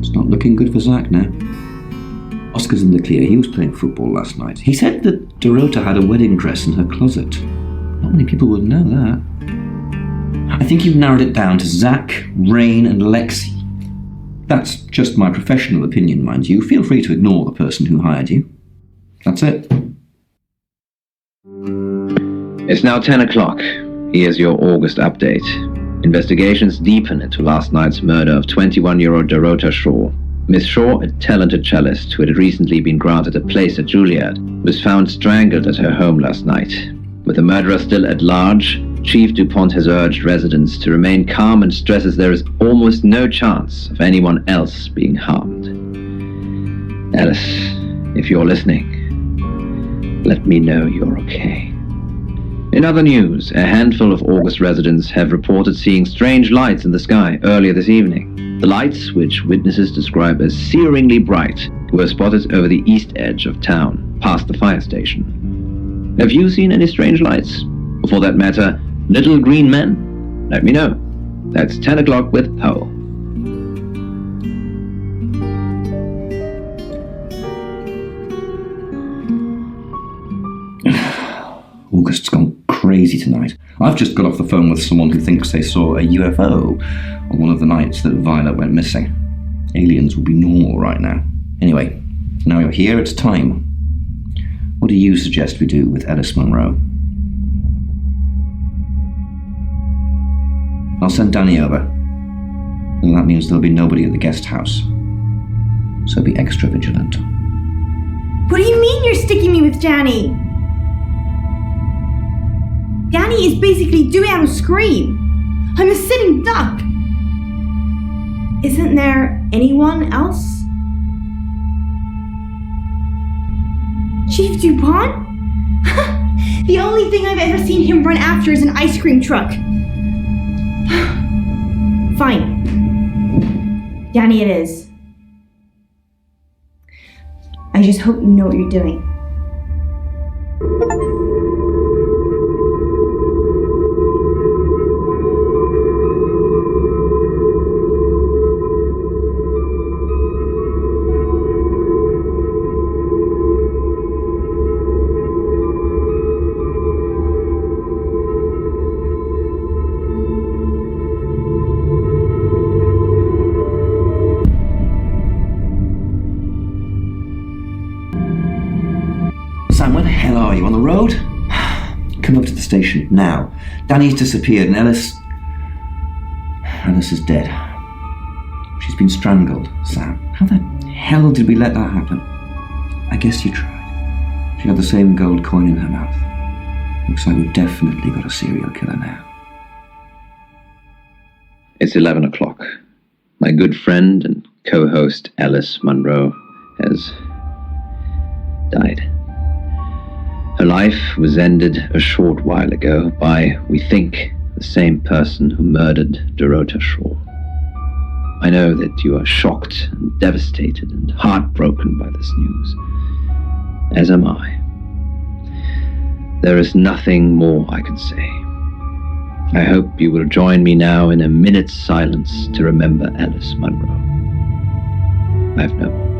It's not looking good for Zach now. Oscar's in the clear. He was playing football last night. He said that Dorota had a wedding dress in her closet. Not many people would know that. I think you've narrowed it down to Zach, Rain, and Lexi. That's just my professional opinion, mind you. Feel free to ignore the person who hired you. That's it. It's now 10 o'clock. Here's your August update. Investigations deepen into last night's murder of 21-year-old Dorota Shaw. Miss Shaw, a talented cellist who had recently been granted a place at Juilliard, was found strangled at her home last night. With the murderer still at large, Chief DuPont has urged residents to remain calm and stresses there is almost no chance of anyone else being harmed. Alice, if you're listening, let me know you're okay. In other news, a handful of August residents have reported seeing strange lights in the sky earlier this evening. The lights, which witnesses describe as searingly bright, were spotted over the east edge of town, past the fire station. Have you seen any strange lights? Or for that matter, little green men? Let me know. That's 10 o'clock with Poe. August's gone crazy tonight. I've just got off the phone with someone who thinks they saw a UFO on one of the nights that Violet went missing. Aliens would be normal right now. Anyway, now you're here, it's time. What do you suggest we do with Ellis Monroe? I'll send Danny over. And that means there'll be nobody at the guest house. So be extra vigilant. What do you mean you're sticking me with Danny? Danny is basically doing on a screen. I'm a sitting duck. Isn't there anyone else? Chief DuPont? The only thing I've ever seen him run after is an ice cream truck. Fine. Danny it is. I just hope you know what you're doing. Sam, where the hell are you? On the road? Come up to the station, now. Danny's disappeared and Ellis is dead. She's been strangled, Sam. How the hell did we let that happen? I guess you tried. She had the same gold coin in her mouth. Looks like we've definitely got a serial killer now. It's 11 o'clock. My good friend and co-host Alice Monroe has died. Her life was ended a short while ago by, we think, the same person who murdered Dorota Shaw. I know that you are shocked and devastated and heartbroken by this news, as am I. There is nothing more I can say. I hope you will join me now in a minute's silence to remember Alice Monroe. I have no more.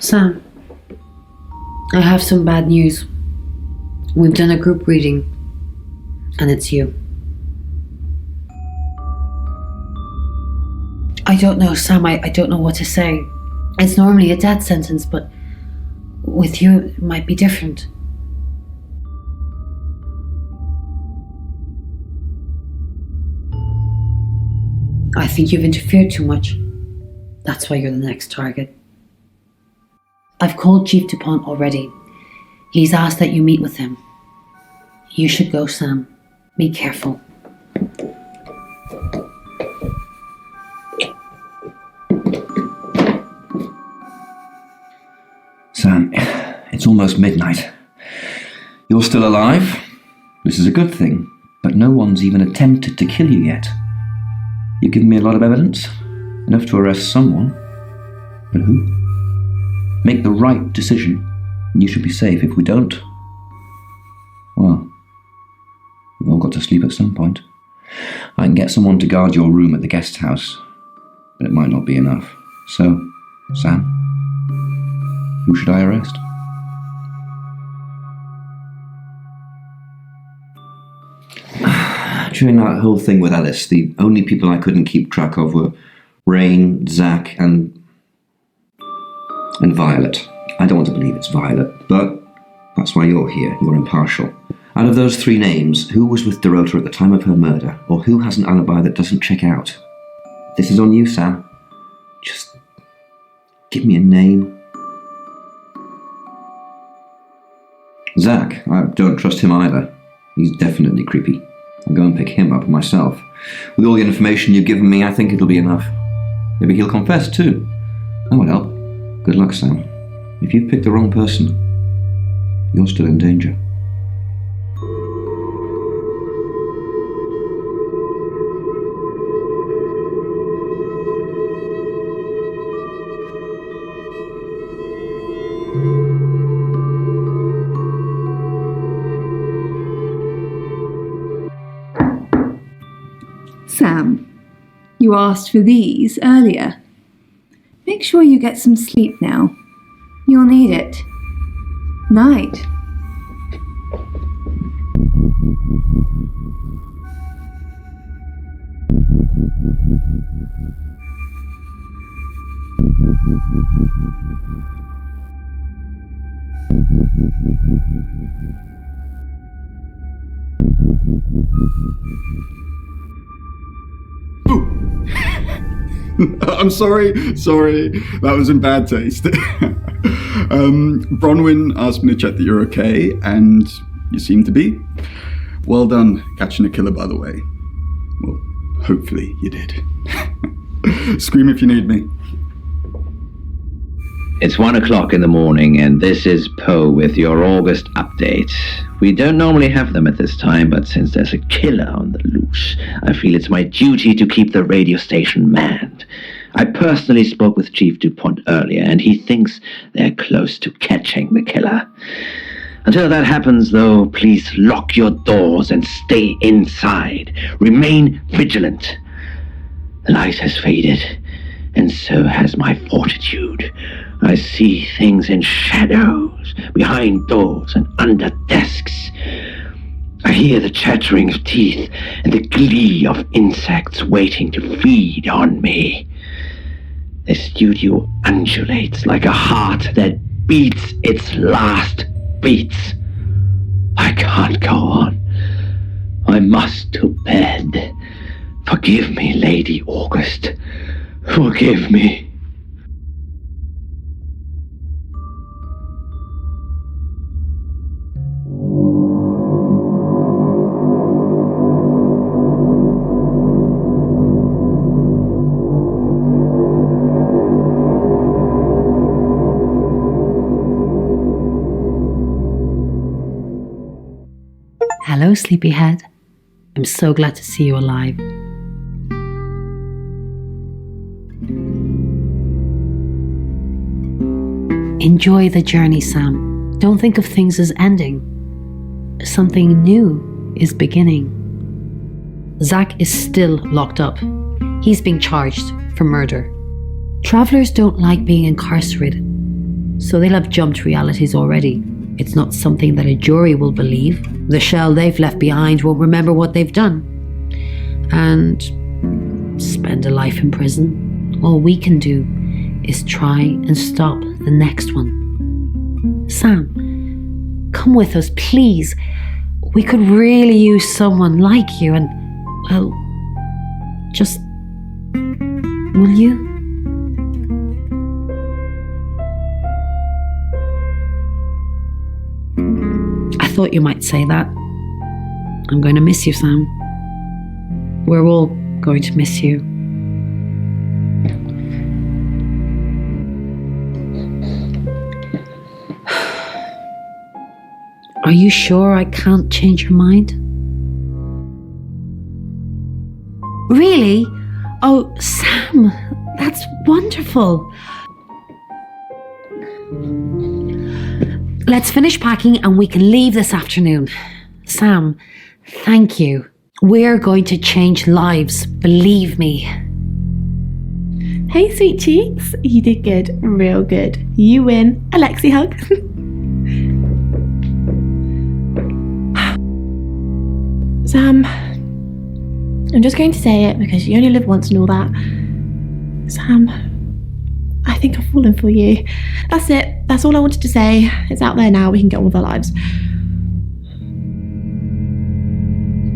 Sam, I have some bad news. We've done a group reading, and it's you. I don't know, Sam, I don't know what to say. It's normally a death sentence, but with you it might be different. I think you've interfered too much. That's why you're the next target. I've called Chief DuPont already. He's asked that you meet with him. You should go, Sam. Be careful. Sam, it's almost midnight. You're still alive. This is a good thing, but no one's even attempted to kill you yet. You've given me a lot of evidence, enough to arrest someone. But who? Make the right decision, and you should be safe. If we don't, well, we've all got to sleep at some point. I can get someone to guard your room at the guest house, but it might not be enough. So, Sam, who should I arrest? During that whole thing with Alice, the only people I couldn't keep track of were Rain, Zach, and Violet. I don't want to believe it's Violet, but that's why you're here. You're impartial. Out of those three names, who was with Dorota at the time of her murder, or who has an alibi that doesn't check out? This is on you, Sam. Just give me a name. Zach, I don't trust him either. He's definitely creepy. I'll go and pick him up myself. With all the information you've given me, I think it'll be enough. Maybe he'll confess too. That would help. Good luck, Sam. If you've picked the wrong person, you're still in danger. Sam, you asked for these earlier. Make sure you get some sleep now. You'll need it. Night. I'm sorry. That was in bad taste. Bronwyn asked me to check that you're okay, and you seem to be. Well done catching a killer, by the way. Well, hopefully you did. Scream if you need me. It's 1 o'clock in the morning, and this is Poe with your August update. We don't normally have them at this time, but since there's a killer on the loose, I feel it's my duty to keep the radio station manned. I personally spoke with Chief DuPont earlier, and he thinks they're close to catching the killer. Until that happens, though, please lock your doors and stay inside. Remain vigilant. The light has faded, and so has my fortitude. I see things in shadows, behind doors and under desks. I hear the chattering of teeth and the glee of insects waiting to feed on me. The studio undulates like a heart that beats its last beats. I can't go on. I must to bed. Forgive me, Lady August. Forgive me. Hello, sleepyhead. I'm so glad to see you alive. Enjoy the journey, Sam. Don't think of things as ending. Something new is beginning. Zach is still locked up. He's being charged for murder. Travelers don't like being incarcerated. So they'll have jumped realities already. It's not something that a jury will believe. The shell they've left behind won't remember what they've done. And spend a life in prison. All we can do is try and stop the next one. Sam, come with us, please. We could really use someone like you and, well, just... will you? I thought you might say that. I'm going to miss you, Sam. We're all going to miss you. Are you sure I can't change your mind? Really? Oh, Sam, that's wonderful. Let's finish packing and we can leave this afternoon. Sam, thank you. We're going to change lives, believe me. Hey, sweet cheeks. You did good. Real good. You win. Alexi hug. Sam, I'm just going to say it because you only live once and all that. Sam, I think I've fallen for you. That's it. That's all I wanted to say. It's out there now. We can get on with our lives.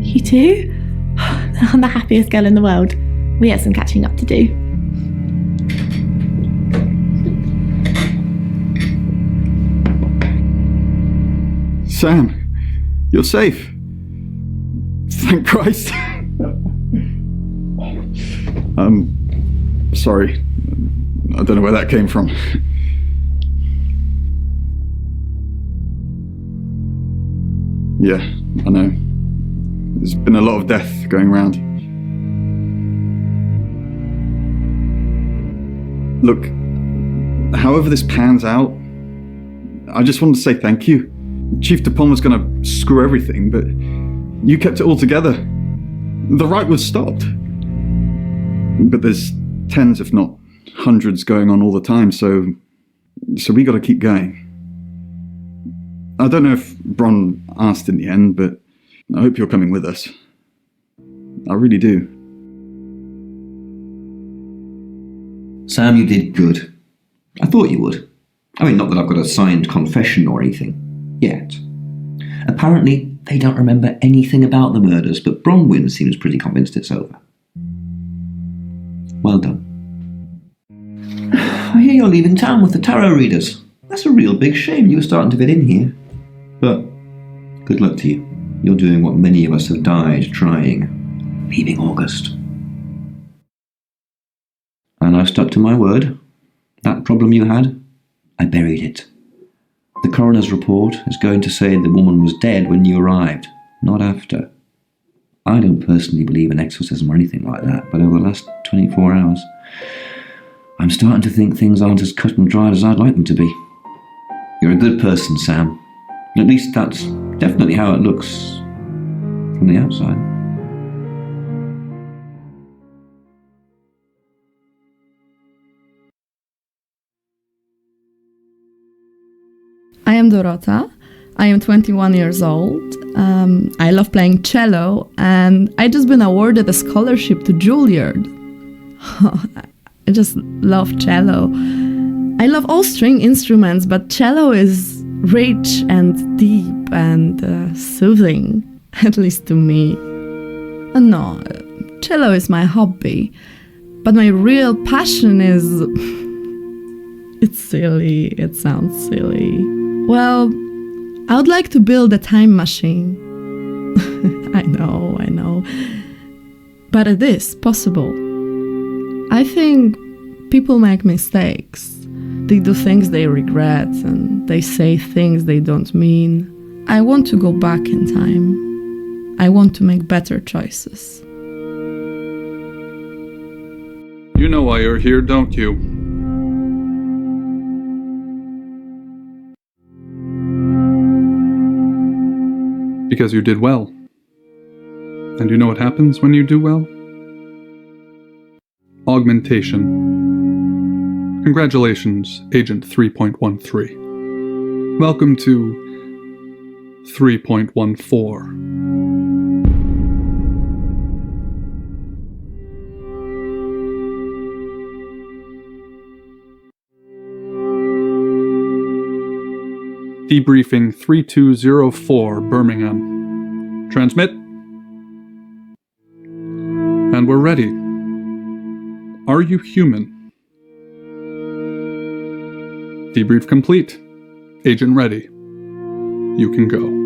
You too? I'm the happiest girl in the world. We have some catching up to do. Sam, you're safe. Thank Christ. Sorry. I don't know where that came from. Yeah, I know. There's been a lot of death going around. Look, however this pans out, I just wanted to say thank you. Chief DuPont was going to screw everything, but you kept it all together. The riot was stopped. But there's tens, if not hundreds, going on all the time, so we got to keep going. I don't know if Bron asked in the end, but I hope you're coming with us. I really do. Sam, you did good. I thought you would. I mean, not that I've got a signed confession or anything. Yet. Apparently, they don't remember anything about the murders, but Bronwyn seems pretty convinced it's over. Well done. I hear you're leaving town with the tarot readers. That's a real big shame. You were starting to fit in here. But good luck to you. You're doing what many of us have died trying. Leaving August. And I've stuck to my word. That problem you had, I buried it. The coroner's report is going to say the woman was dead when you arrived, not after. I don't personally believe in exorcism or anything like that, but over the last 24 hours, I'm starting to think things aren't as cut and dried as I'd like them to be. You're a good person, Sam. At least that's definitely how it looks from the outside. I am Dorota. I am 21 years old. I love playing cello, and I just been awarded a scholarship to Juilliard. I just love cello. I love all string instruments, but cello is rich and deep and soothing, at least to me. No, cello is my hobby, but my real passion is... It's silly, it sounds silly. Well, I would like to build a time machine. I know. But it is possible. I think people make mistakes. They do things they regret and they say things they don't mean. I want to go back in time. I want to make better choices. You know why you're here, don't you? Because you did well. And you know what happens when you do well? Augmentation. Congratulations, Agent 3.13. Welcome to 3.14. Debriefing 3204, Birmingham. Transmit. And we're ready. Are you human? Debrief complete. Agent ready. You can go.